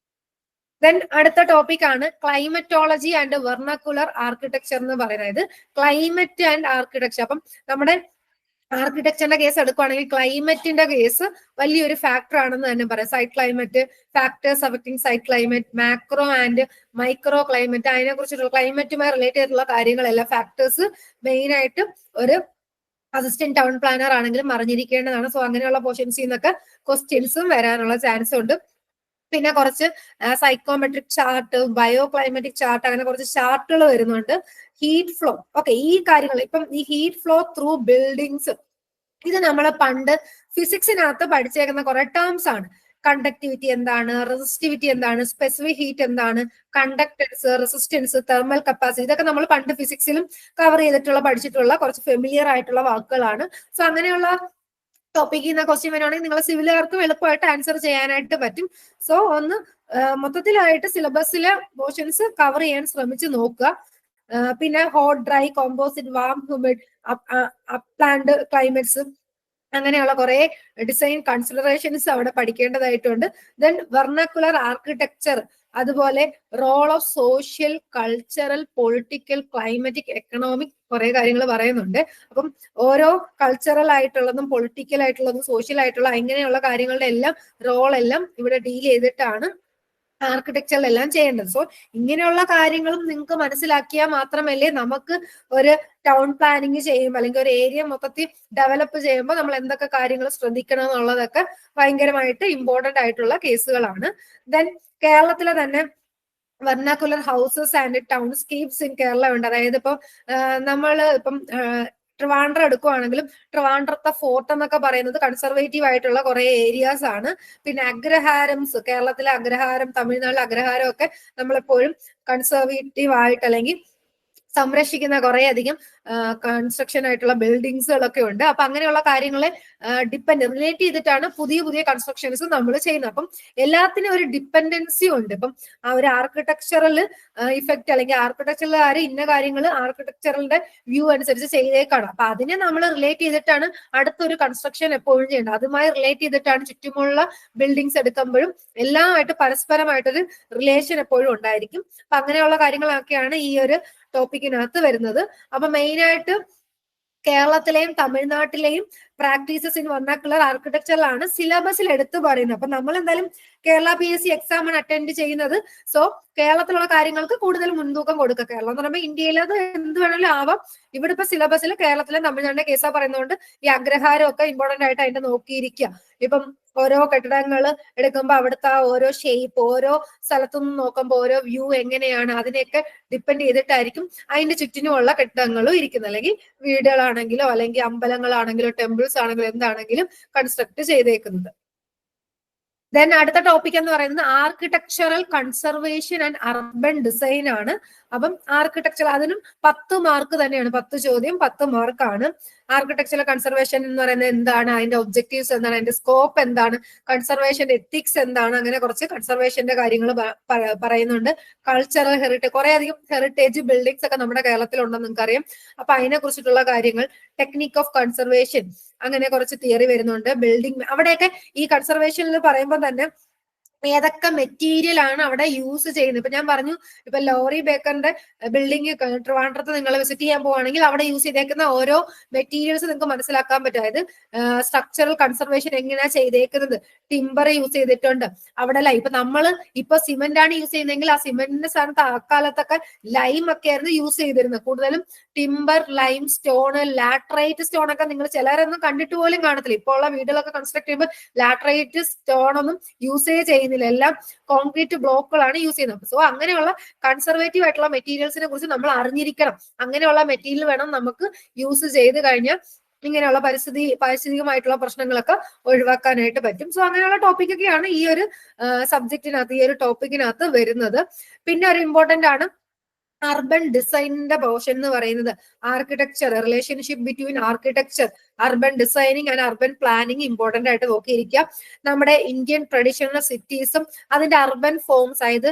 ദെൻ അടുത്ത ടോപ്പിക് ആണ് ക്ലൈമറ്റോളജി ആൻഡ് വെർണക്കുലർ ആർക്കിടെക്ചർ എന്ന് പറയുന്നത്. Climate and architecture. അപ്പം നമ്മുടെ ആർക്കിടെക്ചറിന്റെ കേസ് എടുക്കുവാണെങ്കിൽ ക്ലൈമറ്റിന്റെ കേസ് വലിയൊരു ഫാക്ടർ ആണെന്ന് തന്നെ പറയാം. Site climate, factors affecting site climate, macro and micro climate, അതിനെ കുറിച്ചിട്ടുള്ള ക്ലൈമറ്റുമായി റിലേറ്റ് ചെയ്തിട്ടുള്ള കാര്യങ്ങളെല്ലാം ഫാക്ടേഴ്സ് മെയിൻ ആയിട്ട് ഒരു അസിസ്റ്റന്റ് ടൗൺ പ്ലാനർ ആണെങ്കിലും അറിഞ്ഞിരിക്കേണ്ടതാണ്. സോ അങ്ങനെയുള്ള പോർഷൻസിൽ നിന്നൊക്കെ ക്വസ്റ്റ്യൻസും വരാനുള്ള ചാൻസ് ഉണ്ട്. പിന്നെ കുറച്ച് psychometric chart, bio climatic chart, അങ്ങനെ കുറച്ച് ചാർട്ടുകൾ വരുന്നുണ്ട്. ഹീറ്റ് ഫ്ലോ, ഓക്കെ, ഈ കാര്യങ്ങൾ ഇപ്പം ഈ ഹീറ്റ് ഫ്ലോ ത്രൂ ബിൽഡിങ്സ്, ഇത് നമ്മൾ പണ്ട് ഫിസിക്സിനകത്ത് പഠിച്ചേക്കുന്ന കുറെ ടേംസ് ആണ്. കണ്ടക്ടിവിറ്റി എന്താണ്, റെസിസ്റ്റിവിറ്റി എന്താണ്, സ്പെസിഫിക് ഹീറ്റ് എന്താണ്, കണ്ടക്ടൻസ്, റെസിസ്റ്റൻസ്, തെർമൽ കപ്പാസിറ്റി, ഇതൊക്കെ നമ്മൾ പണ്ട് ഫിസിക്സിലും കവർ ചെയ്തിട്ടുള്ള പഠിച്ചിട്ടുള്ള കുറച്ച് ഫെമിലിയർ ആയിട്ടുള്ള വാക്കുകളാണ്. സോ അങ്ങനെയുള്ള ടോപ്പിക്കിൽ നിന്ന് ക്വസ്റ്റ്യൻ വരുവാണെങ്കിൽ നിങ്ങൾ സിവിലുകാർക്കും എളുപ്പമായിട്ട് ആൻസർ ചെയ്യാനായിട്ട് പറ്റും. സോ ഒന്ന് മൊത്തത്തിലായിട്ട് സിലബസിലെ പോർഷൻസ് കവർ ചെയ്യാൻ ശ്രമിച്ചു നോക്കുക. പിന്നെ hot, dry, composite, warm, humid, upland climates, അങ്ങനെയുള്ള കുറെ ഡിസൈൻ കൺസിഡറേഷൻസ് അവിടെ പഠിക്കേണ്ടതായിട്ടുണ്ട്. ദെൻ വെർണക്കുലർ ആർക്കിടെക്ചർ, അതുപോലെ role of social, cultural, political, climatic, economic, കുറെ കാര്യങ്ങൾ പറയുന്നുണ്ട്. അപ്പം ഓരോ കൾച്ചറൽ ആയിട്ടുള്ളതും പൊളിറ്റിക്കൽ ആയിട്ടുള്ളതും സോഷ്യൽ ആയിട്ടുള്ള ഇങ്ങനെയുള്ള കാര്യങ്ങളുടെ എല്ലാം റോളെല്ലാം ഇവിടെ ഡീൽ ചെയ്തിട്ടാണ് ആർക്കിടെക്ചറിലെല്ലാം ചെയ്യേണ്ടത്. സോ ഇങ്ങനെയുള്ള കാര്യങ്ങളും നിങ്ങൾക്ക് മനസ്സിലാക്കിയാൽ മാത്രമല്ലേ നമുക്ക് ഒരു ടൗൺ പ്ലാനിങ് ചെയ്യുമ്പോൾ അല്ലെങ്കിൽ ഒരു ഏരിയ മൊത്തത്തിൽ ഡെവലപ്പ് ചെയ്യുമ്പോൾ നമ്മൾ എന്തൊക്കെ കാര്യങ്ങൾ ശ്രദ്ധിക്കണം എന്നുള്ളതൊക്കെ ഭയങ്കരമായിട്ട് ഇമ്പോർട്ടന്റ് ആയിട്ടുള്ള കേസുകളാണ്. ദെൻ കേരളത്തിലെ തന്നെ vernacular houses and townscapes in Kerala ഉണ്ട്. അതായത് ഇപ്പൊ നമ്മൾ ഇപ്പം ട്രിവാൻഡ്രം എടുക്കുവാണെങ്കിലും ട്രിവാൻഡ്രത്തെ ഫോർട്ട് എന്നൊക്കെ പറയുന്നത് കൺസർവേറ്റീവ് ആയിട്ടുള്ള കുറെ ഏരിയാസ് ആണ്. പിന്നെ അഗ്രഹാരംസ്, കേരളത്തിലെ അഗ്രഹാരം, തമിഴ്നാട്ടിലെ അഗ്രഹാരം ഒക്കെ നമ്മളെപ്പോഴും കൺസർവേറ്റീവ് ആയിട്ട് അല്ലെങ്കിൽ സംരക്ഷിക്കുന്ന കുറെ അധികം കൺസ്ട്രക്ഷൻ ആയിട്ടുള്ള ബിൽഡിങ്സുകളൊക്കെ ഉണ്ട്. അപ്പൊ അങ്ങനെയുള്ള കാര്യങ്ങളെ റിലേറ്റ് ചെയ്തിട്ടാണ് പുതിയ പുതിയ കൺസ്ട്രക്ഷൻസ് നമ്മൾ ചെയ്യുന്നത്. അപ്പം എല്ലാത്തിനും ഒരു ഡിപ്പെൻഡൻസി ഉണ്ട്. ഇപ്പം ആ ഒരു ആർക്കിടെക്ചറൽ ഇഫക്റ്റ് അല്ലെങ്കിൽ ആർക്കിടെക്ചറൽ ഇന്ന കാര്യങ്ങൾ ആർക്കിടെക്ചറലിന്റെ വ്യൂ അനുസരിച്ച് ചെയ്തേക്കാണ്. അപ്പൊ അതിനെ നമ്മൾ റിലേറ്റ് ചെയ്തിട്ടാണ് അടുത്തൊരു കൺസ്ട്രക്ഷൻ എപ്പോഴും ചെയ്യേണ്ടത്. അതുമായി റിലേറ്റ് ചെയ്തിട്ടാണ് ചുറ്റുമുള്ള ബിൽഡിങ്സ് എടുക്കുമ്പോഴും എല്ലാമായിട്ട് പരസ്പരമായിട്ടൊരു റിലേഷൻ എപ്പോഴും ഉണ്ടായിരിക്കും. അപ്പൊ അങ്ങനെയുള്ള കാര്യങ്ങളൊക്കെയാണ് ഈ ഒരു ടോപ്പിക്കിനകത്ത് വരുന്നത്. അപ്പൊ മെയിൻ ആയിട്ട് കേരളത്തിലെയും തമിഴ്നാട്ടിലെയും പ്രാക്ടീസസ് ഇൻ വെർനാക്കുലർ ആർക്കിടെക്ചറിലാണ് സിലബസിൽ എടുത്തു പറയുന്നത്. അപ്പൊ നമ്മൾ എന്തായാലും കേരള PSC എക്സാം ആണ് അറ്റൻഡ് ചെയ്യുന്നത്. സോ കേരളത്തിലുള്ള കാര്യങ്ങൾക്ക് കൂടുതൽ മുൻതൂക്കം കൊടുക്കുക. കേരളം എന്ന് പറയുമ്പോൾ ഇന്ത്യയിൽ അത് എന്ത് വേണമെങ്കിലും ആവാം. ഇവിടെ ഇപ്പൊ സിലബസിൽ കേരളത്തിലെ തമിഴ്നാടിന്റെ കേസാ പറയുന്നതുകൊണ്ട് ഈ അഗ്രഹാരം ഒക്കെ ഇമ്പോർട്ടന്റ് ആയിട്ട് അതിന്റെ നോക്കിയിരിക്കുക. ഇപ്പം ഓരോ കെട്ടിടങ്ങൾ എടുക്കുമ്പോൾ അവിടുത്തെ ഓരോ ഷേപ്പ്, ഓരോ സ്ഥലത്തുനിന്ന് നോക്കുമ്പോൾ ഓരോ വ്യൂ എങ്ങനെയാണ്, അതിനെയൊക്കെ ഡിപ്പെൻഡ് ചെയ്തിട്ടായിരിക്കും അതിന്റെ ചുറ്റിനുമുള്ള കെട്ടിടങ്ങളും ഇരിക്കുന്നത്. അല്ലെങ്കിൽ വീടുകളാണെങ്കിലോ അല്ലെങ്കിൽ അമ്പലങ്ങളാണെങ്കിലോ ടെമ്പിൾസ് ആണെങ്കിലോ എന്താണെങ്കിലും കൺസ്ട്രക്ട് ചെയ്തേക്കുന്നത്. ദെൻ അടുത്ത ടോപ്പിക് എന്ന് പറയുന്നത് architectural conservation and urban design ആണ്. അപ്പം ആർക്കിടെക്ചർ അതിനും 10 മാർക്ക് തന്നെയാണ്. 10 ചോദ്യം 10 മാർക്കാണ്. ആർക്കിടെക്ചറൽ കൺസർവേഷൻ എന്ന് പറയുന്നത് എന്താണ്, അതിന്റെ ഒബ്ജക്റ്റീവ്സ് എന്താണ്, അതിന്റെ സ്കോപ്പ് എന്താണ്, കൺസർവേഷന്റെ എത്തിക്സ് എന്താണ്, അങ്ങനെ കുറച്ച് കൺസർവേഷന്റെ കാര്യങ്ങൾ പറയുന്നുണ്ട്. കൾച്ചറൽ ഹെറിറ്റേജ്, കുറെ അധികം ഹെറിറ്റേജ് ബിൽഡിങ്സ് ഒക്കെ നമ്മുടെ കേരളത്തിലുണ്ടെന്ന് നിങ്ങൾക്കറിയാം. അപ്പൊ അതിനെ കുറിച്ചിട്ടുള്ള കാര്യങ്ങൾ, ടെക്നിക് ഓഫ് കൺസർവേഷൻ, അങ്ങനെ കുറച്ച് തിയറി വരുന്നുണ്ട്. ബിൽഡിംഗ് അവിടെയൊക്കെ ഈ കൺസർവേഷനിൽ പറയുമ്പോൾ തന്നെ ഏതൊക്കെ മെറ്റീരിയൽ ആണ് അവിടെ യൂസ് ചെയ്യുന്നത്. ഇപ്പൊ ഞാൻ പറഞ്ഞു, ഇപ്പൊ ലോറി ബേക്കറിന്റെ ബിൽഡിംഗ് ട്രിവാൻഡ്രത്ത് നിങ്ങൾ വിസിറ്റ് ചെയ്യാൻ പോവാണെങ്കിൽ അവിടെ യൂസ് ചെയ്തേക്കുന്ന ഓരോ മെറ്റീരിയൽസ് നിങ്ങൾക്ക് മനസ്സിലാക്കാൻ പറ്റും. അതായത് സ്ട്രക്ചറൽ കൺസർവേഷൻ എങ്ങനെയാ ചെയ്തേക്കുന്നത്. ടിമ്പർ യൂസ് ചെയ്തിട്ടുണ്ട് അവിടെ. ഇപ്പൊ നമ്മള് ഇപ്പൊ സിമെന്റ് ആണ് യൂസ് ചെയ്യുന്നതെങ്കിൽ ആ സിമെന്റിന്റെ സ്ഥാനത്ത് അക്കാലത്തൊക്കെ ലൈം ഒക്കെ ആയിരുന്നു യൂസ് ചെയ്തിരുന്നത്. കൂടുതലും timber, lime stone, laterite stone ഒക്കെ നിങ്ങൾ ചിലരൊന്നും കണ്ടിട്ട് പോലും കാണത്തില്ല. ഇപ്പോൾ ഉള്ള വീടുകളൊക്കെ കൺസ്ട്രക്ട് ചെയ്യുമ്പോൾ ലാട്രൈറ്റ് സ്റ്റോൺ ഒന്നും യൂസ് ചെയ്യുന്നില്ല. എല്ലാം കോൺക്രീറ്റ് ബ്ലോക്കുകളാണ് യൂസ് ചെയ്യുന്നത്. സോ അങ്ങനെയുള്ള കൺസർവേറ്റീവ് ആയിട്ടുള്ള മെറ്റീരിയൽസിനെ കുറിച്ച് നമ്മൾ അറിഞ്ഞിരിക്കണം. അങ്ങനെയുള്ള മെറ്റീരിയൽ വേണം നമുക്ക് യൂസ് ചെയ്ത് കഴിഞ്ഞാൽ ഇങ്ങനെയുള്ള പാരിസ്ഥിതികമായിട്ടുള്ള പ്രശ്നങ്ങളൊക്കെ ഒഴിവാക്കാനായിട്ട് പറ്റും. സോ അങ്ങനെയുള്ള ടോപ്പിക്കൊക്കെയാണ് ഈ ഒരു സബ്ജക്റ്റിനകത്ത്, ഈ ഒരു ടോപ്പിക്കിനകത്ത് വരുന്നത്. പിന്നെ ഒരു ഇമ്പോർട്ടന്റ് ആണ് അർബൻ ഡിസൈനിന്റെ പോർഷൻ എന്ന് പറയുന്നത്. Architecture, relationship between architecture, urban designing and urban planning important ആയിട്ട് നോക്കിയിരിക്കാം. നമ്മുടെ ഇന്ത്യൻ ട്രഡീഷണൽ സിറ്റീസും അതിന്റെ അർബൻ ഫോംസ്, അതായത്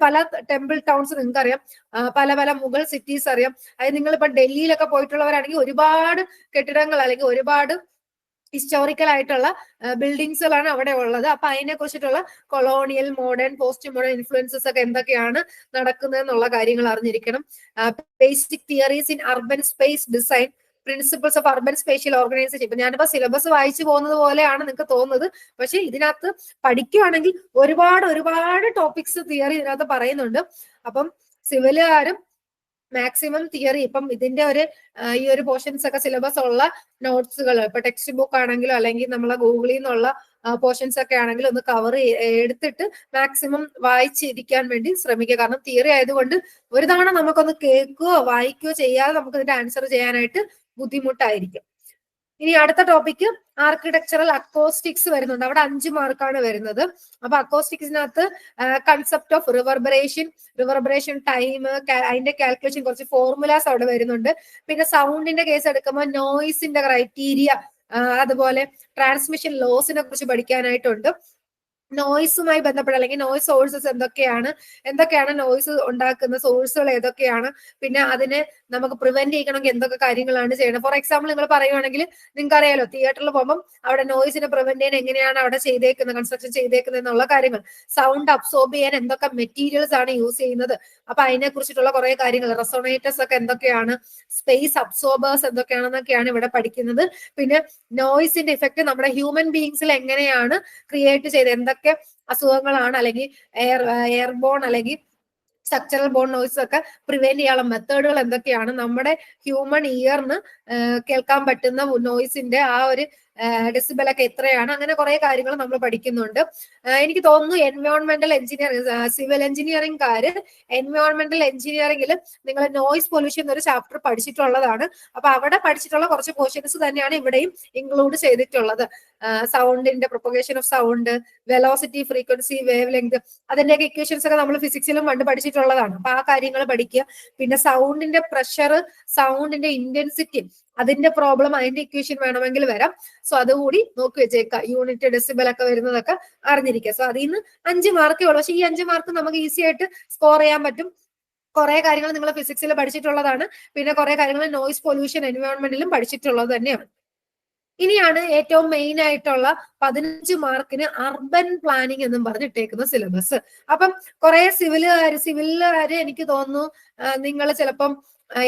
പല ടെമ്പിൾ ടൗൺസ് നിങ്ങൾക്ക് അറിയാം, പല പല മുഗൾ സിറ്റീസ് അറിയാം. അതായത് നിങ്ങളിപ്പോ ഡൽഹിയിലൊക്കെ പോയിട്ടുള്ളവരാണെങ്കിൽ ഒരുപാട് കെട്ടിടങ്ങൾ അല്ലെങ്കിൽ ഒരുപാട് ഹിസ്റ്റോറിക്കൽ ആയിട്ടുള്ള ബിൽഡിങ്സുകളാണ് അവിടെ ഉള്ളത്. അപ്പൊ അതിനെ കുറിച്ചിട്ടുള്ള colonial, modern, post modern influences ഒക്കെ എന്തൊക്കെയാണ് നടക്കുന്നത് എന്നുള്ള കാര്യങ്ങൾ അറിഞ്ഞിരിക്കണം. Basic theories in urban space design, principles of urban spatial organisation. ഇപ്പൊ ഞാനിപ്പോ സിലബസ് വായിച്ചു പോകുന്നത് പോലെയാണ് നിങ്ങൾക്ക് തോന്നുന്നത്. പക്ഷെ ഇതിനകത്ത് പഠിക്കുകയാണെങ്കിൽ ഒരുപാട് ടോപ്പിക്സ് തിയറി ഇതിനകത്ത് പറയുന്നുണ്ട്. അപ്പം സിവിലുകാരും മാക്സിമം തിയറി, ഇപ്പം ഇതിന്റെ ഈ ഒരു പോർഷൻസ് ഒക്കെ സിലബസ് ഉള്ള നോട്ട്സുകൾ, ഇപ്പൊ ടെക്സ്റ്റ് ബുക്ക് ആണെങ്കിലും അല്ലെങ്കിൽ നമ്മളെ ഗൂഗിളിൽ നിന്നുള്ള പോർഷൻസ് ഒക്കെ ആണെങ്കിലും ഒന്ന് കവർ എടുത്തിട്ട് മാക്സിമം വായിച്ചിരിക്കാൻ വേണ്ടി ശ്രമിക്കുക. കാരണം തിയറി ആയതുകൊണ്ട് ഒരു തവണ നമുക്കൊന്ന് കേൾക്കുകയോ വായിക്കുകയോ ചെയ്യാതെ നമുക്ക് ഇതിന്റെ ആൻസർ ചെയ്യാനായിട്ട് ബുദ്ധിമുട്ടായിരിക്കും. ഇനി അടുത്ത ടോപ്പിക്ക് ആർക്കിടെക്ചറൽ അക്കോസ്റ്റിക്സ് വരുന്നുണ്ട്. അവിടെ 5 മാർക്കാണ് വരുന്നത്. അപ്പൊ അക്കോസ്റ്റിക്സിനകത്ത് കൺസെപ്റ്റ് ഓഫ് റിവർബറേഷൻ ടൈം, അതിന്റെ കാൽക്കുലേഷൻ, കുറച്ച് ഫോർമുലാസ് അവിടെ വരുന്നുണ്ട്. പിന്നെ സൗണ്ടിന്റെ കേസ് എടുക്കുമ്പോൾ നോയ്സിന്റെ ക്രൈറ്റീരിയ, അതുപോലെ ട്രാൻസ്മിഷൻ ലോസിനെ കുറിച്ച് പഠിക്കാനായിട്ടുണ്ട്. നോയ്സുമായി ബന്ധപ്പെട്ട അല്ലെങ്കിൽ നോയ്സ് സോഴ്സസ് എന്തൊക്കെയാണ് നോയ്സ് ഉണ്ടാക്കുന്ന സോഴ്സുകൾ ഏതൊക്കെയാണ്, പിന്നെ അതിനെ നമുക്ക് പ്രിവെന്റ് ചെയ്യണമെങ്കിൽ എന്തൊക്കെ കാര്യങ്ങളാണ് ചെയ്യണം. ഫോർ എക്സാമ്പിൾ നിങ്ങൾ പറയുവാണെങ്കിൽ നിങ്ങൾക്ക് അറിയാലോ, തിയേറ്ററിൽ പോകുമ്പോൾ അവിടെ നോയ്സിനെ പ്രിവെന്റ് ചെയ്യാൻ എങ്ങനെയാണ് അവിടെ കൺസ്ട്രക്ഷൻ ചെയ്തേക്കുന്നത് എന്നുള്ള കാര്യങ്ങൾ. സൗണ്ട് അബ്സോർബ് ചെയ്യാൻ എന്തൊക്കെ മെറ്റീരിയൽസ് ആണ് യൂസ് ചെയ്യുന്നത്, അപ്പൊ അതിനെ കുറിച്ചിട്ടുള്ള കുറെ കാര്യങ്ങൾ. റെസോണേറ്റേഴ്സ് ഒക്കെ എന്തൊക്കെയാണ്, സ്പേസ് അബ്സോർബേഴ്സ് എന്തൊക്കെയാണെന്നൊക്കെയാണ് ഇവിടെ പഠിക്കുന്നത്. പിന്നെ നോയ്സിന്റെ ഇഫക്റ്റ് നമ്മുടെ ഹ്യൂമൻ ബീങ്സിൽ എങ്ങനെയാണ് ക്രിയേറ്റ് ചെയ്ത്, എന്തൊക്കെ അസുഖങ്ങളാണ് അല്ലെങ്കിൽ എയർബോൺ അല്ലെങ്കിൽ സ്ട്രക്ചറൽ ബോൺ നോയ്സ് ഒക്കെ പ്രിവെന്റ് ചെയ്യാനുള്ള മെത്തേഡുകൾ എന്തൊക്കെയാണ്, നമ്മുടെ ഹ്യൂമൻ ഇയറിന് കേൾക്കാൻ പറ്റുന്ന നോയ്സിന്റെ ആ ഒരു ഡെസിബൽ ഒക്കെ എത്രയാണ്, അങ്ങനെ കുറെ കാര്യങ്ങൾ നമ്മൾ പഠിക്കുന്നുണ്ട്. എനിക്ക് തോന്നുന്നു എൻവയോൺമെന്റൽ എഞ്ചിനീയറിംഗ്, സിവിൽ എഞ്ചിനീയറിംഗുകാര് എൻവയോൺമെന്റൽ എഞ്ചിനീയറിംഗിൽ നിങ്ങൾ നോയിസ് പൊല്യൂഷൻ എന്നൊരു ചാപ്റ്റർ പഠിച്ചിട്ടുള്ളതാണ്. അപ്പൊ അവിടെ പഠിച്ചിട്ടുള്ള കുറച്ച് പോർഷൻസ് തന്നെയാണ് ഇവിടെയും ഇൻക്ലൂഡ് ചെയ്തിട്ടുള്ളത്. സൗണ്ടിന്റെ propagation of sound, velocity, frequency, wavelength, അതിന്റെയൊക്കെ ഇക്വേഷൻസ് ഒക്കെ നമ്മൾ ഫിസിക്സിലും പണ്ട് പഠിച്ചിട്ടുള്ളതാണ്. അപ്പൊ ആ കാര്യങ്ങൾ പഠിക്കുക. പിന്നെ സൗണ്ടിന്റെ പ്രഷർ, സൗണ്ടിന്റെ ഇന്റൻസിറ്റി, അതിന്റെ പ്രോബ്ലം, അതിന്റെ ഇക്വേഷൻ വേണമെങ്കിൽ വരാം. സോ അതുകൂടി നോക്കി വെച്ചേക്കാം. യൂണിറ്റ് ഡെസിബൽ ഒക്കെ വരുന്നതൊക്കെ അറിഞ്ഞിരിക്കുക. സോ അതിൽ നിന്ന് 5 മാർക്കേ ഉള്ളൂ. പക്ഷെ ഈ 5 മാർക്ക് നമുക്ക് ഈസി ആയിട്ട് സ്കോർ ചെയ്യാൻ പറ്റും. കുറെ കാര്യങ്ങൾ നിങ്ങൾ ഫിസിക്സിൽ പഠിച്ചിട്ടുള്ളതാണ്. പിന്നെ കുറെ കാര്യങ്ങൾ നോയിസ് പൊല്യൂഷൻ എൻവയോൺമെന്റിലും പഠിച്ചിട്ടുള്ളത് തന്നെയാണ്. ഇനിയാണ് ഏറ്റവും മെയിൻ ആയിട്ടുള്ള 15 മാർക്കിന് അർബൻ പ്ലാനിങ് എന്നും പറഞ്ഞിട്ടേക്കുന്ന സിലബസ്. അപ്പം കുറെ സിവിലുകാര് എനിക്ക് തോന്നുന്നു നിങ്ങൾ ചിലപ്പം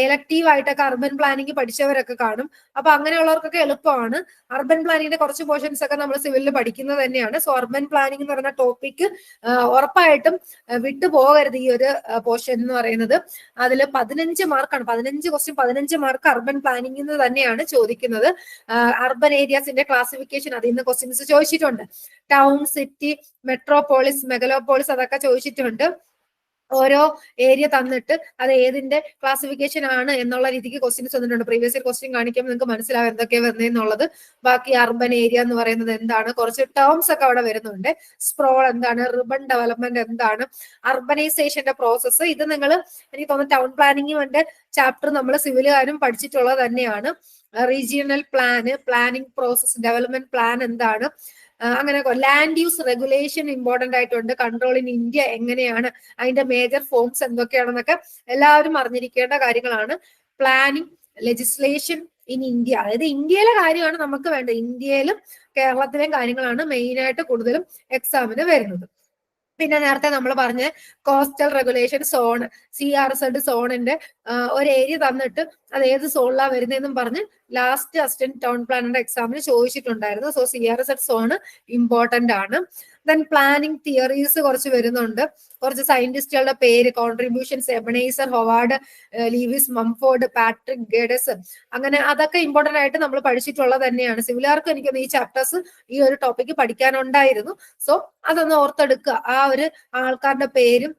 എലക്റ്റീവ് ആയിട്ടൊക്കെ അർബൻ പ്ലാനിങ് പഠിച്ചവരൊക്കെ കാണും. അപ്പൊ അങ്ങനെയുള്ളവർക്കൊക്കെ എളുപ്പമാണ്. അർബൻ പ്ലാനിങ്ങിന്റെ കുറച്ച് പോർഷൻസ് ഒക്കെ നമ്മൾ സിവിലിൽ പഠിക്കുന്നത് തന്നെയാണ്. സോ അർബൻ പ്ലാനിങ് എന്ന് പറയുന്ന ടോപ്പിക് ഉറപ്പായിട്ടും വിട്ടുപോകരുത്. ഈ ഒരു പോർഷൻ എന്ന് പറയുന്നത് അതിൽ 15 മാർക്കാണ്. 15 ക്വസ്റ്റ്യൻ, 15 മാർക്ക് അർബൻ പ്ലാനിങ്ങിന് തന്നെയാണ് ചോദിക്കുന്നത്. അർബൻ ഏരിയാസിന്റെ ക്ലാസിഫിക്കേഷൻ അതിൽ നിന്ന് ക്വസ്റ്റ്യൻസ് ചോദിച്ചിട്ടുണ്ട്. ടൗൺ, സിറ്റി, മെട്രോപോളിസ്, മെഗലോപോളിസ്, അതൊക്കെ ചോദിച്ചിട്ടുണ്ട്. ഓരോ ഏരിയ തന്നിട്ട് അത് ഏതിന്റെ ക്ലാസിഫിക്കേഷൻ ആണ് എന്നുള്ള രീതിക്ക് ക്വസ്റ്റ്യൻസ് വന്നിട്ടുണ്ട്. പ്രീവിയസ് ഇയർ ക്വസ്റ്റ്യൻ കാണിക്കുമ്പോൾ നിങ്ങൾക്ക് മനസ്സിലാവും എന്തൊക്കെയാണ് വരുന്നതെന്നുള്ളത്. ബാക്കി അർബൻ ഏരിയ എന്ന് പറയുന്നത് എന്താണ്, കുറച്ച് ടേംസ് ഒക്കെ അവിടെ വരുന്നുണ്ട്. സ്പ്രോൾ എന്താണ്, റിബൺ ഡെവലപ്മെന്റ് എന്താണ്, അർബനൈസേഷന്റെ പ്രോസസ്സ്, ഇത് നിങ്ങൾ എനിക്ക് തോന്നുന്നു ടൗൺ പ്ലാനിങ് ചാപ്റ്റർ നമ്മൾ സിവിലുകാരും പഠിച്ചിട്ടുള്ളത് തന്നെയാണ്. Regional plan, planning process, development plan എന്താണ്, അങ്ങനെ ലാൻഡ് യൂസ് റെഗുലേഷൻ ഇമ്പോർട്ടന്റ് ആയിട്ടുണ്ട്. കൺട്രോൾ ഇൻ ഇന്ത്യ എങ്ങനെയാണ്, അതിന്റെ മേജർ ഫോംസ് എന്തൊക്കെയാണെന്നൊക്കെ എല്ലാവരും അറിഞ്ഞിരിക്കേണ്ട കാര്യങ്ങളാണ്. പ്ലാനിങ് ലെജിസ്ലേഷൻ ഇൻ ഇന്ത്യ, അതായത് ഇന്ത്യയിലെ കാര്യമാണ് നമുക്ക് വേണ്ടത്. ഇന്ത്യയിലും കേരളത്തിലെയും കാര്യങ്ങളാണ് മെയിൻ ആയിട്ട് കൂടുതലും എക്സാമിന് വരുന്നത്. പിന്നെ നേരത്തെ നമ്മൾ പറഞ്ഞ കോസ്റ്റൽ റെഗുലേഷൻ സോൺ, CRZ സോണിന്റെ ഒരു ഏരിയ തന്നിട്ട് അത് ഏത് സോണിലാണ് വരുന്നതെന്നും പറഞ്ഞ് ലാസ്റ്റ് അസിസ്റ്റന്റ് ടൗൺ പ്ലാനറുടെ എക്സാമിന് ചോദിച്ചിട്ടുണ്ടായിരുന്നു. സോ CRZ സോണ് ഇമ്പോർട്ടന്റ് ആണ്. ദെൻ പ്ലാനിങ് തിയറീസ് കുറച്ച് വരുന്നുണ്ട്. കുറച്ച് സയന്റിസ്റ്റുകളുടെ പേര്, കോൺട്രിബ്യൂഷൻസ്, എബണൈസർ, ഹൊവാർഡ്, ലീവിസ്, മംഫോർഡ്, പാട്രിക് ഗേഡസ്, അങ്ങനെ അതൊക്കെ ഇമ്പോർട്ടന്റ് ആയിട്ട് നമ്മൾ പഠിച്ചിട്ടുള്ളത് തന്നെയാണ്. സിവിലുകാർക്ക് എനിക്കൊന്ന് ഈ ചാപ്റ്റേഴ്സ്, ഈ ഒരു ടോപ്പിക്ക് പഠിക്കാനുണ്ടായിരുന്നു. സോ അതൊന്ന് ഓർത്തെടുക്കുക. ആ ഒരു ആൾക്കാരുടെ പേരും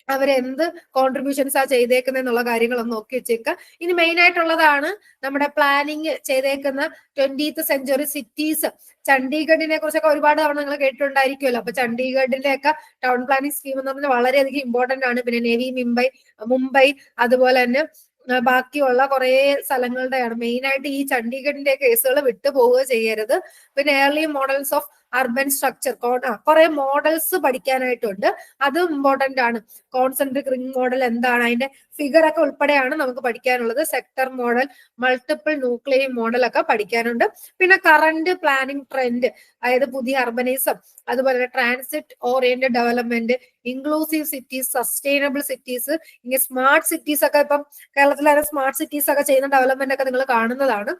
അവരെന്ത് കോൺട്രിബ്യൂഷൻസ് ആ ചെയ്തേക്കുന്നത് എന്നുള്ള കാര്യങ്ങളൊന്ന് നോക്കി വെച്ചേക്കുക. ഇനി മെയിൻ ആയിട്ടുള്ളതാണ് നമ്മുടെ പ്ലാനിങ് ചെയ്തേക്കുന്ന 20th സെഞ്ചുറി സിറ്റീസ്. ചണ്ഡീഗഡിനെ കുറിച്ചൊക്കെ ഒരുപാട് തവണ നിങ്ങൾ കേട്ടിട്ടുണ്ടായിരിക്കുമല്ലോ. അപ്പൊ ചണ്ഡീഗഡിന്റെ ഒക്കെ ടൗൺ പ്ലാനിങ് സ്കീം എന്ന് പറഞ്ഞാൽ വളരെയധികം ഇമ്പോർട്ടന്റ് ആണ്. പിന്നെ നേവി മുംബൈ, അതുപോലെ തന്നെ ബാക്കിയുള്ള കുറെ സ്ഥലങ്ങളുടെയാണ്. മെയിൻ ആയിട്ട് ഈ ചണ്ഡീഗഡിന്റെ കേസുകൾ വിട്ടുപോവുക ചെയ്യരുത്. പിന്നെ early models of urban structure, കുറെ മോഡൽസ് പഠിക്കാനായിട്ടുണ്ട്. അതും ഇമ്പോർട്ടന്റ് ആണ്. കോൺസെൻട്രിക് റിംഗ് മോഡൽ എന്താണ്, അതിന്റെ ഫിഗർ ഒക്കെ ഉൾപ്പെടെയാണ് നമുക്ക് പഠിക്കാനുള്ളത്. Sector model, multiple nuclear model ഒക്കെ പഠിക്കാനുണ്ട്. പിന്നെ കറന്റ് പ്ലാനിങ് ട്രെൻഡ്, അതായത് പുതിയ അർബനൈസം, അതുപോലെ transit oriented development, inclusive cities, sustainable cities, ഇങ്ങനെ സ്മാർട്ട് സിറ്റീസ് ഒക്കെ ഇപ്പം കേരളത്തിലെ സ്മാർട്ട് സിറ്റീസ് ഒക്കെ ചെയ്യുന്ന ഡെവലപ്മെന്റ് ഒക്കെ നിങ്ങൾ കാണുന്നതാണ്.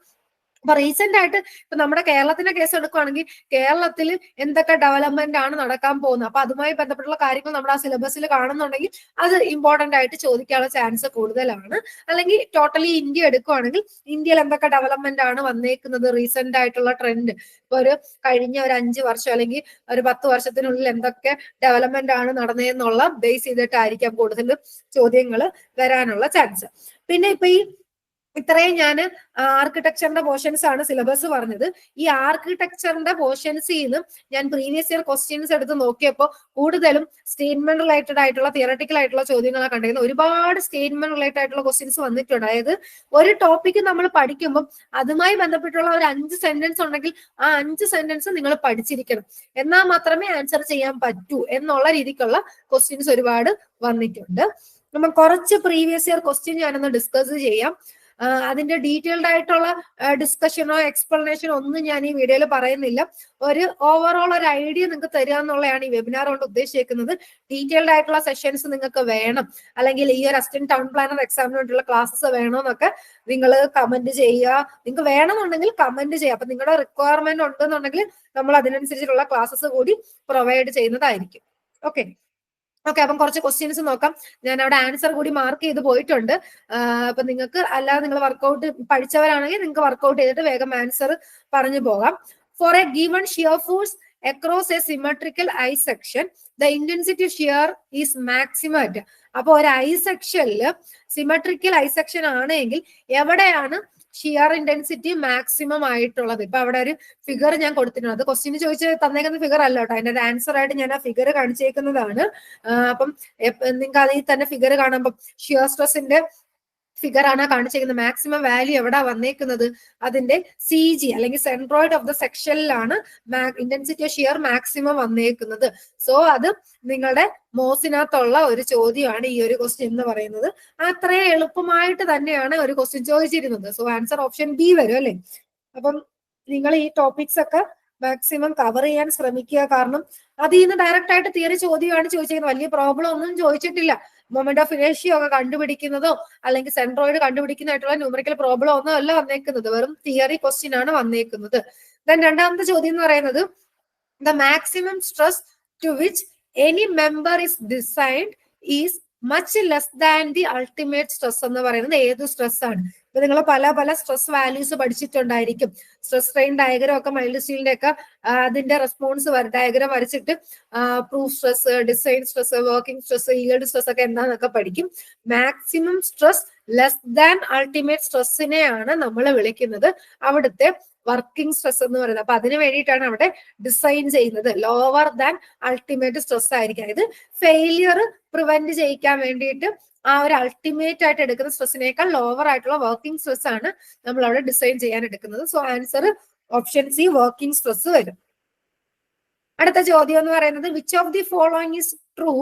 അപ്പൊ റീസെന്റ് ആയിട്ട് ഇപ്പൊ നമ്മുടെ കേരളത്തിന്റെ കേസ് എടുക്കുകയാണെങ്കിൽ കേരളത്തിൽ എന്തൊക്കെ ഡെവലപ്മെന്റ് ആണ് നടക്കാൻ പോകുന്നത്, അപ്പൊ അതുമായി ബന്ധപ്പെട്ടുള്ള കാര്യങ്ങൾ നമ്മുടെ ആ സിലബസിൽ കാണുന്നുണ്ടെങ്കിൽ അത് ഇമ്പോർട്ടന്റ് ആയിട്ട് ചോദിക്കാനുള്ള ചാൻസ് കൂടുതലാണ്. അല്ലെങ്കിൽ ടോട്ടലി ഇന്ത്യ എടുക്കുകയാണെങ്കിൽ ഇന്ത്യയിൽ എന്തൊക്കെ ഡെവലപ്മെന്റ് ആണ് വന്നേക്കുന്നത്, റീസെന്റ് ആയിട്ടുള്ള ട്രെൻഡ്, ഇപ്പൊ കഴിഞ്ഞ ഒരു 5 വർഷം അല്ലെങ്കിൽ ഒരു 10 വർഷത്തിനുള്ളിൽ എന്തൊക്കെ ഡെവലപ്മെന്റ് ആണ് നടന്നതെന്നുള്ള ബേസ് ചെയ്തിട്ടായിരിക്കാം കൂടുതൽ ചോദ്യങ്ങൾ വരാനുള്ള ചാൻസ്. പിന്നെ ഇപ്പൊ ഇത്രയും ഞാൻ ആർക്കിടെക്ചറിന്റെ പോർഷൻസ് ആണ് സിലബസ് പറഞ്ഞത്. ഈ ആർക്കിടെക്ചറിന്റെ പോർഷൻസിൽ നിന്നും ഞാൻ പ്രീവിയസ് ഇയർ ക്വസ്റ്റ്യൻസ് എടുത്ത് നോക്കിയപ്പോൾ കൂടുതലും സ്റ്റേറ്റ്മെന്റ് റിലേറ്റഡ് ആയിട്ടുള്ള തിയറട്ടിക്കൽ ആയിട്ടുള്ള ചോദ്യങ്ങളാണ് കണ്ടിരുന്നത്. ഒരുപാട് സ്റ്റേറ്റ്മെന്റ് റിലേറ്റഡ് ആയിട്ടുള്ള ക്വസ്റ്റ്യൻസ് വന്നിട്ടുണ്ട്. അതായത് ഒരു ടോപ്പിക്ക് നമ്മൾ പഠിക്കുമ്പോൾ അതുമായി ബന്ധപ്പെട്ടുള്ള ഒരു 5 സെന്റൻസ് ഉണ്ടെങ്കിൽ ആ 5 സെന്റൻസ് നിങ്ങൾ പഠിച്ചിരിക്കണം, എന്നാൽ മാത്രമേ ആൻസർ ചെയ്യാൻ പറ്റൂ എന്നുള്ള രീതിക്കുള്ള ക്വസ്റ്റ്യൻസ് ഒരുപാട് വന്നിട്ടുണ്ട്. നമ്മൾ കുറച്ച് പ്രീവിയസ് ഇയർ ക്വസ്റ്റ്യൻ ഞാനൊന്ന് ഡിസ്കസ് ചെയ്യാം. അതിന്റെ ഡീറ്റെയിൽഡ് ആയിട്ടുള്ള ഡിസ്കഷനോ എക്സ്പ്ലനേഷനോ ഒന്നും ഞാൻ ഈ വീഡിയോയിൽ പറയുന്നില്ല. ഒരു ഓവറോൾ ഒരു ഐഡിയ നിങ്ങൾക്ക് തരിക എന്നുള്ളതാണ് ഈ വെബിനാർ കൊണ്ട് ഉദ്ദേശിക്കുന്നത്. ഡീറ്റെയിൽഡ് ആയിട്ടുള്ള സെഷൻസ് നിങ്ങൾക്ക് വേണം, അല്ലെങ്കിൽ ഈ ഒരു അസിസ്റ്റന്റ് ടൗൺ പ്ലാനർ എക്സാമിന് വേണ്ടിയുള്ള ക്ലാസ്സസ് വേണമെന്നൊക്കെ നിങ്ങൾ കമന്റ് ചെയ്യുക. നിങ്ങൾക്ക് വേണമെന്നുണ്ടെങ്കിൽ കമന്റ് ചെയ്യുക. അപ്പൊ നിങ്ങളുടെ റിക്വയർമെന്റ് ഉണ്ടെന്നുണ്ടെങ്കിൽ നമ്മൾ അതിനനുസരിച്ചുള്ള ക്ലാസ്സസ് കൂടി പ്രൊവൈഡ് ചെയ്യുന്നതായിരിക്കും. ഓക്കെ, ഓക്കെ, അപ്പം കുറച്ച് ക്വസ്റ്റ്യൻസ് നോക്കാം. ഞാൻ അവിടെ ആൻസർ കൂടി മാർക്ക് ചെയ്ത് പോയിട്ടുണ്ട്. അപ്പൊ നിങ്ങൾക്ക് അല്ലാതെ നിങ്ങൾ വർക്ക്ഔട്ട് പഠിച്ചവരാണെങ്കിൽ നിങ്ങൾക്ക് വർക്ക്ഔട്ട് ചെയ്തിട്ട് വേഗം ആൻസർ പറഞ്ഞു പോകാം. For a given shear force across a symmetrical I section, the intensity shear is maximum at. അപ്പൊ ഒരു ഐ സെക്ഷനില് സിമെട്രിക്കൽ ഐ സെക്ഷൻ ആണെങ്കിൽ എവിടെയാണ് ഷിയർ ഇന്റൻസിറ്റി മാക്സിമം ആയിട്ടുള്ളത്? ഇപ്പൊ അവിടെ ഒരു ഫിഗർ ഞാൻ കൊടുത്തിട്ടുണ്ട്. അത് ക്വസ്റ്റ്യൻ ചോദിച്ച് തന്നേക്കുന്ന ഫിഗർ അല്ല കേട്ടോ, അതിന്റെ ആൻസർ ആയിട്ട് ഞാൻ ആ ഫിഗർ കാണിച്ചേക്കുന്നതാണ്. അപ്പം നിങ്ങൾക്ക് അതിൽ തന്നെ ഫിഗർ കാണുമ്പോൾ ഷിയർ സ്ട്രെസിന്റെ ഫിഗർ ആണ് കാണിച്ചിരിക്കുന്നത്. മാക്സിമം വാല്യൂ എവിടെ വന്നേക്കുന്നത്? അതിന്റെ CG അല്ലെങ്കിൽ സെൻട്രോയിഡ് ഓഫ് ദ സെക്ഷനിലാണ് ഇന്റൻസിറ്റി ഷിയർ മാക്സിമം വന്നേക്കുന്നത്. സോ അത് നിങ്ങളുടെ മോസിനകത്തുള്ള ഒരു ചോദ്യമാണ് ഈ ഒരു ക്വസ്റ്റ്യൻ എന്ന് പറയുന്നത്. അത്രയും എളുപ്പമായിട്ട് തന്നെയാണ് ഒരു ക്വസ്റ്റ്യൻ ചോദിച്ചിരുന്നത്. സോ ആൻസർ ഓപ്ഷൻ ബി വരും അല്ലെ. അപ്പം നിങ്ങൾ ഈ ടോപ്പിക്സ് ഒക്കെ മാക്സിമം കവർ ചെയ്യാൻ ശ്രമിക്കുക. കാരണം അതിൽ നിന്ന് ഡയറക്റ്റ് ആയിട്ട് തിയറി ചോദ്യമാണ് ചോദിച്ചിരിക്കുന്നത്. വലിയ പ്രോബ്ലം ഒന്നും ചോദിച്ചിട്ടില്ല. മൊമെന്റ് ഓഫ് ഇനേഷ്യ ഒക്കെ കണ്ടുപിടിക്കുന്നതോ അല്ലെങ്കിൽ സെൻട്രോയിഡ് കണ്ടുപിടിക്കുന്നതായിട്ടുള്ള ന്യൂമറിക്കൽ പ്രോബ്ലം ഒന്നും അല്ല വന്നേക്കുന്നത്. വെറും തിയറി ക്വസ്റ്റ്യൻ ആണ് വന്നേക്കുന്നത്. ദെൻ രണ്ടാമത്തെ ചോദ്യം എന്ന് പറയുന്നത് the maximum stress to which any member is designed is much less than the ultimate stress എന്ന് പറയുന്നത് ഏത് സ്ട്രെസ് ആണ്? ഇപ്പൊ നിങ്ങൾ പല പല സ്ട്രെസ് വാല്യൂസ് പഠിച്ചിട്ടുണ്ടായിരിക്കും. സ്ട്രെസ് സ്ട്രെയിൻ ഡയഗ്രാം ഒക്കെ മൈൽഡ് സ്റ്റീലിന്റെ ഒക്കെ അതിന്റെ റെസ്പോൺസ് ഡയഗ്രാം വരച്ചിട്ട് proof stress, design stress, working stress, yield stress ഒക്കെ എന്താന്നൊക്കെ പഠിക്കും. Maximum stress less than ultimate സ്ട്രെസ്സിനെയാണ് നമ്മൾ വിളിക്കുന്നത് അവിടുത്തെ വർക്കിംഗ് സ്ട്രെസ് എന്ന് പറയുന്നത്. അപ്പൊ അതിന് വേണ്ടിയിട്ടാണ് അവിടെ ഡിസൈൻ ചെയ്യുന്നത്. ലോവർ ദാൻ അൾട്ടിമേറ്റ് സ്ട്രെസ് ആയിരിക്കും. ഇത് ഫെയിലിയർ പ്രിവെന്റ് ചെയ്യിക്കാൻ വേണ്ടിയിട്ട് ആ ഒരു അൾട്ടിമേറ്റ് ആയിട്ട് എടുക്കുന്ന സ്ട്രെസ്സിനേക്കാൾ ലോവർ ആയിട്ടുള്ള വർക്കിംഗ് സ്ട്രെസ് ആണ് നമ്മൾ അവിടെ ഡിസൈൻ ചെയ്യാൻ എടുക്കുന്നത്. So answer option C working stress വരും. അടുത്ത ചോദ്യം എന്ന് പറയുന്നത് which of the following is true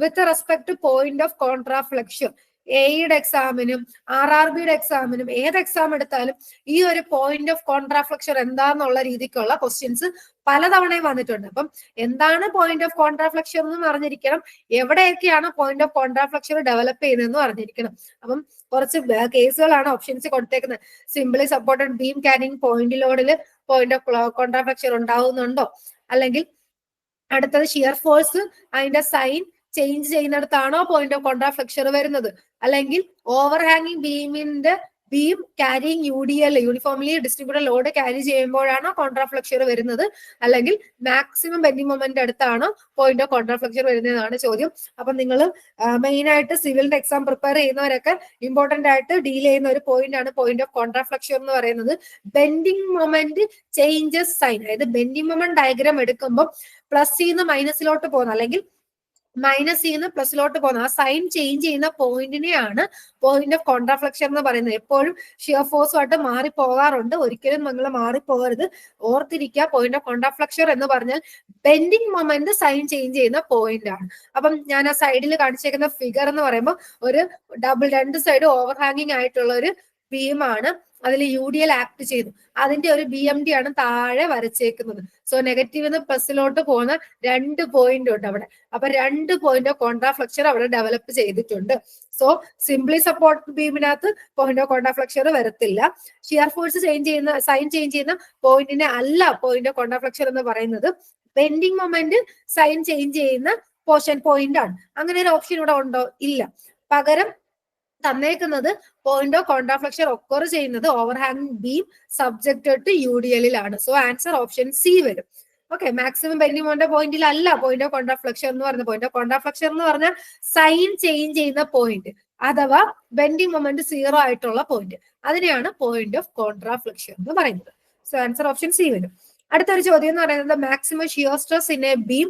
with respect two point of contraflexure? എയുടെ എക്സാമിനും RRBയുടെ എക്സാമിനും ഏത് എക്സാം എടുത്താലും ഈ ഒരു പോയിന്റ് ഓഫ് കോൺട്രാഫ്ലക്ഷൻ എന്താന്നുള്ള രീതിക്കുള്ള ക്വസ്റ്റ്യൻസ് പലതവണയും വന്നിട്ടുണ്ട്. അപ്പം എന്താണ് പോയിന്റ് ഓഫ് കോൺട്രാഫ്ലക്ഷൻ എന്ന് അറിഞ്ഞിരിക്കണം. എവിടെയൊക്കെയാണ് പോയിന്റ് ഓഫ് കോൺട്രാഫ്ലക്ഷൻ ഡെവലപ്പ് ചെയ്യുന്നതെന്ന് അറിഞ്ഞിരിക്കണം. അപ്പം കുറച്ച് കേസുകളാണ് ഓപ്ഷൻസ് കൊടുത്തേക്കുന്നത്. Simply supported beam carrying point ലോഡിൽ പോയിന്റ് ഓഫ് കോൺട്രാഫ്ലക്ഷൻ ഉണ്ടാവുന്നുണ്ടോ? അല്ലെങ്കിൽ അടുത്തത് ഷിയർ ഫോഴ്സ് അതിന്റെ സൈൻ ചേഞ്ച് ചെയ്യുന്നിടത്താണോ പോയിന്റ് ഓഫ് കോൺട്രാഫ്ലക്ഷൻ വരുന്നത്? അല്ലെങ്കിൽ ഓവർ ഹാങ്ങിങ് ബീമിന്റെ beam carrying UDL uniformly distributed load carry ചെയ്യുമ്പോഴാണോ കോൺട്രാഫ്ലക്ഷൻ വരുന്നത്? അല്ലെങ്കിൽ മാക്സിമം ബെൻഡിങ് മൊമെന്റ് അടുത്താണോ പോയിന്റ് ഓഫ് കോൺട്രാഫ്ലക്ഷൻ വരുന്നതാണ് ചോദ്യം. അപ്പൊ നിങ്ങൾ മെയിൻ ആയിട്ട് സിവിലിന്റെ എക്സാം പ്രിപ്പയർ ചെയ്യുന്നവരൊക്കെ ഇമ്പോർട്ടന്റ് ആയിട്ട് ഡീൽ ചെയ്യുന്ന ഒരു പോയിന്റ് ആണ് പോയിന്റ് ഓഫ് കോൺട്രാഫ്ലക്ഷൻ എന്ന് പറയുന്നത്. ബെൻഡിങ് മൊമെന്റ് ചേഞ്ചസ് സൈൻ, അതായത് ബെൻഡിങ് മൊമെന്റ് ഡയഗ്രാം എടുക്കുമ്പോൾ പ്ലസ് മൈനസിലോട്ട് പോകുന്ന അല്ലെങ്കിൽ മൈനസ് പ്ലസിലോട്ട് പോകുന്ന ആ സൈൻ ചേഞ്ച് ചെയ്യുന്ന പോയിന്റിനെയാണ് പോയിന്റ് ഓഫ് കോൺട്രാഫ്ലക്ഷൻ എന്ന് പറയുന്നത്. എപ്പോഴും ഷിയർ ഫോഴ്സുമായിട്ട് മാറിപ്പോകാറുണ്ട്. ഒരിക്കലും നിങ്ങൾ മാറിപ്പോകരുത്. ഓർത്തിരിക്കുക, പോയിന്റ് ഓഫ് കോൺട്രാഫ്ലക്ഷൻ എന്ന് പറഞ്ഞാൽ ബെൻഡിങ് മൊമെന്റ് സൈൻ ചേഞ്ച് ചെയ്യുന്ന പോയിന്റ് ആണ്. അപ്പം ഞാൻ ആ സൈഡിൽ കാണിച്ചേക്കുന്ന ഫിഗർ എന്ന് പറയുമ്പോൾ ഒരു രണ്ട് സൈഡ് ഓവർ ഹാങ്ങിങ് ആയിട്ടുള്ള ഒരു ബീമാണ്. അതിൽ UDL ആക്ട് ചെയ്തു. അതിന്റെ ഒരു BMD ആണ് താഴെ വരച്ചേക്കുന്നത്. സോ നെഗറ്റീവ് നിന്ന് പ്ലസിലോട്ട് പോകുന്ന 2 പോയിന്റ് ഉണ്ട് അവിടെ. അപ്പൊ 2 പോയിന്റ് ഓഫ് കോൺട്രാഫ്ലക്ഷൻ അവിടെ ഡെവലപ്പ് ചെയ്തിട്ടുണ്ട്. സോ സിംപ്ലി സപ്പോർട്ട് ബീമിനകത്ത് പോയിന്റ് ഓഫ് കോൺട്രാഫ്ലക്ഷൻ വരത്തില്ല. ഷിയർ ഫോഴ്സ് ചേഞ്ച് ചെയ്യുന്ന സൈൻ ചേഞ്ച് ചെയ്യുന്ന പോയിന്റിനെ അല്ല പോയിന്റ് ഓഫ് കോൺട്രാഫ്ലക്ഷൻ എന്ന് പറയുന്നത്. ബെൻഡിങ് മൊമെന്റ് സൈൻ ചേഞ്ച് ചെയ്യുന്ന പോയിന്റ് ആണ്. അങ്ങനെ ഒരു ഓപ്ഷൻ ഇവിടെ ഉണ്ടോ? ഇല്ല. പകരം തന്നേക്കുന്നത് പോയിന്റ് ഓഫ് കോൺട്രാഫ്ലക്ഷൻ ഒക്കർ ചെയ്യുന്നത് ഓവർഹാങ്ങിങ് ബീം സബ്ജക്റ്റഡ് ടു UDL ലാണ്. സോ ആൻസർ ഓപ്ഷൻ സി വരും. ഓക്കെ, മാക്സിമം ബെൻഡിങ് മൊമെന്റ് പോയിന്റിൽ അല്ല പോയിന്റ് ഓഫ് കോൺട്രാഫ്ലക്ഷൻ എന്ന് പറയുന്നത്. പോയിന്റ് ഓഫ് കോൺട്രാഫ്ലക്ഷൻ എന്ന് പറഞ്ഞാൽ സൈൻ ചേഞ്ച് ചെയ്യുന്ന പോയിന്റ് അഥവാ ബെൻഡിങ് മൊമെന്റ് 0 ആയിട്ടുള്ള പോയിന്റ്, അതിനെയാണ് പോയിന്റ് ഓഫ് കോൺട്രാഫ്ലക്ഷൻ എന്ന് പറയുന്നത്. സോ ആൻസർ ഓപ്ഷൻ സി വരും. അടുത്തൊരു ചോദ്യം എന്ന് പറയുന്നത് maximum shear stress in a beam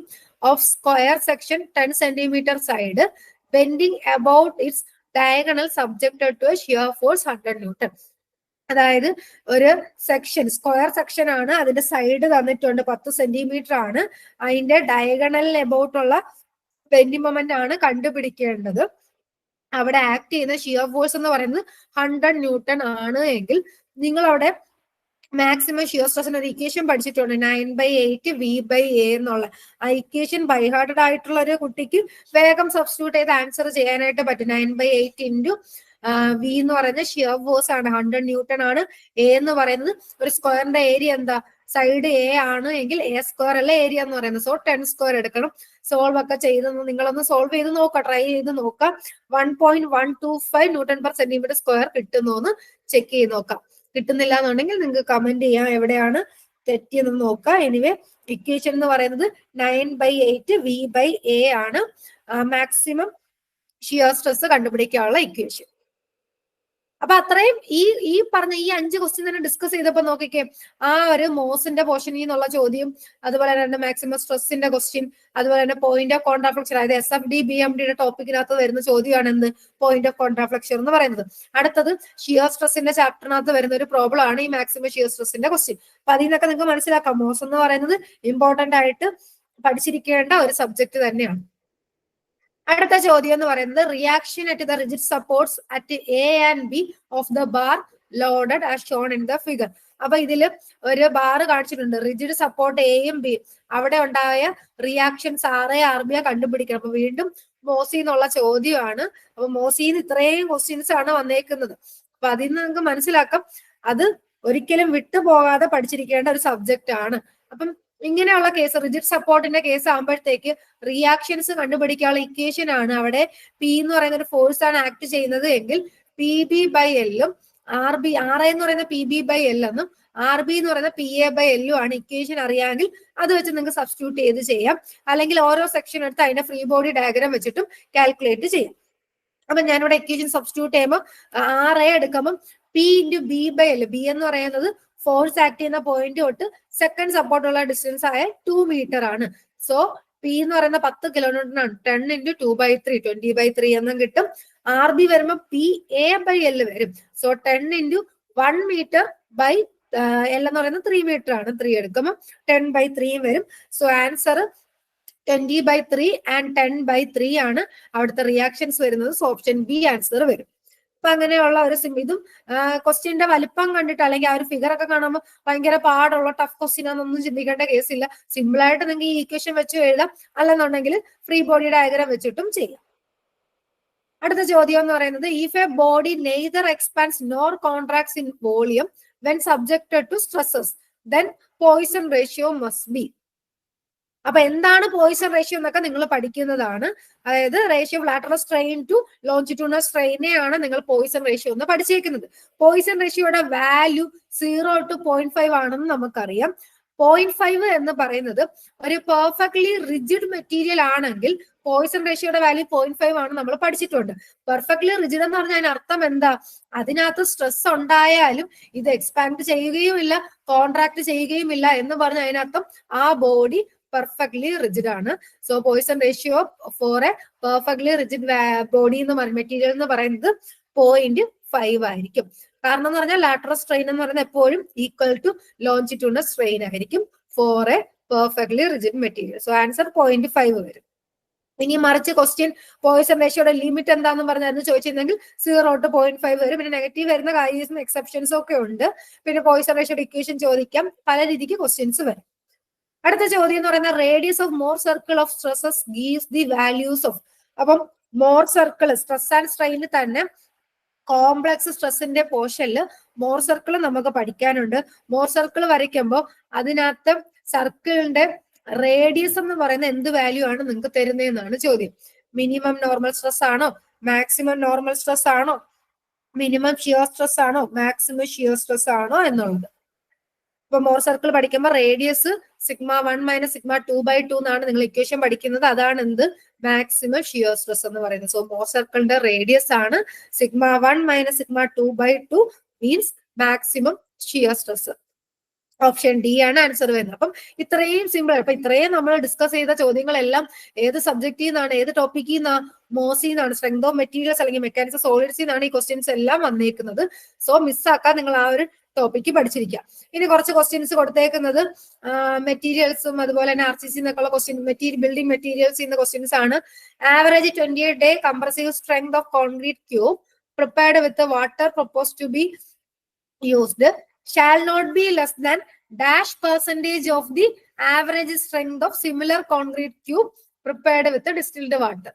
of square section 10 cm side bending about its diagonal subjected to a shear force 100 Newton. അതായത് ഒരു സെക്ഷൻ സ്ക്വയർ സെക്ഷൻ ആണ്, അതിന്റെ സൈഡ് തന്നിട്ടുണ്ട് 10 cm ആണ്. അതിന്റെ ഡയഗണൽ അബൌട്ട് ഉള്ള ബെൻഡിങ് മൊമെന്റ് ആണ് കണ്ടുപിടിക്കേണ്ടത്. അവിടെ ആക്ട് ചെയ്യുന്ന ഷിയർ ഫോഴ്സ് എന്ന് പറയുന്നത് 100 Newton ആണ് എങ്കിൽ നിങ്ങൾ അവിടെ മാക്സിമം ഷിയർ സ്ട്രെസിന് ഒരു ഇക്വേഷൻ പഠിച്ചിട്ടുണ്ട്, 9/8 V/A എന്നുള്ള. ആ ഇക്വേഷൻ ബൈഹാർട്ടഡ് ആയിട്ടുള്ള ഒരു കുട്ടിക്ക് വേഗം സബ്സ്റ്റിറ്റ്യൂട്ട് ചെയ്ത് ആൻസർ ചെയ്യാനായിട്ട് പറ്റും. 9/8 ഇൻറ്റു V എന്ന് പറയുന്നത് ഷിയർ ഫോഴ്സ് ആണ്, 100 Newton ആണ്. A എന്ന് പറയുന്നത് ഒരു സ്ക്വയറിന്റെ ഏരിയ എന്താ സൈഡ് എ ആണ് എങ്കിൽ എ സ്ക്വയർ അല്ല ഏരിയ എന്ന് പറയുന്നത്. സോ 10 സ്ക്വയർ എടുക്കണം. സോൾവ് ഒക്കെ ചെയ്ത് നിങ്ങളൊന്ന് സോൾവ് ചെയ്ത് നോക്കാം, ട്രൈ ചെയ്ത് നോക്കാം. 1.125 ന്യൂട്ടൺ പെർ സെന്റിമീറ്റർ സ്ക്വയർ കിട്ടുന്നു എന്ന് ചെക്ക് ചെയ്ത് നോക്കാം. കിട്ടുന്നില്ല എന്നുണ്ടെങ്കിൽ നിങ്ങൾക്ക് കമന്റ് ചെയ്യാം എവിടെയാണ് തെറ്റിയെന്ന് നോക്കാം. എനിവേ ഇക്വേഷൻ എന്ന് പറയുന്നത് 9/8 V/A ആണ് മാക്സിമം ഷിയർ സ്ട്രെസ് കണ്ടുപിടിക്കാനുള്ള ഇക്വേഷൻ. അപ്പൊ അത്രയും ഈ പറഞ്ഞ ഈ 5 ക്വസ്റ്റ്യൻ തന്നെ ഡിസ്കസ് ചെയ്തപ്പോ നോക്കിക്കേ, ആ ഒരു മോസിന്റെ പോർഷനിൽ നിന്നുള്ള ചോദ്യം, അതുപോലെ തന്നെ മാക്സിമം സ്ട്രെസ്സിന്റെ ക്വസ്റ്റ്യൻ, അതുപോലെ തന്നെ പോയിന്റ് ഓഫ് കോൺട്രാഫ്ലക്ഷൻ, അതായത് SFD BMDയുടെ ടോപ്പിക്കിനകത്ത് വരുന്ന ചോദ്യമാണ് എന്ത് പോയിന്റ് ഓഫ് കോൺട്രാഫ്ലക്ഷൻ എന്ന് പറയുന്നത്. അടുത്തത് ഷിയർ സ്ട്രെസ്സിന്റെ ചാപ്റ്ററിനകത്ത് വരുന്ന ഒരു പ്രോബ്ലം ആണ് ഈ മാക്സിമം ഷിയർ സ്ട്രെസ്സിന്റെ ക്വസ്റ്റ്യൻ. അപ്പൊ അതിൽ നിന്നൊക്കെ നിങ്ങൾക്ക് മനസ്സിലാക്കാം മോസ് എന്ന് പറയുന്നത് ഇമ്പോർട്ടന്റ് ആയിട്ട് പഠിച്ചിരിക്കേണ്ട ഒരു സബ്ജക്ട് തന്നെയാണ്. അടുത്ത ചോദ്യം എന്ന് പറയുന്നത് reaction at the rigid supports at A and B of the bar loaded as shown in the figure. അപ്പൊ ഇതിൽ ഒരു ബാർ കാണിച്ചിട്ടുണ്ട്, റിജിഡ് സപ്പോർട്ട് എയും ബിയും, അവിടെ ഉണ്ടായ റിയാക്ഷൻസ് RA RB കണ്ടുപിടിക്കണം. അപ്പൊ വീണ്ടും മോസി എന്നുള്ള ചോദ്യമാണ്. അപ്പൊ മോസിന്ന് ഇത്രയും ക്വസ്റ്റ്യൻസ് ആണ് വന്നേക്കുന്നത്. അപ്പൊ അതിൽ നിന്ന് നിങ്ങൾക്ക് മനസ്സിലാക്കാം അത് ഒരിക്കലും വിട്ടുപോകാതെ പഠിച്ചിരിക്കേണ്ട ഒരു സബ്ജക്റ്റ് ആണ്. അപ്പം ഇങ്ങനെയുള്ള കേസ്, റിജിഡ് സപ്പോർട്ടിന്റെ കേസ് ആകുമ്പോഴത്തേക്ക് റിയാക്ഷൻസ് കണ്ടുപിടിക്കാനുള്ള ഇക്വേഷൻ ആണ് അവിടെ പി എന്ന് പറയുന്ന ഒരു ഫോഴ്സ് ആണ് ആക്ട് ചെയ്യുന്നത് എങ്കിൽ PB/L-ഉം RA എന്ന് പറയുന്ന PB/L എന്നും RB എന്ന് പറയുന്ന PA/L ആണ് ഇക്വേഷൻ അറിയാമെങ്കിൽ അത് വെച്ച് നിങ്ങൾക്ക് സബ്സ്റ്റിറ്റ്യൂട്ട് ചെയ്ത് ചെയ്യാം. അല്ലെങ്കിൽ ഓരോ സെക്ഷൻ എടുത്ത് അതിന്റെ ഫ്രീ ബോഡി ഡയഗ്രാം വെച്ചിട്ടും കാൽക്കുലേറ്റ് ചെയ്യാം. അപ്പൊ ഞാനിവിടെ ഇക്വേഷൻ സബ്സ്റ്റിറ്റ്യൂട്ട് ചെയ്യുമ്പോൾ RA എടുക്കുമ്പോൾ P/B/L, ബി എന്ന് പറയുന്നത് ഫോഴ്സ് ആക്ട് ചെയ്യുന്ന പോയിന്റ് തൊട്ട് സെക്കൻഡ് സപ്പോർട്ടുള്ള ഡിസ്റ്റൻസ് ആയ 2 മീറ്റർ ആണ്. സോ പി എന്ന് പറയുന്ന 10 കിലോമീറ്റർ ആണ്. 10 × 2/3 20/3 എന്നും കിട്ടും. RB വരുമ്പോൾ PA/L വരും. സോ 10 × 1 മീറ്റർ ബൈ L എന്ന് പറയുന്നത് 3 മീറ്റർ ആണ്. 3 എടുക്കുമ്പോൾ 10/3 വരും. സോ ആൻസർ 20/3 ആൻഡ് 10/3 ആണ് അവിടുത്തെ റിയാക്ഷൻസ് വരുന്നത്. സോ ഓപ്ഷൻ ബി ആൻസർ വരും. അപ്പൊ അങ്ങനെയുള്ള ഒരു ഇതും ക്വസ്റ്റ്യന്റെ വലിപ്പം കണ്ടിട്ട് അല്ലെങ്കിൽ ആ ഒരു ഫിഗർ ഒക്കെ കാണുമ്പോൾ ഭയങ്കര പാടുള്ള ടഫ് ക്വസ്റ്റ്യൻ ആണെന്നൊന്നും ചിന്തിക്കേണ്ട കേസില്ല. സിമ്പിൾ ആയിട്ട് നിങ്ങൾക്ക് ഈ ഇക്വേഷൻ വെച്ച് എഴുതാം, അല്ലെന്നുണ്ടെങ്കിൽ ഫ്രീ ബോഡി ഡയഗ്രാം വെച്ചിട്ടും ചെയ്യാം. അടുത്ത ചോദ്യം എന്ന് പറയുന്നത് if a body neither expands nor contracts in volume when subjected to stresses then Poisson ratio must be. അപ്പൊ എന്താണ് പോയിസൺ റേഷ്യോ എന്നൊക്കെ നിങ്ങൾ പഠിക്കുന്നതാണ്. അതായത് ratio of lateral strain to longitudinal സ്ട്രെയിനെയാണ് നിങ്ങൾ പോയിസൺ റേഷ്യോ എന്ന് പഠിച്ചേക്കുന്നത്. പോയിസൺ റേഷ്യോയുടെ വാല്യൂ 0 to 0.5 ആണെന്ന് നമുക്കറിയാം. 0.5 എന്ന് പറയുന്നത് ഒരു പെർഫെക്റ്റ്ലി റിജിഡ് മെറ്റീരിയൽ ആണെങ്കിൽ പോയിസൺ റേഷ്യോയുടെ വാല്യൂ 0.5 ആണ് നമ്മൾ പഠിച്ചിട്ടുണ്ട്. പെർഫെക്റ്റ്ലി റിജിഡ് എന്ന് പറഞ്ഞാൽ അതിന് അർത്ഥം എന്താ? അതിനകത്ത് സ്ട്രെസ് ഉണ്ടായാലും ഇത് എക്സ്പാൻഡ് ചെയ്യുകയും ഇല്ല, കോൺട്രാക്ട് ചെയ്യുകയും ഇല്ല എന്ന് പറഞ്ഞാൽ അതിനർത്ഥം ആ ബോഡി പെർഫെക്റ്റ്ലി റിജിഡ് ആണ്. So Poisson ratio for a perfectly rigid body എന്ന് പറയുന്ന മെറ്റീരിയൽ എന്ന് പറയുന്നത് 0.5 ആയിരിക്കും. കാരണം എന്ന് പറഞ്ഞാൽ ലാറ്ററൽ സ്ട്രെയിൻ എന്ന് പറയുന്നത് എപ്പോഴും ഈക്വൽ ടു ലോഞ്ചിറ്റ്യൂണൽ സ്ട്രെയിൻ ആയിരിക്കും for a perfectly rigid material. So answer 0.5 വരും. ഇനി മറിച്ച് ക്വസ്റ്റ്യൻ പോയിസൺ റേഷ്യോയുടെ ലിമിറ്റ് എന്താണെന്ന് പറഞ്ഞായിരുന്നു ചോദിച്ചിരുന്നെങ്കിൽ 0 to 0.5 വരും. പിന്നെ നെഗറ്റീവ് വരുന്ന കാര്യസും എക്സെപ്ഷൻസും ഒക്കെ ഉണ്ട്. പിന്നെ പോയിസൺ റേഷ്യോയുടെ ഇക്വേഷൻ ചോദിക്കാം, പല രീതിക്ക് ക്വസ്റ്റ്യൻസ് വരും. അടുത്ത ചോദ്യം എന്ന് പറയുന്നത് radius of Mohr circle of stresses gives the values of. അപ്പം Mohr circle stress and strain തന്നെ കോംപ്ലക്സ് സ്ട്രെസ്സിന്റെ പോർഷനിൽ മോർ സർക്കിൾ നമുക്ക് പഠിക്കാനുണ്ട്. മോർ സർക്കിൾ വരയ്ക്കുമ്പോൾ അതിനകത്ത് സർക്കിളിന്റെ റേഡിയസ് എന്ന് പറയുന്ന എന്ത് വാല്യൂ ആണ് നിങ്ങൾക്ക് തരുന്നതെന്നാണ് ചോദ്യം. മിനിമം നോർമൽ സ്ട്രെസ് ആണോ, മാക്സിമം നോർമൽ സ്ട്രെസ് ആണോ, മിനിമം ഷിയർ സ്ട്രെസ് ആണോ, മാക്സിമം ഷിയർ സ്ട്രെസ് ആണോ എന്നുള്ളത്. ഇപ്പൊ മോർ സർക്കിൾ പഠിക്കുമ്പോൾ റേഡിയസ് σ1 - σ2/2 എന്നാണ് നിങ്ങൾ ഇക്വേഷൻ പഠിക്കുന്നത്. അതാണ് എന്ത് മാക്സിമം ഷിയർ സ്ട്രെസ് എന്ന് പറയുന്നത്. സോ മോർ സർക്കിളിന്റെ റേഡിയസ് ആണ് σ1 - σ2/2 means maximum shear stress. Option D ആണ് ആൻസർ വരുന്നത്. അപ്പം ഇത്രയും സിമ്പിൾ. അപ്പൊ ഇത്രയും നമ്മൾ ഡിസ്കസ് ചെയ്ത ചോദ്യങ്ങളെല്ലാം ഏത് സബ്ജക്റ്റിൽ നിന്നാണ്, ഏത് ടോപ്പിക്കിൽ നിന്നാണ്? മോസിൽ നിന്നാണ്. സ്ട്രെങ്ത് ഓഫ് മെറ്റീരിയൽസ് അല്ലെങ്കിൽ മെക്കാനിക്സ് ഓഫ് സോളിഡ്സിൽ നിന്നാണ് ഈ ക്വസ്റ്റ്യൻസ് എല്ലാം വന്നേക്കുന്നത്. സോ മിസ്സാക്കാൻ നിങ്ങൾ ആ ഒരു ടോപ്പിക്ക് പഠിച്ചിരിക്കുക. ഇനി കുറച്ച് ക്വസ്റ്റ്യൻസ് കൊടുത്തേക്കുന്നത് മെറ്റീരിയൽസും അതുപോലെ തന്നെ RCC എന്നൊക്കെയുള്ള ക്വസ്റ്റ്യൻ, ബിൽഡിംഗ് മെറ്റീരിയൽസ് എന്ന ക്വസ്റ്റ്യൻസ് ആണ്. Average 28 day compressive strength of concrete cube prepared with the water proposed to be used shall not be less than dash percentage of the average strength of similar concrete cube prepared with the distilled water.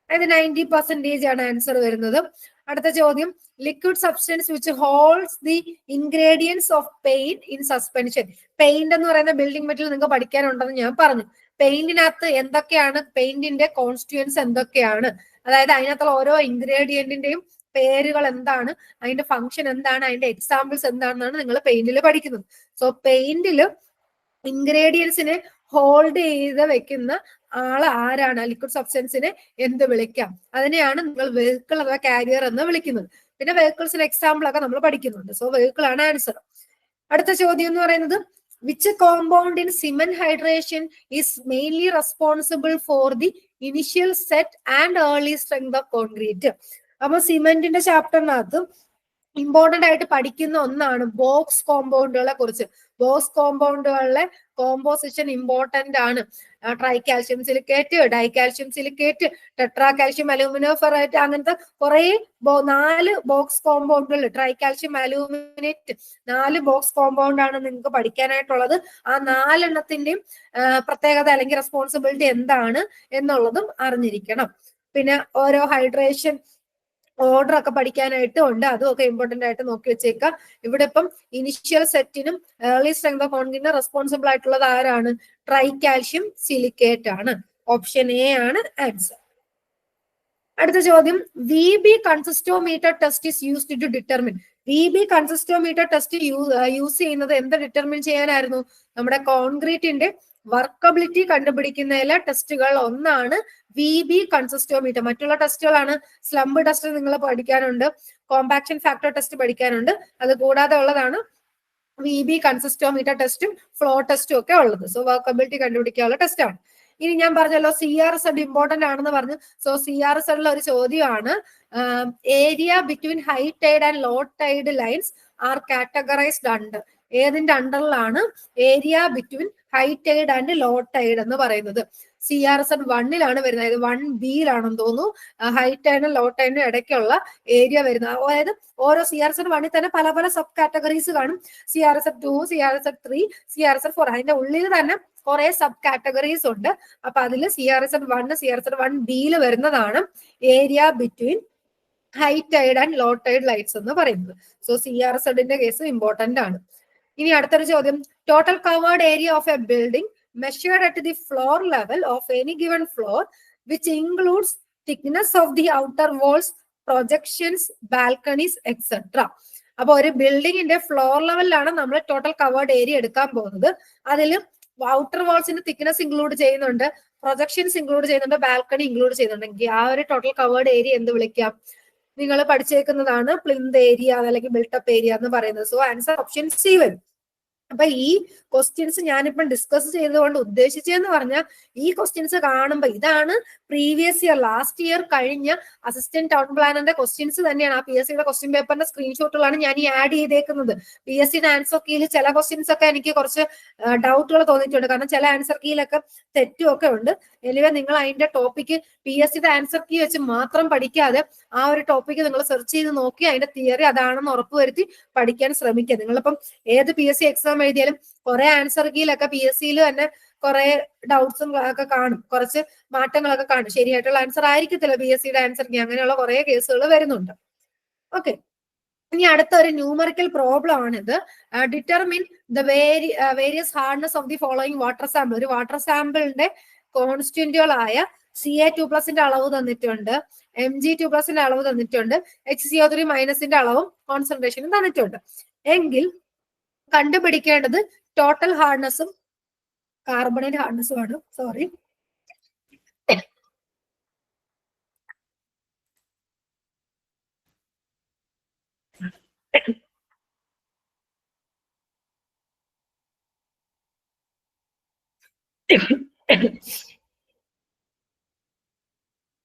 അത് 90% ആണ് answer വരുന്നത്. അടുത്ത ചോദ്യം, liquid substance which holds the ingredients of paint in suspension. Paint എന്ന് പറയുന്ന building material നിങ്ങൾക്ക് പഠിക്കാനുണ്ടെന്ന് ഞാൻ പറഞ്ഞു. പെയിന്റിനകത്ത് എന്തൊക്കെയാണ്, പെയിന്റിന്റെ കോൺസ്റ്റിറ്റ്യൂവൻസ് എന്തൊക്കെയാണ്, അതായത് അതിനകത്തുള്ള ഓരോ ഇൻഗ്രീഡിയന്റിന്റെയും പേരുകൾ എന്താണ്, അതിന്റെ ഫംഗ്ഷൻ എന്താണ്, അതിന്റെ എക്സാമ്പിൾസ് എന്താണെന്നാണ് നിങ്ങൾ പെയിന്റിൽ പഠിക്കുന്നത്. സോ പെയിന്റിൽ ഇൻഗ്രീഡിയൻസിനെ ഹോൾഡ് ചെയ്ത് വെക്കുന്ന ആള് ആരാണ്, ലിക്വിഡ് സബ്സ്റ്റൻസിനെ എന്ത് വിളിക്കാം, അതിനെയാണ് നിങ്ങൾ വെഹിക്കിൾ അഥവാ കാരിയർ എന്ന് വിളിക്കുന്നത്. പിന്നെ വെഹിക്കിൾസിന്റെ എക്സാമ്പിൾ ഒക്കെ നമ്മൾ പഠിക്കുന്നുണ്ട്. സോ വെഹിക്കിൾ ആണ് ആൻസർ. അടുത്ത ചോദ്യം എന്ന് പറയുന്നത്, which compound in cement hydration is mainly responsible for the initial set and early strength of concrete. അപ്പൊ സിമെന്റിന്റെ ചാപ്റ്ററിനകത്ത് ഇമ്പോർട്ടന്റ് ആയിട്ട് പഠിക്കുന്ന ഒന്നാണ് ബോക്സ് കോമ്പൗണ്ടുകളെ കുറിച്ച്. ബോക്സ് കോമ്പൗണ്ടുകളിലെ കോമ്പോസിഷൻ ഇമ്പോർട്ടന്റ് ആണ്. Tricalcium silicate, dicalcium silicate, tetracalcium aluminoferrite, അങ്ങനത്തെ കുറെ 4 ബോക്സ് കോമ്പൗണ്ടുകൾ, tricalcium aluminate, 4 Bogue's compound ആണ് നിങ്ങൾക്ക് പഠിക്കാനായിട്ടുള്ളത്. ആ 4 എണ്ണത്തിന്റെയും പ്രത്യേകത അല്ലെങ്കിൽ റെസ്പോൺസിബിലിറ്റി എന്താണ് എന്നുള്ളതും അറിഞ്ഞിരിക്കണം. പിന്നെ ഓരോ ഹൈഡ്രേഷൻ ഓർഡർ ഒക്കെ പഠിക്കാനായിട്ട് ഉണ്ട്, അതും ഒക്കെ ഇമ്പോർട്ടന്റ് ആയിട്ട് നോക്കി വെച്ചേക്കാം. ഇവിടെ ഇപ്പം ഇനിഷ്യൽ സെറ്റിനും ഏർലി സ്ട്രെങ്ത് ഓഫ് കോൺക്രീറ്റിനും റെസ്പോൺസിബിൾ ആയിട്ടുള്ളത് ആരാണ്, ട്രൈ കാൽഷ്യം സിലിക്കേറ്റ് ആണ്. ഓപ്ഷൻ എ ആണ് ആൻസർ. അടുത്ത ചോദ്യം, V B consistometer test is used to determine. V B consistometer test use ചെയ്യുന്നത് എന്ത് ഡിറ്റർമിൻ ചെയ്യാനായിരുന്നു, നമ്മുടെ കോൺക്രീറ്റിന്റെ വർക്കബിലിറ്റി കണ്ടുപിടിക്കുന്നതിലെ ടെസ്റ്റുകൾ ഒന്നാണ് വി ബി കൺസിസ്റ്റോമീറ്റർ. മറ്റുള്ള ടെസ്റ്റുകളാണ് സ്ലംബ് ടെസ്റ്റ് നിങ്ങൾ പഠിക്കാനുണ്ട്, കോമ്പാക്ഷൻ ഫാക്ടർ ടെസ്റ്റ് പഠിക്കാനുണ്ട്. അത് കൂടാതെ ഉള്ളതാണ് വി ബി കൺസിസ്റ്റോമീറ്റർ ടെസ്റ്റും ഫ്ലോ ടെസ്റ്റും ഒക്കെ ഉള്ളത്. സോ വർക്കബിലിറ്റി കണ്ടുപിടിക്കാനുള്ള ടെസ്റ്റ് ആണ്. ഇനി ഞാൻ പറഞ്ഞല്ലോ CRZ ഇമ്പോർട്ടന്റ് ആണെന്ന് പറഞ്ഞു. സോ CRZ ഒരു ചോദ്യമാണ്, area between high tide and low tide lines are categorized under. ഏതിന്റെ അണ്ടറിലാണ് area between high tide and low tide എന്ന് പറയുന്നത്? CRZ 1-ലാണ് വരുന്നത്, അതായത് 1B-യിലാണെന്ന് തോന്നുന്നു. ഹൈ ടൈഡിനും ലോ ടൈഡിനും ഇടയ്ക്കുള്ള ഏരിയ വരുന്നത്. അതായത് ഓരോ CRZ 1-ൽ തന്നെ പല പല സബ് കാറ്റഗറീസ് കാണും. CRZ 2, CRZ 3, CRZ 4. അതിന്റെ ഉള്ളിൽ തന്നെ കുറെ സബ് കാറ്റഗറീസ് ഉണ്ട്. അപ്പൊ അതിൽ CRZ 1, CRZ 1B-യിൽ വരുന്നതാണ് area between high tide and low tide lights എന്ന് പറയുന്നത്. സോ CRZ-ന്റെ കേസ് ഇമ്പോർട്ടന്റ് ആണ്. ഇനി അടുത്തൊരു ചോദ്യം, total covered area of A building measured at the floor level of any given floor, which includes thickness of the outer walls, projections, balconies, etc. അപ്പൊ ഒരു ബിൽഡിങ്ങിന്റെ floor ലെവലിലാണ് നമ്മൾ ടോട്ടൽ കവേർഡ് ഏരിയ എടുക്കാൻ പോകുന്നത്. അതിൽ ഔട്ടർ വാൾസിന്റെ തിക്നെസ് ഇൻക്ലൂഡ് ചെയ്യുന്നുണ്ട്, projections include ചെയ്യുന്നുണ്ട്, ബാൽക്കണി ഇൻക്ലൂഡ് ചെയ്യുന്നുണ്ടെങ്കിൽ ആ ഒരു ടോട്ടൽ കവേർഡ് ഏരിയ എന്ത് വിളിക്കാം? നിങ്ങൾ പഠിച്ചേക്കുന്നതാണ് പ്ലിന്ത് ഏരിയ അല്ലെങ്കിൽ ബിൽട്ടപ്പ് ഏരിയ എന്ന് പറയുന്നത്. സോ ആൻസർ ഓപ്ഷൻ സി വരും. അപ്പൊ ഈ ക്വസ്റ്റ്യൻസ് ഞാനിപ്പം ഡിസ്കസ് ചെയ്തുകൊണ്ട് ഉദ്ദേശിച്ചതെന്ന് പറഞ്ഞാൽ, ഈ ക്വസ്റ്റ്യൻസ് കാണുമ്പോൾ ഇതാണ് പ്രീവിയസ് ഇയർ, ലാസ്റ്റ് ഇയർ കഴിഞ്ഞ അസിസ്റ്റന്റ് ടൗൺ പ്ലാനറിന്റെ ക്വസ്റ്റ്യൻസ് തന്നെയാണ്. ആ PSC-യുടെ ക്വസ്റ്റ്യൻ പേപ്പറിന്റെ സ്ക്രീൻഷോട്ടുകളാണ് ഞാൻ ഈ ആഡ് ചെയ്തേക്കുന്നത്. PSC-യുടെ ആൻസർ കീയിൽ ചില ക്വസ്റ്റ്യൻസ് ഒക്കെ എനിക്ക് കുറച്ച് ഡൗട്ടുകൾ തോന്നിയിട്ടുണ്ട്, കാരണം ചില ആൻസർ കീയിലൊക്കെ തെറ്റും ഒക്കെ ഉണ്ട്. എനിവേ നിങ്ങൾ അതിന്റെ ടോപ്പിക്ക് PSC-യുടെ ആൻസർ കീ വെച്ച് മാത്രം പഠിക്കാതെ ആ ഒരു ടോപ്പിക്ക് നിങ്ങൾ സെർച്ച് ചെയ്ത് നോക്കി അതിന്റെ തിയറി അതാണെന്ന് ഉറപ്പുവരുത്തി പഠിക്കാൻ ശ്രമിക്കുക. നിങ്ങളിപ്പം ഏത് PSC എക്സാം എഴുതിയാലും കുറെ ആൻസർ കീയിലൊക്കെ PSC-യിൽ തന്നെ കുറെ ഡൗട്ട്സും ഒക്കെ കാണും, കുറച്ച് മാറ്റങ്ങളൊക്കെ കാണും. ശരിയായിട്ടുള്ള ആൻസർ ആയിരിക്കത്തില്ല PSC-യുടെ ആൻസർ കീ. അങ്ങനെയുള്ള കുറെ കേസുകൾ വരുന്നുണ്ട്. ഓക്കെ, ഇനി അടുത്ത ഒരു ന്യൂമറിക്കൽ പ്രോബ്ലം ആണിത്. Determine the various hardness of the following water sample. ഒരു വാട്ടർ സാമ്പിളിന്റെ കോൺസ്റ്റിറ്റ്യൂന്റുകളായ Ca2+ അളവ് തന്നിട്ടുണ്ട്, Mg2+ അളവ് തന്നിട്ടുണ്ട്, HCO3- അളവും കോൺസെൻട്രേഷനും തന്നിട്ടുണ്ട്. എങ്കിൽ കണ്ടുപിടിക്കേണ്ടത് ടോട്ടൽ ഹാർഡ്നെസ്സും കാർബണേറ്റ് ഹാർഡ്നെസ്സും ആണ്. Sorry,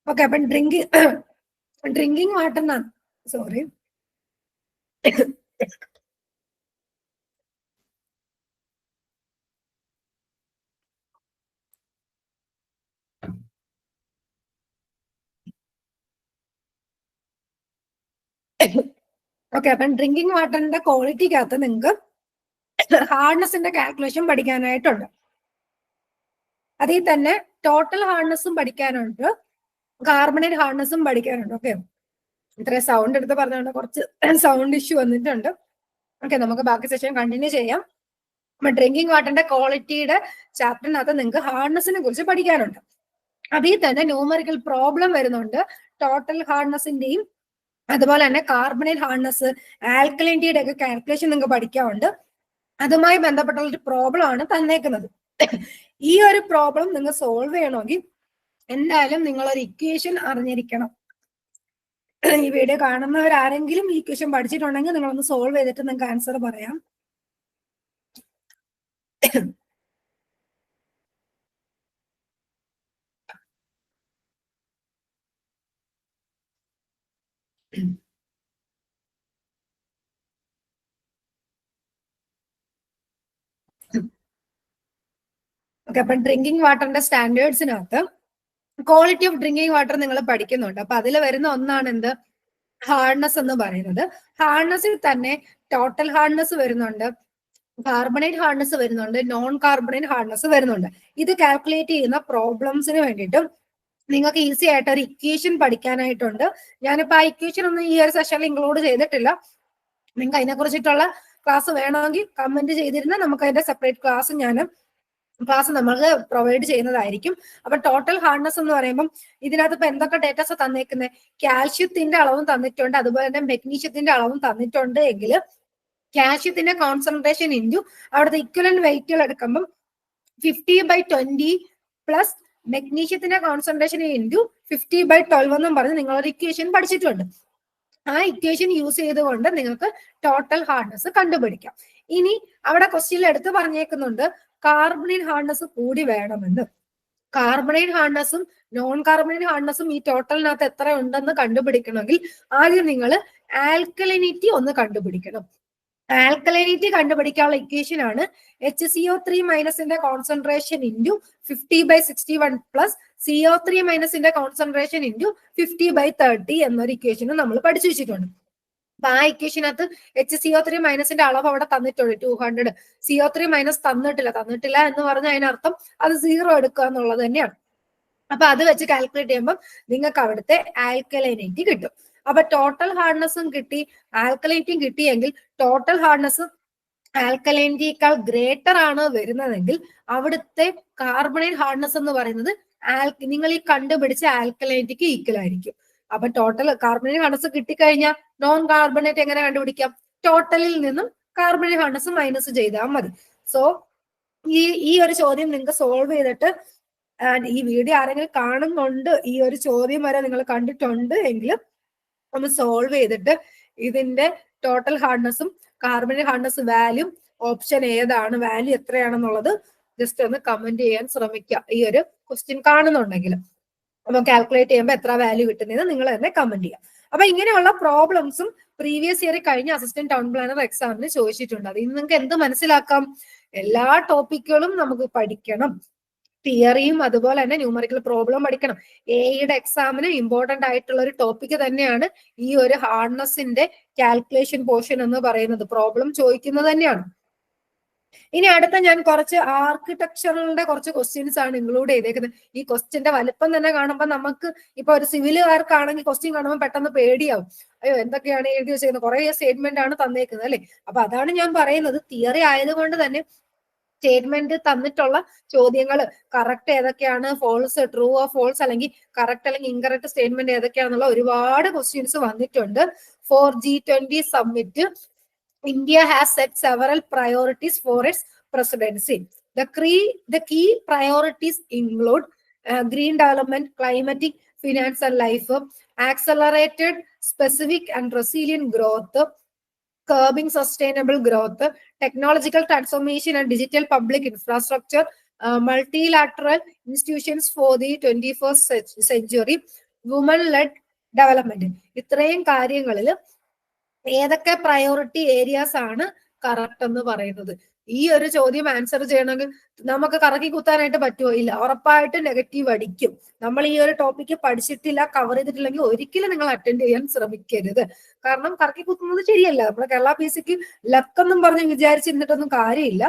okay. അപ്പം ഡ്രിങ്കിങ് വാട്ടറിനാണ്, സോറി, ഓക്കെ. അപ്പം ഡ്രിങ്കിങ് വാട്ടറിന്റെ ക്വാളിറ്റിക്കകത്ത് നിങ്ങൾക്ക് ഹാർഡ്നെസിന്റെ കാൽക്കുലേഷൻ പഠിക്കാനായിട്ടുണ്ട്. അതിൽ തന്നെ ടോട്ടൽ ഹാർഡ്നെസ്സും പഠിക്കാനുണ്ട്, കാർബണേറ്റ് ഹാർഡ്നസും പഠിക്കാനുണ്ട്. ഓക്കെ, ഇത്രയും സൗണ്ട് എടുത്ത് പറഞ്ഞുകൊണ്ട് കുറച്ച് സൗണ്ട് ഇഷ്യൂ വന്നിട്ടുണ്ട്. ഓക്കെ, നമുക്ക് ബാക്കി സെഷൻ കണ്ടിന്യൂ ചെയ്യാം. ഡ്രിങ്കിങ് വാട്ടറിന്റെ ക്വാളിറ്റിയുടെ ചാപ്റ്ററിനകത്ത് നിങ്ങൾക്ക് ഹാർഡ്നസിനെ കുറിച്ച് പഠിക്കാനുണ്ട്. അതിൽ തന്നെ ന്യൂമറിക്കൽ പ്രോബ്ലം വരുന്നുണ്ട്. ടോട്ടൽ ഹാർഡ്നസിന്റെയും അതുപോലെ തന്നെ കാർബണേറ്റ് ഹാർഡ്നസ്, ആൽക്കലൈനിറ്റിയുടെ ഒക്കെ കാൽക്കുലേഷൻ നിങ്ങൾക്ക് പഠിക്കാറുണ്ട്. അതുമായി ബന്ധപ്പെട്ടുള്ള ഒരു പ്രോബ്ലം ആണ് തന്നേക്കുന്നത്. ഈ ഒരു പ്രോബ്ലം നിങ്ങൾ സോൾവ് ചെയ്യണമെങ്കിൽ എന്തായാലും നിങ്ങൾ ഒരു ഇക്വേഷൻ അറിഞ്ഞിരിക്കണം. ഈ വീഡിയോ കാണുന്നവരാരെങ്കിലും ഈ ഇക്വേഷൻ പഠിച്ചിട്ടുണ്ടെങ്കിൽ നിങ്ങളൊന്ന് സോൾവ് ചെയ്തിട്ട് നിങ്ങൾക്ക് ആൻസർ പറയാം. ഓക്കെ, അപ്പൊ ഡ്രിങ്കിങ് വാട്ടറിന്റെ സ്റ്റാൻഡേർഡ്സിനകത്ത് ക്വാളിറ്റി ഓഫ് ഡ്രിങ്കിങ് വാട്ടർ നിങ്ങൾ പഠിക്കുന്നുണ്ട്. അപ്പൊ അതിൽ വരുന്ന ഒന്നാണ് എന്ത്, ഹാർഡ്നസ് എന്ന് പറയുന്നത്. ഹാർഡ്നസിൽ തന്നെ ടോട്ടൽ ഹാർഡ്നസ് വരുന്നുണ്ട്, കാർബണേറ്റ് ഹാർഡ്നസ് വരുന്നുണ്ട്, നോൺ കാർബണേറ്റ് ഹാർഡ്നസ് വരുന്നുണ്ട്. ഇത് കാൽക്കുലേറ്റ് ചെയ്യുന്ന പ്രോബ്ലംസിന് വേണ്ടിയിട്ടും നിങ്ങൾക്ക് ഈസി ആയിട്ട് ഒരു ഇക്വേഷൻ പഠിക്കാനായിട്ടുണ്ട്. ഞാനിപ്പോ ആ ഇക്വേഷൻ ഒന്നും ഈ ഒരു സെഷനിൽ ഇൻക്ലൂഡ് ചെയ്തിട്ടില്ല. നിങ്ങൾക്ക് അതിനെ കുറിച്ചിട്ടുള്ള ക്ലാസ് വേണമെങ്കിൽ കമന്റ് ചെയ്തിരുന്ന നമുക്ക് അതിന്റെ സെപ്പറേറ്റ് ക്ലാസ് നമുക്ക് പ്രൊവൈഡ് ചെയ്യുന്നതായിരിക്കും. അപ്പൊ ടോട്ടൽ ഹാർഡ്നസ് എന്ന് പറയുമ്പോൾ ഇതിനകത്ത് ഇപ്പൊ എന്തൊക്കെ ഡേറ്റാസ് തന്നേക്കുന്നത്, കാൽഷ്യത്തിന്റെ അളവും തന്നിട്ടുണ്ട്, അതുപോലെ തന്നെ മെഗ്നീഷ്യത്തിന്റെ അളവും തന്നിട്ടുണ്ട് എങ്കിൽ കാൽഷ്യത്തിന്റെ കോൺസെൻട്രേഷൻ ഇൻറ്റു അവിടുത്തെ ഇക്വലന്റ് വെയിറ്റുകൾ എടുക്കുമ്പോൾ 50/20 പ്ലസ് മെഗ്നീഷ്യത്തിന്റെ കോൺസെൻട്രേഷൻ ഇൻറ്റു 50/12 എന്നും പറഞ്ഞ് നിങ്ങളൊരു ഇക്വേഷൻ പഠിച്ചിട്ടുണ്ട്. ആ ഇക്വേഷൻ യൂസ് ചെയ്തുകൊണ്ട് നിങ്ങൾക്ക് ടോട്ടൽ ഹാർഡ്നസ് കണ്ടുപിടിക്കാം. ഇനി അവിടെ ക്വസ്റ്റ്യനിൽ എടുത്ത് പറഞ്ഞേക്കുന്നുണ്ട് കാർബണേറ്റ് ഹാർഡ്നസ് കൂടി വേണമെന്ന്. കാർബണേറ്റ് ഹാർഡ്നസും നോൺ കാർബണേറ്റ് ഹാർഡ്നസും ഈ ടോട്ടലിനകത്ത് എത്ര ഉണ്ടെന്ന് കണ്ടുപിടിക്കണമെങ്കിൽ ആദ്യം നിങ്ങൾ ആൽക്കലിനിറ്റി ഒന്ന് കണ്ടുപിടിക്കണം. ആൽക്കലൈനിറ്റി കണ്ടുപിടിക്കാനുള്ള ഇക്വേഷൻ ആണ് HCO3 മൈനസിന്റെ കോൺസെൻട്രേഷൻ ഇൻറ്റു 50/61 പ്ലസ് CO3 മൈനസിന്റെ കോൺസെൻട്രേഷൻ ഇൻറ്റു 50/30 എന്നൊരു ഇക്വേഷനും നമ്മൾ പഠിച്ചു വെച്ചിട്ടുണ്ട്. അപ്പൊ ആ ഇക്വേഷനകത്ത് HCO3 മൈനസിന്റെ അളവ് അവിടെ തന്നിട്ടുണ്ട് 200. CO3 മൈനസ് തന്നിട്ടില്ല എന്ന് പറഞ്ഞാൽ അതിനർത്ഥം അത് 0 എടുക്കുക എന്നുള്ളത് തന്നെയാണ്. അപ്പൊ അത് വെച്ച് കാൽക്കുലേറ്റ് ചെയ്യുമ്പോൾ നിങ്ങൾക്ക് അവിടുത്തെ ആൽക്കലൈനിറ്റി കിട്ടും. അപ്പൊ ടോട്ടൽ ഹാർഡ്നസും കിട്ടി, ആൽക്കലൈനിറ്റിയും കിട്ടിയെങ്കിൽ ടോട്ടൽ ഹാർഡ്നസ് ആൽക്കലൈനിറ്റിയേക്കാൾ ഗ്രേറ്റർ ആണ് വരുന്നതെങ്കിൽ അവിടുത്തെ കാർബണേറ്റ് ഹാർഡ്നസ് എന്ന് പറയുന്നത് നിങ്ങൾ ഈ കണ്ടുപിടിച്ച ആൽക്കലൈനിറ്റിക്ക് ഈക്വൽ ആയിരിക്കും. അപ്പൊ ടോട്ടൽ കാർബണേറ്റ് ഹാർഡ്നസ് കിട്ടിക്കഴിഞ്ഞാൽ നോൺ കാർബണേറ്റ് എങ്ങനെ കണ്ടുപിടിക്കാം, ടോട്ടലിൽ നിന്നും കാർബണേറ്റ് ഹാർഡ്നസ് മൈനസ് ചെയ്താൽ മതി. സോ ഈ ഒരു ചോദ്യം നിങ്ങൾക്ക് സോൾവ് ചെയ്തിട്ട്, ഈ വീഡിയോ ആരെങ്കിലും കാണുന്നുണ്ട്, ഈ ഒരു ചോദ്യം വരെ നിങ്ങൾ കണ്ടിട്ടുണ്ട് എങ്കിലും ഒന്ന് സോൾവ് ചെയ്തിട്ട് ഇതിന്റെ ടോട്ടൽ ഹാർഡ്നസും കാർബണേറ്റ് ഹാർഡ്നസ് വാല്യൂ ഓപ്ഷൻ ഏതാണ്, വാല്യൂ എത്രയാണെന്നുള്ളത് ജസ്റ്റ് ഒന്ന് കമന്റ് ചെയ്യാൻ ശ്രമിക്കുക. ഈ ഒരു ക്വസ്റ്റ്യൻ കാണുന്നുണ്ടെങ്കിൽ അപ്പൊ കാൽക്കുലേറ്റ് ചെയ്യുമ്പോൾ എത്ര വാല്യൂ കിട്ടുന്നത് നിങ്ങൾ തന്നെ കമന്റ് ചെയ്യാം. അപ്പൊ ഇങ്ങനെയുള്ള പ്രോബ്ലംസും പ്രീവിയസ് ഇയർ കഴിഞ്ഞ അസിസ്റ്റന്റ് ടൗൺ പ്ലാനർ എക്സാമിന് ചോദിച്ചിട്ടുണ്ട്. അതിൽ നിന്ന് നിങ്ങൾക്ക് എന്ത് മനസ്സിലാക്കാം, എല്ലാ ടോപ്പിക്കുകളും നമുക്ക് പഠിക്കണം, തിയറിയും അതുപോലെ തന്നെ ന്യൂമറിക്കൽ പ്രോബ്ലം പഠിക്കണം. എയുടെ എക്സാമിന് ഇമ്പോർട്ടന്റ് ആയിട്ടുള്ള ഒരു ടോപ്പിക് തന്നെയാണ് ഈ ഒരു ഹാർഡ്നസിന്റെ കാൽക്കുലേഷൻ പോർഷൻ എന്ന് പറയുന്നത്. പ്രോബ്ലം ചോദിക്കുന്നത് തന്നെയാണ്. ഇനി അടുത്ത ഞാൻ കുറച്ച് ആർക്കിടെക്ചറിന്റെ കുറച്ച് ക്വസ്റ്റ്യൻസ് ആണ് ഇൻക്ലൂഡ് ചെയ്തേക്കുന്നത്. ഈ ക്വസ്റ്റ്യന്റെ വലുപ്പം തന്നെ കാണുമ്പോൾ നമുക്ക് ഇപ്പൊ ഒരു സിവിലുകാർക്കാണെങ്കിൽ ക്വസ്റ്റ്യൻ കാണുമ്പോൾ പെട്ടെന്ന് പേടിയാവും, അയ്യോ എന്തൊക്കെയാണ് എഴുതി വെച്ചിരിക്കുന്നത്, കുറെ സ്റ്റേറ്റ്മെന്റ് ആണ് തന്നേക്കുന്നത് അല്ലെ. അപ്പൊ അതാണ് ഞാൻ പറയുന്നത്, തിയറി ആയതുകൊണ്ട് തന്നെ സ്റ്റേറ്റ്മെന്റ് തന്നിട്ടുള്ള ചോദ്യങ്ങൾ കറക്റ്റ് ഏതൊക്കെയാണ്, ഫോൾസ്, ട്രൂ ഓർ ഫോൾസ്, അല്ലെങ്കിൽ കറക്റ്റ് അല്ലെങ്കിൽ ഇൻകറക്റ്റ് സ്റ്റേറ്റ്മെന്റ് ഏതൊക്കെയാണെന്നുള്ള ഒരുപാട് ക്വസ്റ്റ്യൻസ് വന്നിട്ടുണ്ട്. For G20 summit India has set several priorities for its presidency. The key priorities include green development, climatic, finance and life, accelerated specific and resilient growth, curbing sustainable growth, technological transformation and digital public infrastructure, multilateral institutions for the 21st century, women-led development. ഇത്രയും കാര്യങ്ങളിൽ ഏതൊക്കെ priority areas ആണ് correct എന്ന് പറയുന്നത്. ഈ ഒരു ചോദ്യം answer ചെയ്യണമെങ്കിൽ നമുക്ക് കറക്കി കുത്താനായിട്ട് പറ്റുമോ? ഇല്ല, ഉറപ്പായിട്ട് നെഗറ്റീവ് അടിക്കും. നമ്മൾ ഈ ഒരു ടോപ്പിക്ക് പഠിച്ചിട്ടില്ല, കവർ ചെയ്തിട്ടില്ലെങ്കിൽ ഒരിക്കലും നിങ്ങൾ അറ്റൻഡ് ചെയ്യാൻ ശ്രമിക്കരുത്. കാരണം കറക്കി കുത്തുന്നത് ശരിയല്ല. നമ്മുടെ കേരള PSCക്ക് ലക്കെന്നും പറഞ്ഞ് വിചാരിച്ചിരുന്നിട്ടൊന്നും കാര്യമില്ല.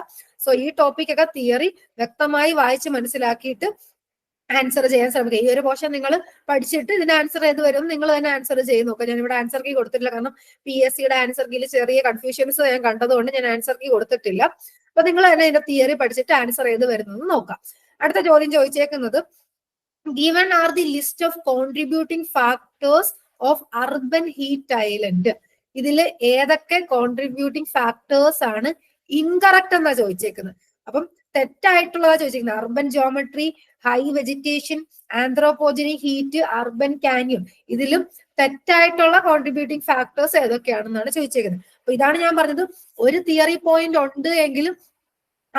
സോ ഈ ടോപ്പിക്കൊക്കെ തിയറി വ്യക്തമായി വായിച്ച് മനസ്സിലാക്കിയിട്ട് ആൻസർ ചെയ്യാൻ ശ്രമിക്കുക. ഈ ഒരു പോർഷൻ നിങ്ങൾ പഠിച്ചിട്ട് ഇതിന്റെ ആൻസർ ഏത് വരും നിങ്ങൾ തന്നെ ആൻസർ ചെയ്ത് നോക്കുക. ഞാൻ ഇവിടെ ആൻസർ കീ കൊടുത്തിട്ടില്ല, കാരണം PSCയുടെ ആൻസർ കീയിൽ ചെറിയ കൺഫ്യൂഷൻസ് ഞാൻ കണ്ടതുകൊണ്ട് ഞാൻ ആൻസർ കീ കൊടുത്തിട്ടില്ല. അപ്പൊ നിങ്ങൾ തന്നെ ഇതിന്റെ തിയറി പഠിച്ചിട്ട് ആൻസർ ഏത് വരുന്നത് നോക്കാം. അടുത്ത ചോദ്യം ചോദിച്ചേക്കുന്നത്, given are the list of contributing factors of urban heat island. ഇതില് ഏതൊക്കെ കോൺട്രിബ്യൂട്ടിംഗ് ഫാക്ടേഴ്സ് ആണ് ഇൻകറക്റ്റ് എന്നാ ചോദിച്ചേക്കുന്നത്. അപ്പം തെറ്റായിട്ടുള്ളതാ ചോദിച്ചിരിക്കുന്നത്. Urban geometry, high vegetation, anthropogenic heat, urban canyon. ഇതിലും തെറ്റായിട്ടുള്ള കോൺട്രിബ്യൂട്ടിംഗ് ഫാക്ടേഴ്സ് ഏതൊക്കെയാണെന്നാണ് ചോദിച്ചേക്കുന്നത്. അപ്പൊ ഇതാണ് ഞാൻ പറഞ്ഞത്, ഒരു തിയറി പോയിന്റ് ഉണ്ട് എങ്കിലും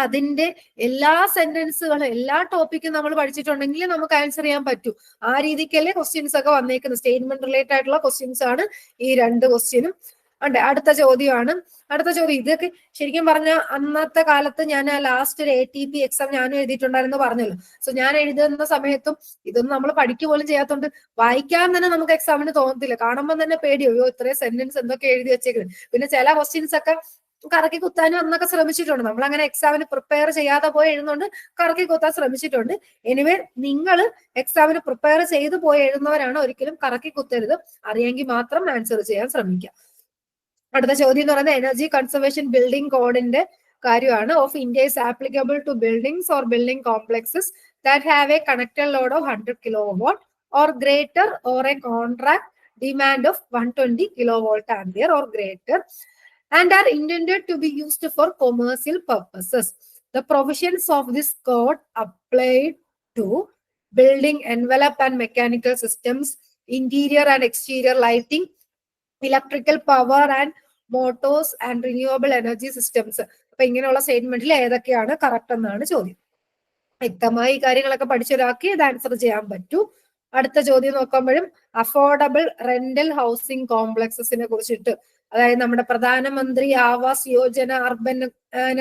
അതിന്റെ എല്ലാ സെന്റൻസുകളും എല്ലാ ടോപ്പിക്കും നമ്മൾ പഠിച്ചിട്ടുണ്ടെങ്കിൽ നമുക്ക് ആൻസർ ചെയ്യാൻ പറ്റൂ. ആ രീതിക്കല്ലേ ക്വസ്റ്റ്യൻസ് ഒക്കെ വന്നേക്കുന്നത്. സ്റ്റേറ്റ്മെന്റ് റിലേറ്റഡ് ആയിട്ടുള്ള ക്വസ്റ്റ്യൻസ് ആണ് ഈ രണ്ട് ക്വസ്റ്റ്യനും ഉണ്ട്. അടുത്ത ചോദ്യമാണ്. അടുത്ത ചോദ്യം ഇതൊക്കെ ശരിക്കും പറഞ്ഞ അന്നത്തെ കാലത്ത് ഞാൻ ലാസ്റ്റ് ഒരു ATP എക്സാം ഞാനും എഴുതിയിട്ടുണ്ടായിരുന്നു പറഞ്ഞല്ലോ. സോ ഞാൻ എഴുതുന്ന സമയത്തും ഇതൊന്നും നമ്മൾ പഠിക്കുക പോലും ചെയ്യാത്തതുകൊണ്ട് വായിക്കാൻ തന്നെ നമുക്ക് എക്സാമിന് തോന്നത്തില്ല. കാണുമ്പോൾ തന്നെ പേടിയോ, ഇത്രയും സെന്റൻസ് എന്തൊക്കെ എഴുതി വെച്ചേക്കുന്നത്. പിന്നെ ചില ക്വസ്റ്റ്യൻസ് ഒക്കെ കറക്കി കുത്താനും അന്നൊക്കെ ശ്രമിച്ചിട്ടുണ്ട്. നമ്മൾ അങ്ങനെ എക്സാമിന് പ്രിപ്പയർ ചെയ്യാതെ പോയി എഴുതുന്നുണ്ട്, കറക്കി കുത്താൻ ശ്രമിച്ചിട്ടുണ്ട്. എനിവേ നിങ്ങൾ എക്സാമിന് പ്രിപ്പയർ ചെയ്ത് പോയി എഴുതുന്നവരാണ്, ഒരിക്കലും കറക്കി കുത്തരുത്. അറിയെങ്കിൽ മാത്രം ആൻസർ ചെയ്യാൻ ശ്രമിക്കാം. അടുത്ത ചോദ്യം എന്ന് പറയുന്നത് എനർജി കൺസർവേഷൻ ബിൽഡിംഗ് കോഡിന്റെ കാര്യമാണ്. Of India is applicable to buildings or building complexes that have a connected load of 100 kilowatt or greater or a contract demand of 120 kilowatt ampere or greater and are intended to be used for commercial purposes. The provisions of this code applied to building envelope and mechanical systems, interior and exterior lighting, electrical power and motors and renewable energy systems. അപ്പൊ ഇങ്ങനെയുള്ള സ്റ്റേറ്റ്മെന്റിൽ ഏതൊക്കെയാണ് correct എന്നാണ് ചോദ്യം. വ്യക്തമായി ഈ കാര്യങ്ങളൊക്കെ പഠിച്ചൊരാക്കി ഇത് answer ചെയ്യാൻ പറ്റൂ. അടുത്ത ചോദ്യം നോക്കുമ്പോഴും അഫോർഡബിൾ റെന്റൽ ഹൗസിംഗ് കോംപ്ലക്സസിനെ കുറിച്ചിട്ട്, അതായത് നമ്മുടെ പ്രധാനമന്ത്രി ആവാസ് യോജന അർബനെ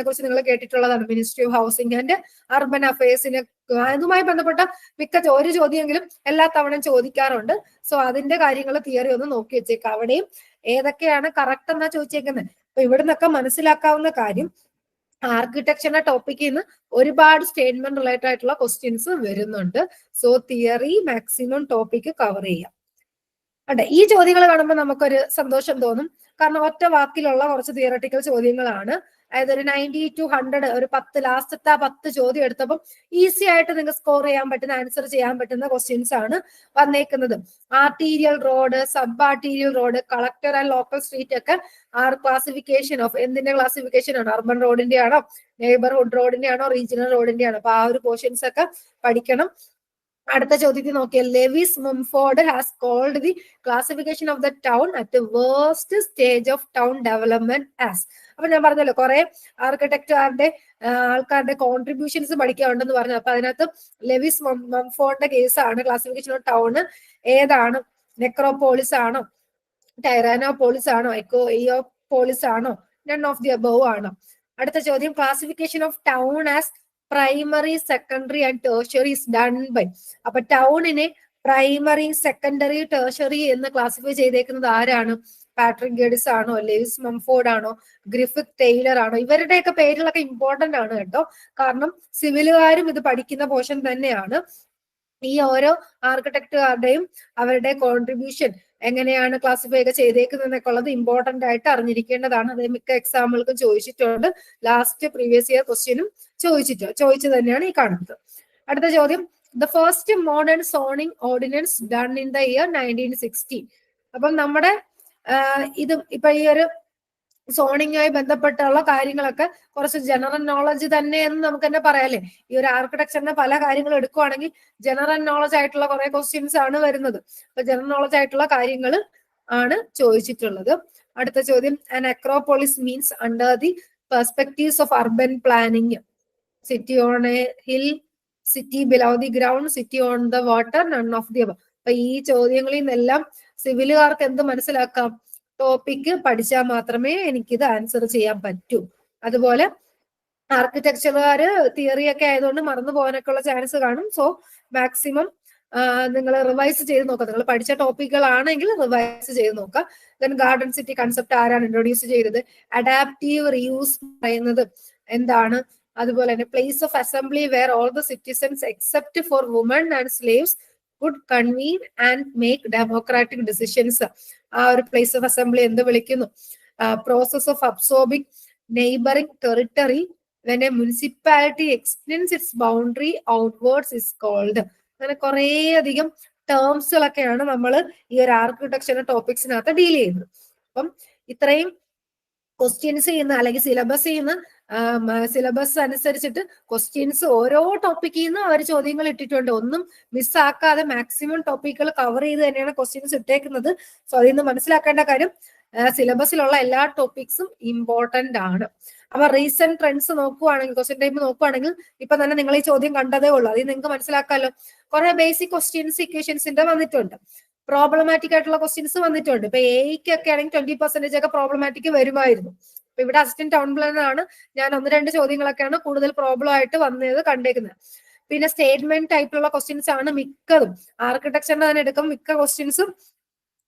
കുറിച്ച് നിങ്ങൾ കേട്ടിട്ടുള്ളതാണ്. Ministry of housing and urban അഫയേഴ്സിനെ അതുമായി ബന്ധപ്പെട്ട മിക്ക ഒരു ചോദ്യമെങ്കിലും എല്ലാ തവണയും ചോദിക്കാറുണ്ട്. സോ അതിന്റെ കാര്യങ്ങൾ തിയറി ഒന്ന് നോക്കി വെച്ചേക്കാം. അവിടെയും ഏതൊക്കെയാണ് കറക്റ്റ് എന്നാ ചോദിച്ചേക്കുന്നത്. അപ്പൊ ഇവിടുന്നൊക്കെ മനസ്സിലാക്കാവുന്ന കാര്യം, ആർക്കിടെക്ചറിന്റെ ടോപ്പിക്കിൽ നിന്ന് ഒരുപാട് സ്റ്റേറ്റ്മെന്റ് റിലേറ്റഡ് ആയിട്ടുള്ള ക്വസ്റ്റ്യൻസ് വരുന്നുണ്ട്. So theory maximum topic cover ചെയ്യാം. അതെ, ഈ ചോദ്യങ്ങൾ കാണുമ്പോൾ നമുക്കൊരു സന്തോഷം തോന്നും. കാരണം ഒറ്റ വാക്കിലുള്ള കുറച്ച് തിയറട്ടിക്കൽ ചോദ്യങ്ങളാണ്. അതായത് ഒരു 90 to 100 ഒരു 10 ലാസ്റ്റത്തെ 10 ചോദ്യം എടുത്തപ്പം ഈസി ആയിട്ട് നിങ്ങൾക്ക് സ്കോർ ചെയ്യാൻ പറ്റുന്ന, ആൻസർ ചെയ്യാൻ പറ്റുന്ന ക്വസ്റ്റ്യൻസ് ആണ് വന്നേക്കുന്നത്. Arterial road, sub arterial road, collector and local street ഒക്കെ ക്ലാസിഫിക്കേഷൻ ഓഫ് എന്തിന്റെ ക്ലാസിഫിക്കേഷൻ ആണ്? അർബൻ റോഡിന്റെ ആണോ, നെയ്ബർഹുഡ് റോഡിന്റെ ആണോ, റീജിയണൽ റോഡിന്റെ ആണോ? അപ്പൊ ആ ഒരു പോർഷൻസ് ഒക്കെ പഠിക്കണം. അടുത്ത ചോദ്യത്തിൽ നോക്കിയാൽ Lewis Mumford has called the classification of the town at worst stage of town development as. അപ്പൊ ഞാൻ പറഞ്ഞല്ലോ കുറെ ആർക്കിടെക്റ്റുകാരുടെ ആൾക്കാരുടെ കോൺട്രിബ്യൂഷൻസ് പഠിക്കാറുണ്ടെന്ന് പറഞ്ഞു. അപ്പൊ അതിനകത്ത് ലെവിസ് മുംഫോർഡിന്റെ കേസാണ് ക്ലാസിഫിക്കേഷൻ ഓഫ് ടൗൺ ഏതാണ്? നെക്രോപോളിസ് ആണോ, ടൈറാനോപോളിസ് ആണോ, എക്കോപോളിസ് ആണോ, നൺ ഓഫ് ദി അബവ് ആണോ? അടുത്ത ചോദ്യം, classification of town as primary, secondary and tertiary is done by. അപ്പൊ ടൗണിനെ പ്രൈമറി, സെക്കൻഡറി, ടേർഷ്യറി എന്ന് ക്ലാസിഫൈ ചെയ്തേക്കുന്നത് ആരാണ്? പാട്രിക് ഗഡിസ് ആണോ, ലെവിസ് മുംഫോർഡ് ആണോ, ഗ്രിഫിത്ത് ടൈലർ ആണോ? ഇവരുടെയൊക്കെ പേരുകളൊക്കെ ഇമ്പോർട്ടന്റ് ആണ് കേട്ടോ. കാരണം സിവിലുകാരും ഇത് പഠിക്കുന്ന പോർഷൻ തന്നെയാണ്. ഈ ഓരോ ആർക്കിടെക്റ്റുകാരുടെയും അവരുടെ കോൺട്രിബ്യൂഷൻ എങ്ങനെയാണ് ക്ലാസിഫൈ ഒക്കെ ചെയ്തേക്കുന്നത് എന്നൊക്കെ ഉള്ളത് ഇമ്പോർട്ടന്റ് ആയിട്ട് അറിഞ്ഞിരിക്കേണ്ടതാണ്. അത് മിക്ക എക്സാമുകൾക്കും ചോദിച്ചിട്ടുണ്ട്. ലാസ്റ്റ് പ്രീവിയസ് ഇയർ ക്വസ്റ്റ്യനും ചോദിച്ചു തന്നെയാണ് ഈ കാണുന്നത്. അടുത്ത ചോദ്യം, the first modern zoning ordinance done in the year 1960. അപ്പം നമ്മുടെ ഇത് ഇപ്പൊ ഈ ഒരു സോണിങ്ങുമായി ബന്ധപ്പെട്ടുള്ള കാര്യങ്ങളൊക്കെ കുറച്ച് ജനറൽ നോളജ് തന്നെ എന്ന് നമുക്ക് തന്നെ പറയാല്ലേ. ഈ ഒരു ആർക്കിടെക്ചറിന്റെ പല കാര്യങ്ങളും എടുക്കുവാണെങ്കിൽ ജനറൽ നോളജ് ആയിട്ടുള്ള കുറെ ക്വസ്റ്റ്യൻസ് ആണ് വരുന്നത്. അപ്പൊ ജനറൽ നോളജ് ആയിട്ടുള്ള കാര്യങ്ങൾ ആണ് ചോദിച്ചിട്ടുള്ളത്. അടുത്ത ചോദ്യം, an acropolis means under the perspectives of urban planning. City on A hill, city below the ground, city on the water, none of the above. അപ്പൊ ഈ ചോദ്യങ്ങളിൽ നിന്നെല്ലാം സിവിലുകാർക്ക് എന്ത് മനസ്സിലാക്കാം? ടോപ്പിക്ക് പഠിച്ചാൽ മാത്രമേ എനിക്കിത് ആൻസർ ചെയ്യാൻ പറ്റൂ. അതുപോലെ ആർക്കിടെക്ചറുകാര് തിയറി ഒക്കെ ആയതുകൊണ്ട് മറന്നു പോകാനൊക്കെ ഉള്ള ചാൻസ് കാണും. സോ മാക്സിമം നിങ്ങൾ റിവൈസ് ചെയ്ത് നോക്കുക. നിങ്ങൾ പഠിച്ച ടോപ്പിക്കുകളാണെങ്കിൽ റിവൈസ് ചെയ്ത് നോക്കുക. ദെൻ ഗാർഡൻ സിറ്റി കൺസെപ്റ്റ് ആരാണ് ഇൻട്രൊഡ്യൂസ് ചെയ്തത്? അഡാപ്റ്റീവ് റീയൂസ് പറയുന്നത് എന്താണ്? അതുപോലെ തന്നെ place of assembly where all the citizens except for women and slaves would convene and make democratic decisions. ആ ഒരു പ്ലേസ് ഓഫ് അസംബ്ലി എന്ത് വിളിക്കുന്നു? Process of absorbing neighbouring territory when a municipality extends its boundary outwards is called. അങ്ങനെ കുറേ അധികം ടേംസുകളൊക്കെയാണ് നമ്മൾ ഈ ഒരു ആർക്കിടെക്ചർ ടോപ്പിക്സിനകത്ത് ഡീൽ ചെയ്യുന്നത്. അപ്പം ഇത്രയും ക്വസ്റ്റ്യൻസ് ചെയ്യുന്ന അല്ലെങ്കിൽ സിലബസ് അനുസരിച്ചിട്ട് ക്വസ്റ്റ്യൻസ് ഓരോ ടോപ്പിക്കിൽ നിന്നും അവർ ചോദ്യങ്ങൾ ഇട്ടിട്ടുണ്ട്. ഒന്നും മിസ്സാക്കാതെ മാക്സിമം ടോപ്പിക്കുകൾ കവർ ചെയ്ത് തന്നെയാണ് ക്വസ്റ്റ്യൻസ് ഇട്ടേക്കുന്നത്. സോ അതിൽ നിന്ന് മനസ്സിലാക്കേണ്ട കാര്യം സിലബസിലുള്ള എല്ലാ ടോപ്പിക്സും ഇമ്പോർട്ടന്റ് ആണ്. അപ്പൊ റീസെന്റ് ട്രെൻഡ്സ് നോക്കുവാണെങ്കിൽ, ക്വസ്റ്റ്യൻ ടൈപ്പ് നോക്കുവാണെങ്കിൽ ഇപ്പൊ തന്നെ നിങ്ങൾ ഈ ചോദ്യം കണ്ടതേ ഉള്ളൂ. അതിൽ നിങ്ങൾക്ക് മനസ്സിലാക്കാമല്ലോ, കുറെ ബേസിക് ക്വസ്റ്റ്യൻസ് ഇക്വേഷൻസിന്റെ വന്നിട്ടുണ്ട്, പ്രോബ്ലമാറ്റിക് ആയിട്ടുള്ള ക്വസ്റ്റ്യൻസ് വന്നിട്ടുണ്ട്. ഇപ്പൊ എയ്ക്കൊക്കെ ആണെങ്കിൽ 20% ഒക്കെ പ്രോബ്ലമാറ്റിക് വരുമായിരുന്നു. ഇപ്പൊ ഇവിടെ അസിസ്റ്റന്റ് ടൗൺ പ്ലാനർ ആണ്, ഞാൻ 1-2 ചോദ്യങ്ങളൊക്കെയാണ് കൂടുതൽ പ്രോബ്ലം ആയിട്ട് വന്നത് കണ്ടേക്കുന്നത്. പിന്നെ സ്റ്റേറ്റ്മെന്റ് ടൈപ്പിലുള്ള ക്വസ്റ്റ്യൻസ് ആണ് മിക്കതും. ആർക്കിടെക്ചറിന്റെ തന്നെ എടുക്കും മിക്ക ക്വസ്റ്റ്യൻസും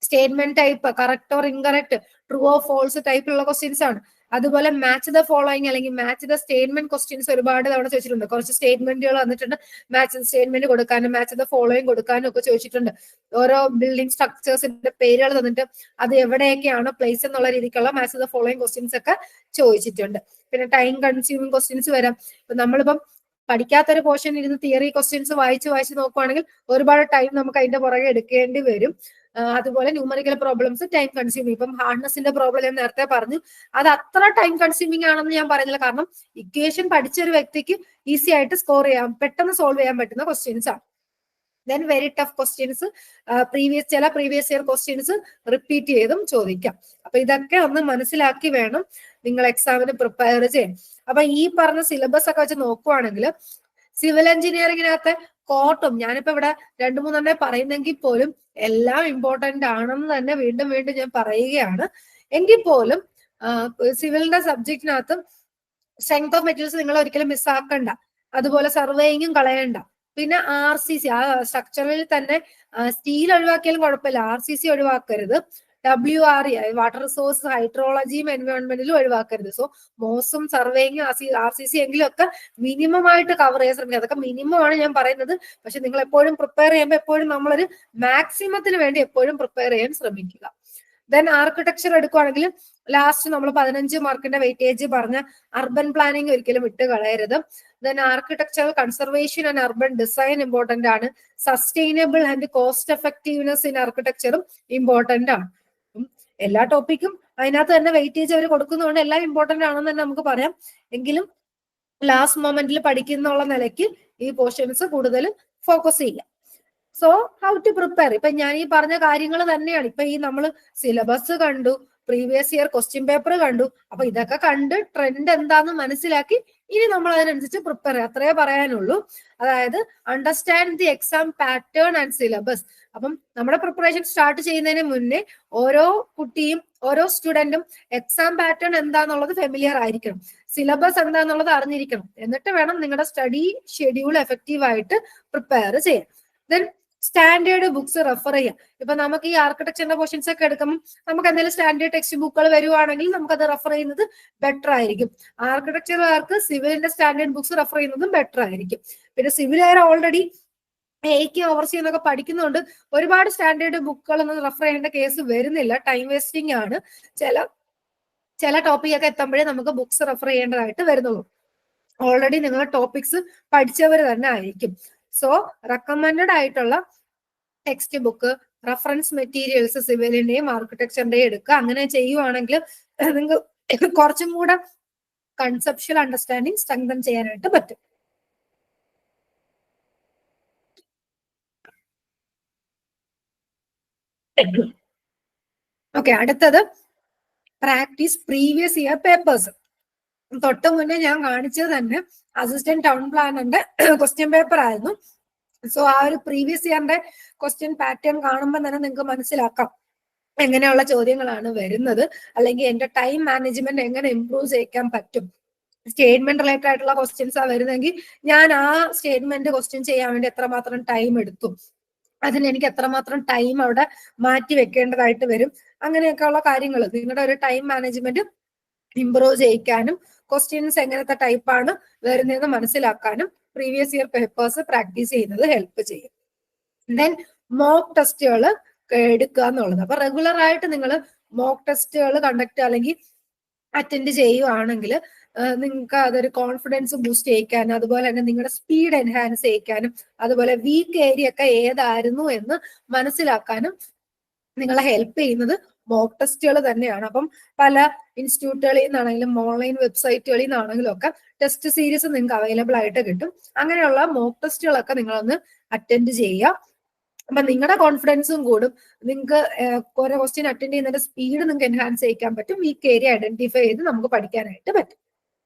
statement type, correct or incorrect, true or false ടൈപ്പിലുള്ള ക്വസ്റ്റ്യൻസ് ആണ്. അതുപോലെ മാച്ച് ദ ഫോളോയിങ് അല്ലെങ്കിൽ മാച്ച് ദ സ്റ്റേറ്റ്മെന്റ് ക്വസ്റ്റ്യൻസ് ഒരുപാട് തവണ ചോദിച്ചിട്ടുണ്ട്. കുറച്ച് സ്റ്റേറ്റ്മെന്റുകൾ വന്നിട്ടുണ്ട്, മാച്ച് സ്റ്റേറ്റ്മെന്റ് കൊടുക്കാനും മാച്ച് ദ ഫോളോയിങ് കൊടുക്കാനും ഒക്കെ ചോദിച്ചിട്ടുണ്ട്. ഓരോ ബിൽഡിംഗ് സ്ട്രക്ചേഴ്സിന്റെ പേരുകൾ തന്നിട്ട് അത് എവിടെയൊക്കെയാണ് പ്ലേസ് എന്നുള്ള രീതിക്കുള്ള മാച്ച് ദ ഫോളോയിങ് ക്വസ്റ്റ്യൻസ് ഒക്കെ ചോദിച്ചിട്ടുണ്ട്. പിന്നെ ടൈം കൺസ്യൂമിങ് ക്വസ്റ്റ്യൻസ് വരാം. ഇപ്പൊ നമ്മളിപ്പം പഠിക്കാത്തൊരു പോർഷൻ ഇരുന്ന് തിയറി ക്വസ്റ്റ്യൻസ് വായിച്ച് നോക്കുവാണെങ്കിൽ ഒരുപാട് ടൈം നമുക്ക് അതിന്റെ പുറകെ എടുക്കേണ്ടി വരും. അതുപോലെ ന്യൂമറിക്കൽ പ്രോബ്ലംസ് ടൈം കൺസ്യൂമിങ്. ഇപ്പം ഹാർഡ്നെസിന്റെ പ്രോബ്ലം ഞാൻ നേരത്തെ പറഞ്ഞു, അത് അത്ര ടൈം കൺസ്യൂമിങ് ആണെന്ന് ഞാൻ പറയുന്നില്ല. കാരണം ഇക്വേഷൻ പഠിച്ച ഒരു വ്യക്തിക്ക് ഈസി ആയിട്ട് സ്കോർ ചെയ്യാൻ, പെട്ടെന്ന് സോൾവ് ചെയ്യാൻ പറ്റുന്ന ക്വസ്റ്റ്യൻസ് ആണ്. ദെൻ വെരി ടഫ് ക്വസ്റ്റ്യൻസ്, ചില പ്രീവിയസ് ഇയർ ക്വസ്റ്റ്യൻസ് റിപ്പീറ്റ് ചെയ്തും ചോദിക്കാം. അപ്പൊ ഇതൊക്കെ ഒന്ന് മനസ്സിലാക്കി വേണം നിങ്ങൾ എക്സാമിന് പ്രിപ്പയർ ചെയ്യാൻ. അപ്പൊ ഈ പറഞ്ഞ സിലബസ് ഒക്കെ വെച്ച് നോക്കുവാണെങ്കിൽ സിവിൽ എഞ്ചിനീയറിംഗിനകത്തെ കോട്ടും ഞാനിപ്പോ ഇവിടെ 2-3 പറയുന്നെങ്കിൽ പോലും എല്ലാം ഇമ്പോർട്ടന്റ് ആണെന്ന് തന്നെ വീണ്ടും ഞാൻ പറയുകയാണ്. എങ്കിൽ പോലും സിവിലിന്റെ സബ്ജക്റ്റിനകത്ത് സ്ട്രെങ്ത് ഓഫ് മെറ്റീരിയൽസ് നിങ്ങൾ ഒരിക്കലും മിസ്സാക്കണ്ട. അതുപോലെ സർവേയിങ്ങും കളയണ്ട. പിന്നെ RCC, ആ സ്ട്രക്ചറിൽ തന്നെ സ്റ്റീൽ ഒഴിവാക്കിയാലും കുഴപ്പമില്ല, RCC ഒഴിവാക്കരുത്. WRE വാട്ടർ റിസോഴ്സ് ഹൈഡ്രോളജിയും എൻവയോൺമെന്റിലും ഒഴിവാക്കരുത്. സോ മോസും സർവേയിങ്ങും RCC എങ്കിലും ഒക്കെ മിനിമം ആയിട്ട് കവർ ചെയ്യാൻ ശ്രമിക്കുക. അതൊക്കെ മിനിമം ആണ് ഞാൻ പറയുന്നത്. പക്ഷെ നിങ്ങൾ എപ്പോഴും പ്രിപ്പയർ ചെയ്യുമ്പോൾ എപ്പോഴും നമ്മളൊരു മാക്സിമത്തിന് വേണ്ടി എപ്പോഴും പ്രിപ്പയർ ചെയ്യാൻ ശ്രമിക്കുക. ദെൻ ആർക്കിടെക്ചർ എടുക്കുവാണെങ്കിൽ ലാസ്റ്റ് നമ്മൾ 15 മാർക്കിന്റെ വെയിറ്റേജ് പറഞ്ഞ അർബൻ പ്ലാനിങ് ഒരിക്കലും വിട്ട് കളയരുത്. Then architectural conservation and urban design important ആണ്. Sustainable and cost effectiveness in ആർക്കിടെക്ചറും ഇമ്പോർട്ടന്റ് ആണ്. എല്ലാ ടോപ്പിക്കും അതിനകത്ത് തന്നെ വെയിറ്റേജ് അവർ കൊടുക്കുന്നതുകൊണ്ട് എല്ലാം ഇമ്പോർട്ടന്റ് ആണെന്ന് തന്നെ നമുക്ക് പറയാം. എങ്കിലും ലാസ്റ്റ് മൊമെന്റിൽ പഠിക്കുന്നുള്ള നിലയ്ക്ക് ഈ പോർഷൻസ് കൂടുതൽ ഫോക്കസ് ചെയ്യാം. സോ ഹൗ ടു പ്രിപ്പയർ, ഇപ്പൊ ഞാൻ ഈ പറഞ്ഞ കാര്യങ്ങൾ തന്നെയാണ്. ഇപ്പൊ ഈ നമ്മൾ സിലബസ് കണ്ടു, പ്രീവിയസ് ഇയർ ക്വസ്റ്റ്യൻ പേപ്പർ കണ്ടു. അപ്പൊ ഇതൊക്കെ കണ്ട് ട്രെൻഡ് എന്താന്ന് മനസ്സിലാക്കി ഇനി നമ്മൾ അതിനനുസരിച്ച് പ്രിപ്പയർ ചെയ്യാം, അത്രേ പറയാനുള്ളൂ. അതായത് understand the exam pattern and syllabus. അപ്പം നമ്മുടെ പ്രിപ്പറേഷൻ സ്റ്റാർട്ട് ചെയ്യുന്നതിന് മുന്നേ ഓരോ കുട്ടിയും ഓരോ സ്റ്റുഡന്റും എക്സാം പാറ്റേൺ എന്താന്നുള്ളത് ഫെമിലിയർ ആയിരിക്കണം, സിലബസ് എന്താന്നുള്ളത് അറിഞ്ഞിരിക്കണം. എന്നിട്ട് വേണം നിങ്ങളുടെ സ്റ്റഡി ഷെഡ്യൂൾ എഫക്റ്റീവ് ആയിട്ട് പ്രിപ്പയർ ചെയ്യാൻ. ദെൻ സ്റ്റാൻഡേർഡ് ബുക്സ് റെഫർ ചെയ്യാം. ഇപ്പൊ നമുക്ക് ഈ ആർക്കിടെക്ചറിന്റെ പോർഷൻസ് ഒക്കെ എടുക്കുമ്പോൾ നമുക്ക് എന്തെങ്കിലും സ്റ്റാൻഡേർഡ് ടെക്സ്റ്റ് ബുക്കുകൾ വരുവാണെങ്കിൽ നമുക്കത് റെഫർ ചെയ്യുന്നത് ബെറ്റർ ആയിരിക്കും. ആർക്കിടെക്ചറുകാർക്ക് സിവിലിന്റെ സ്റ്റാൻഡേർഡ് ബുക്സ് റെഫർ ചെയ്യുന്നതും ബെറ്റർ ആയിരിക്കും. പിന്നെ സിവിലുകാർ ഓൾറെഡി എയ്ക്ക് ഓവർസീ എന്നൊക്കെ പഠിക്കുന്നുണ്ട്, ഒരുപാട് സ്റ്റാൻഡേർഡ് ബുക്കുകളൊന്നും റെഫർ ചെയ്യേണ്ട കേസ് വരുന്നില്ല. ടൈം വേസ്റ്റിംഗ് ആണ്. ചില ടോപ്പിക്കൊക്കെ എത്തുമ്പോഴേ നമുക്ക് ബുക്സ് റെഫർ ചെയ്യേണ്ടതായിട്ട് വരുന്നുള്ളൂ. ഓൾറെഡി നിങ്ങൾ ടോപ്പിക്സ് പഠിച്ചവർ തന്നെ ആയിരിക്കും. സോ റെക്കമെൻഡഡ് ആയിട്ടുള്ള ടെക്സ്റ്റ് ബുക്ക്, റെഫറൻസ് മെറ്റീരിയൽസ് സിവിലിന്റെയും ആർക്കിടെക്ചറിന്റെയും എടുക്കുക. അങ്ങനെ ചെയ്യുവാണെങ്കിൽ നിങ്ങൾക്ക് കുറച്ചും കൂടെ കൺസെപ്ച്വൽ അണ്ടർസ്റ്റാൻഡിങ് സ്ട്രെങ്തൻ ചെയ്യാനായിട്ട് പറ്റും. ഓക്കെ, അടുത്തത് പ്രാക്ടീസ് പ്രീവിയസ് ഇയർ പേപ്പേഴ്സ്. തൊട്ട് മുന്നേ ഞാൻ കാണിച്ചത് തന്നെ അസിസ്റ്റന്റ് ടൗൺ പ്ലാനറിന്റെ ക്വസ്റ്റ്യൻ പേപ്പർ ആയിരുന്നു. സോ ആ ഒരു പ്രീവിയസ് ഇയറിന്റെ ക്വസ്റ്റ്യൻ പാറ്റേൺ കാണുമ്പോൾ തന്നെ നിങ്ങൾക്ക് മനസ്സിലാക്കാം എങ്ങനെയുള്ള ചോദ്യങ്ങളാണ് വരുന്നത്, അല്ലെങ്കിൽ എന്റെ ടൈം മാനേജ്മെന്റ് എങ്ങനെ ഇംപ്രൂവ് ചെയ്യാൻ പറ്റും. സ്റ്റേറ്റ്മെന്റ് റിലേറ്റഡ് ആയിട്ടുള്ള ക്വസ്റ്റ്യൻസ് ആ വരുന്നെങ്കിൽ ഞാൻ ആ സ്റ്റേറ്റ്മെന്റ് ക്വസ്റ്റ്യൻ ചെയ്യാൻ വേണ്ടി എത്രമാത്രം ടൈം എടുത്തു, അതിന് എനിക്ക് എത്രമാത്രം ടൈം അവിടെ മാറ്റി വെക്കേണ്ടതായിട്ട് വരും. അങ്ങനെയൊക്കെ ഉള്ള കാര്യങ്ങൾ നിങ്ങളുടെ ഒരു ടൈം മാനേജ്മെന്റ് ഇംപ്രൂവ് ചെയ്യിക്കാനും ക്വസ്റ്റ്യൻസ് എങ്ങനത്തെ ടൈപ്പാണ് വരുന്നതെന്ന് മനസ്സിലാക്കാനും പ്രീവിയസ് ഇയർ പേപ്പേഴ്സ് പ്രാക്ടീസ് ചെയ്യുന്നത് ഹെൽപ്പ് ചെയ്യും. ദെൻ മോക്ക് ടെസ്റ്റുകൾ എടുക്കുക എന്നുള്ളത്. അപ്പൊ റെഗുലർ ആയിട്ട് നിങ്ങൾ മോക്ക് ടെസ്റ്റുകൾ കണ്ടക്ട് അല്ലെങ്കിൽ അറ്റൻഡ് ചെയ്യുവാണെങ്കിൽ നിങ്ങൾക്ക് അതൊരു കോൺഫിഡൻസ് ബൂസ്റ്റ് ചെയ്യിക്കാനും അതുപോലെ തന്നെ നിങ്ങളുടെ സ്പീഡ് എൻഹാൻസ് ചെയ്യിക്കാനും അതുപോലെ വീക്ക് ഏരിയ ഒക്കെ ഏതായിരുന്നു എന്ന് മനസ്സിലാക്കാനും നിങ്ങളെ ഹെൽപ്പ് ചെയ്യുന്നത് മോക്ക് ടെസ്റ്റുകൾ തന്നെയാണ്. അപ്പം പല ഇൻസ്റ്റിറ്റ്യൂട്ടുകളിൽ നിന്നാണെങ്കിലും ഓൺലൈൻ വെബ്സൈറ്റുകളിൽ നിന്നാണെങ്കിലും ഒക്കെ ടെസ്റ്റ് സീരീസ് നിങ്ങൾക്ക് അവൈലബിൾ ആയിട്ട് കിട്ടും. അങ്ങനെയുള്ള മോക്ക് ടെസ്റ്റുകളൊക്കെ നിങ്ങളൊന്ന് അറ്റൻഡ് ചെയ്യുക. അപ്പൊ നിങ്ങളുടെ കോൺഫിഡൻസും കൂടും, നിങ്ങൾക്ക് ഓരോ ക്വസ്റ്റ്യൻ അറ്റൻഡ് ചെയ്യുന്നതിന്റെ സ്പീഡ് നിങ്ങൾക്ക് എൻഹാൻസ് ചെയ്യിക്കാൻ പറ്റും, വീക്ക് ഏരിയ ഐഡന്റിഫൈ ചെയ്ത് നമുക്ക് പഠിക്കാനായിട്ട് പറ്റും.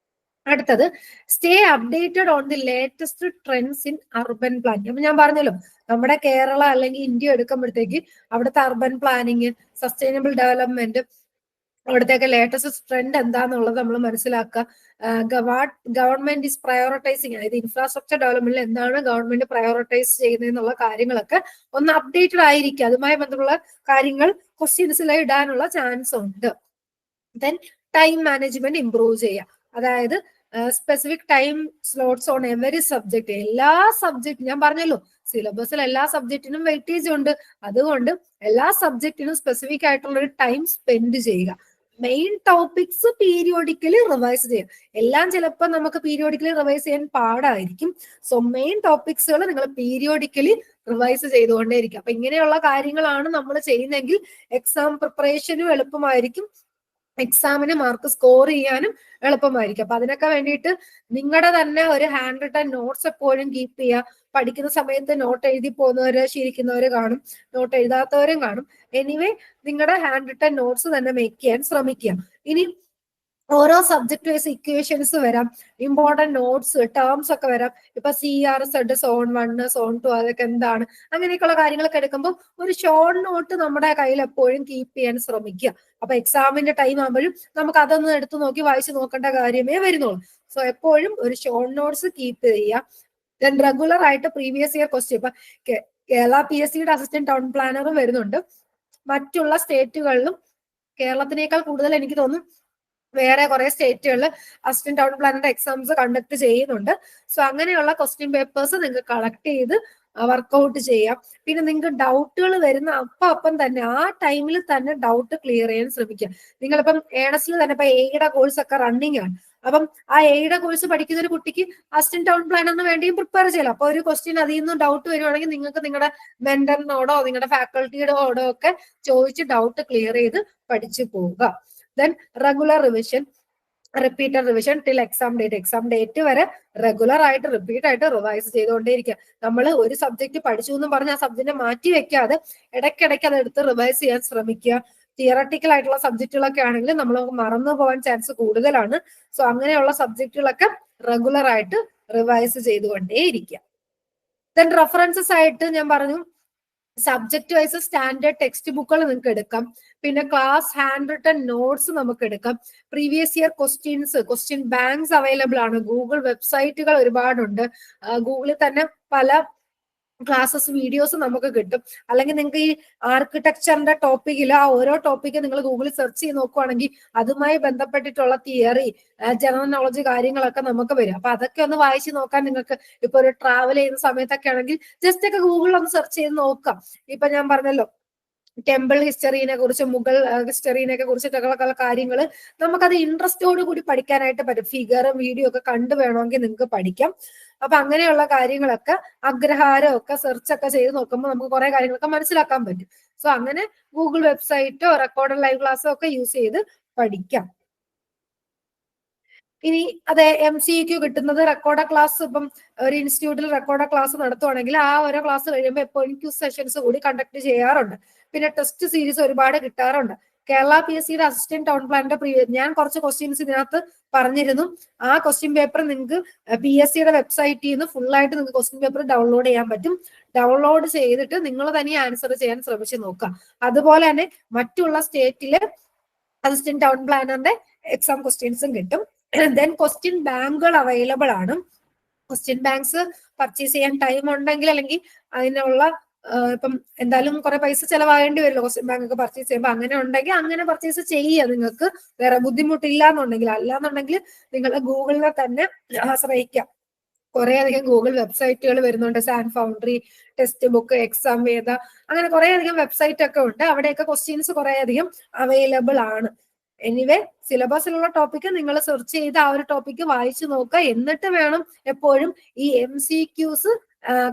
അടുത്തത് stay updated on the latest trends in urban planning. അപ്പൊ ഞാൻ പറഞ്ഞല്ലോ നമ്മുടെ കേരള അല്ലെങ്കിൽ ഇന്ത്യ എടുക്കുമ്പോഴത്തേക്ക് അവിടുത്തെ അർബൻ പ്ലാനിങ്, സസ്റ്റൈനബിൾ ഡെവലപ്മെന്റ്, അവിടത്തേക്ക് ലേറ്റസ്റ്റ് ട്രെൻഡ് എന്താന്നുള്ളത് നമ്മൾ മനസ്സിലാക്കുക. ഗവൺമെന്റ് ഈസ് പ്രയോറിറ്റൈസിങ്, അതായത് ഇൻഫ്രാസ്ട്രക്ചർ ഡെവലപ്മെന്റിൽ എന്താണ് ഗവൺമെന്റ് പ്രയോറിറ്റൈസ് ചെയ്യുന്നതെന്നുള്ള കാര്യങ്ങളൊക്കെ ഒന്ന് അപ്ഡേറ്റഡ് ആയിരിക്കുക. അതുമായി ബന്ധമുള്ള കാര്യങ്ങൾ ക്വസ്റ്റ്യൻസിൽ ഇടാനുള്ള ചാൻസ് ഉണ്ട്. ദെൻ ടൈം മാനേജ്മെന്റ് ഇംപ്രൂവ് ചെയ്യുക, അതായത് specific time slots on every subject. എല്ലാ സബ്ജക്ട് ഞാൻ പറഞ്ഞല്ലോ സിലബസിൽ എല്ലാ സബ്ജക്റ്റിനും വെയിറ്റേജ് ഉണ്ട്, അതുകൊണ്ട് എല്ലാ സബ്ജക്റ്റിനും സ്പെസിഫിക് ആയിട്ടുള്ള ഒരു ടൈം സ്പെൻഡ് ചെയ്യുക. മെയിൻ ടോപ്പിക്സ് പീരിയോഡിക്കലി റിവൈസ് ചെയ്യുക. എല്ലാം ചിലപ്പോൾ നമുക്ക് പീരിയോഡിക്കലി റിവൈസ് ചെയ്യാൻ പാടായിരിക്കും. സോ മെയിൻ ടോപ്പിക്സുകൾ നിങ്ങൾ പീരിയോഡിക്കലി റിവൈസ് ചെയ്തുകൊണ്ടേയിരിക്കും. അപ്പൊ ഇങ്ങനെയുള്ള കാര്യങ്ങളാണ് നമ്മൾ ചെയ്യുന്നതെങ്കിൽ എക്സാം പ്രിപ്പറേഷനും എളുപ്പമായിരിക്കും, എക്സാമിന് മാർക്ക് സ്കോർ ചെയ്യാനും എളുപ്പമായിരിക്കും. അപ്പൊ അതിനൊക്കെ വേണ്ടിയിട്ട് നിങ്ങളുടെ തന്നെ ഒരു ഹാൻഡ് റിട്ടൺ നോട്ട്സ് എപ്പോഴും കീപ്പ് ചെയ്യുക. പഠിക്കുന്ന സമയത്ത് നോട്ട് എഴുതി പോകുന്നവര് ശീലിക്കുന്നവര് കാണും, നോട്ട് എഴുതാത്തവരും കാണും. എനിവേ നിങ്ങളുടെ ഹാൻഡ് റിട്ടൺ നോട്ട്സ് തന്നെ മേക്ക് ചെയ്യാൻ ശ്രമിക്കുക. ഇനി ഓരോ സബ്ജക്ട് വൈസ് ഇക്വേഷൻസ് വരാം, ഇമ്പോർട്ടന്റ് നോട്ട്സ് ടേംസ് ഒക്കെ വരാം. ഇപ്പൊ CRZ സോൺ 1 സോൺ 2 അതൊക്കെ എന്താണ്, അങ്ങനെയൊക്കെയുള്ള കാര്യങ്ങളൊക്കെ എടുക്കുമ്പോൾ ഒരു ഷോർട്ട് നോട്ട് നമ്മുടെ കയ്യിൽ എപ്പോഴും കീപ്പ് ചെയ്യാൻ ശ്രമിക്കുക. അപ്പൊ എക്സാമിന്റെ ടൈം ആകുമ്പോഴും നമുക്ക് അതൊന്നും എടുത്തു നോക്കി വായിച്ചു നോക്കേണ്ട കാര്യമേ വരുന്നുള്ളൂ. സോ എപ്പോഴും ഒരു ഷോർട്ട് നോട്ട്സ് കീപ്പ് ചെയ്യുക. ദെൻ റെഗുലർ ആയിട്ട് പ്രീവിയസ് ഇയർ ക്വസ്റ്റ്യൻ, ഇപ്പൊ കേരള PSCയുടെ അസിസ്റ്റന്റ് ടൗൺ പ്ലാനറും വരുന്നുണ്ട്. മറ്റുള്ള സ്റ്റേറ്റുകളിലും കേരളത്തിനേക്കാൾ കൂടുതൽ എനിക്ക് തോന്നുന്നു വേറെ കുറെ സ്റ്റേറ്റുകളിൽ അസിസ്റ്റന്റ് ടൗൺ പ്ലാനറുടെ എക്സാംസ് കണ്ടക്ട് ചെയ്യുന്നുണ്ട്. സോ അങ്ങനെയുള്ള ക്വസ്റ്റ്യൻ പേപ്പേഴ്സ് നിങ്ങൾക്ക് കളക്ട് ചെയ്ത് വർക്ക്ഔട്ട് ചെയ്യാം. പിന്നെ നിങ്ങൾക്ക് ഡൗട്ടുകൾ വരുന്ന അപ്പം തന്നെ ആ ടൈമിൽ തന്നെ ഡൗട്ട് ക്ലിയർ ചെയ്യാൻ ശ്രമിക്കുക. നിങ്ങളിപ്പം ഏണസ്റ്റിൽ തന്നെ ഇപ്പൊ എയുടെ കോഴ്സ് ഒക്കെ റണ്ണിങ് ആണ്. അപ്പം ആ എയുടെ കോഴ്സ് പഠിക്കുന്ന ഒരു കുട്ടിക്ക് അസിസ്റ്റന്റ് ടൗൺ പ്ലാനറിന് വേണ്ടിയും പ്രിപ്പയർ ചെയ്യலாம். അപ്പൊ ഒരു ക്വസ്റ്റ്യൻ അതിൽ നിന്നും ഡൗട്ട് വരുവാണെങ്കിൽ നിങ്ങൾക്ക് നിങ്ങളുടെ മെന്ററിനോടോ നിങ്ങളുടെ ഫാക്കൾട്ടിയോടോ ഒക്കെ ചോദിച്ച് ഡൗട്ട് ക്ലിയർ ചെയ്ത് പഠിച്ചു പോവുക. Then regular revision, repeated revision till exam date. Exam date വരെ റെഗുലർ ആയിട്ട് റിപ്പീറ്റ് ആയിട്ട് റിവൈസ് ചെയ്തുകൊണ്ടേയിരിക്കുക. നമ്മൾ ഒരു സബ്ജക്ട് പഠിച്ചു എന്നും പറഞ്ഞ് ആ സബ്ജക്റ്റ് മാറ്റി വെക്കാതെ ഇടയ്ക്കിടയ്ക്ക് അത് എടുത്ത് റിവൈസ് ചെയ്യാൻ ശ്രമിക്കുക. തിയറട്ടിക്കൽ ആയിട്ടുള്ള സബ്ജക്റ്റുകളൊക്കെ ആണെങ്കിൽ നമ്മൾ മറന്നു പോകാൻ ചാൻസ് കൂടുതലാണ്. സോ അങ്ങനെയുള്ള സബ്ജക്റ്റുകളൊക്കെ റെഗുലർ ആയിട്ട് റിവൈസ് ചെയ്തുകൊണ്ടേയിരിക്കുക. ദെൻ റെഫറൻസസ് ആയിട്ട് ഞാൻ പറഞ്ഞു സബ്ജക്ട് വൈസ് സ്റ്റാൻഡേർഡ് ടെക്സ്റ്റ് ബുക്കുകൾ നിങ്ങൾക്ക് എടുക്കാം. പിന്നെ ക്ലാസ് ഹാൻഡ് റിട്ടൺ നോട്ട്സ് നമുക്ക് എടുക്കാം. Previous year question banks available ആണ്. ഗൂഗിൾ വെബ്സൈറ്റുകൾ ഒരുപാടുണ്ട്. ഗൂഗിളിൽ തന്നെ പല ക്ലാസ്സസ് വീഡിയോസ് നമുക്ക് കിട്ടും. അല്ലെങ്കിൽ നിങ്ങൾക്ക് ഈ ആർക്കിടെക്ചറിന്റെ ടോപ്പിക്കിൽ ആ ഓരോ ടോപ്പിക്ക് നിങ്ങൾ ഗൂഗിളിൽ സെർച്ച് ചെയ്ത് നോക്കുവാണെങ്കിൽ അതുമായി ബന്ധപ്പെട്ടിട്ടുള്ള തിയറി, ജനറൽ നോളജ് കാര്യങ്ങളൊക്കെ നമുക്ക് വരും. അപ്പൊ അതൊക്കെ ഒന്ന് വായിച്ച് നോക്കാൻ നിങ്ങൾക്ക് ഇപ്പൊ ഒരു ട്രാവൽ ചെയ്യുന്ന സമയത്തൊക്കെ ആണെങ്കിൽ ജസ്റ്റ് ഒക്കെ ഗൂഗിളിൽ ഒന്ന് സെർച്ച് ചെയ്ത് നോക്കാം. ഇപ്പൊ ഞാൻ പറഞ്ഞല്ലോ ടെമ്പിൾ ഹിസ്റ്ററിനെ കുറിച്ച്, മുഗൾ ഹിസ്റ്ററിനെ കുറിച്ചിട്ടൊക്കെ കാര്യങ്ങൾ നമുക്കത് ഇൻട്രസ്റ്റോട് കൂടി പഠിക്കാനായിട്ട് പറ്റും. ഫിഗറും വീഡിയോ ഒക്കെ കണ്ടു വേണമെങ്കിൽ നിങ്ങൾക്ക് പഠിക്കാം. അപ്പൊ അങ്ങനെയുള്ള കാര്യങ്ങളൊക്കെ അഗ്രഹാരം ഒക്കെ സെർച്ച് ഒക്കെ ചെയ്ത് നോക്കുമ്പോൾ നമുക്ക് കുറെ കാര്യങ്ങളൊക്കെ മനസ്സിലാക്കാൻ പറ്റും. സോ അങ്ങനെ ഗൂഗിൾ വെബ്സൈറ്റോ റെക്കോർഡ് ലൈവ് ക്ലാസ്സോ ഒക്കെ യൂസ് ചെയ്ത് പഠിക്കാം. ഇനി അതെ MCQ കിട്ടുന്നത് റെക്കോർഡ് ക്ലാസ്, ഇപ്പം ഒരു ഇൻസ്റ്റിറ്റ്യൂട്ടിൽ റെക്കോർഡ് ക്ലാസ് നടത്തുവാണെങ്കിൽ ആ ഓരോ ക്ലാസ് കഴിയുമ്പോൾ എപ്പോഴും ക്യൂസ് സെഷൻസ് കൂടി കണ്ടക്ട് ചെയ്യാറുണ്ട്. പിന്നെ ടെസ്റ്റ് സീരീസ് ഒരുപാട് കിട്ടാറുണ്ട്. കേരള PSCയുടെ അസിസ്റ്റന്റ് ടൗൺ പ്ലാനിന്റെ ഞാൻ കുറച്ച് ക്വസ്റ്റ്യൻസ് ഇതിനകത്ത് പറഞ്ഞിരുന്നു. ആ ക്വസ്റ്റ്യൻ പേപ്പർ നിങ്ങൾക്ക് PSCയുടെ വെബ്സൈറ്റിൽ നിന്ന് ഫുൾ ആയിട്ട് നിങ്ങൾക്ക് ക്വസ്റ്റ്യൻ പേപ്പർ ഡൗൺലോഡ് ചെയ്യാൻ പറ്റും. ഡൗൺലോഡ് ചെയ്തിട്ട് നിങ്ങൾ തന്നെ ആൻസർ ചെയ്യാൻ ശ്രമിച്ച് നോക്കുക. അതുപോലെ തന്നെ മറ്റുള്ള സ്റ്റേറ്റിലെ അസിസ്റ്റന്റ് ടൗൺ പ്ലാനറിന്റെ എക്സാം ക്വസ്റ്റ്യൻസും കിട്ടും. ദെൻ ക്വസ്റ്റ്യൻ ബാങ്കുകൾ അവൈലബിൾ ആണ്. ക്വസ്റ്റ്യൻ ബാങ്ക്സ് പർച്ചേസ് ചെയ്യാൻ ടൈം ഉണ്ടെങ്കിൽ അല്ലെങ്കിൽ അതിനുള്ള ഇപ്പം എന്തായാലും കുറെ പൈസ ചെലവാകേണ്ടി വരില്ല ക്വസ്റ്റ്യൻ ബാങ്ക് ഒക്കെ പർച്ചേസ് ചെയ്യുമ്പോൾ. അങ്ങനെ ഉണ്ടെങ്കിൽ അങ്ങനെ പർച്ചേസ് ചെയ്യുക, നിങ്ങൾക്ക് വേറെ ബുദ്ധിമുട്ടില്ല എന്നുണ്ടെങ്കിൽ. അല്ലാന്നുണ്ടെങ്കിൽ നിങ്ങൾ ഗൂഗിളിനെ തന്നെ ആശ്രയിക്കാം. കുറെ അധികം ഗൂഗിൾ വെബ്സൈറ്റുകൾ വരുന്നുണ്ട്. Sanfoundry, text book, Examveda, അങ്ങനെ കുറെ അധികം വെബ്സൈറ്റ് ഒക്കെ ഉണ്ട്. അവിടെയൊക്കെ ക്വസ്റ്റ്യൻസ് കുറെ അധികം അവൈലബിൾ ആണ്. എനിവേ, സിലബസിലുള്ള ടോപ്പിക്ക് നിങ്ങൾ സെർച്ച് ചെയ്ത് ആ ഒരു ടോപ്പിക്ക് വായിച്ചു നോക്കുക. എന്നിട്ട് വേണം എപ്പോഴും ഈ MCQs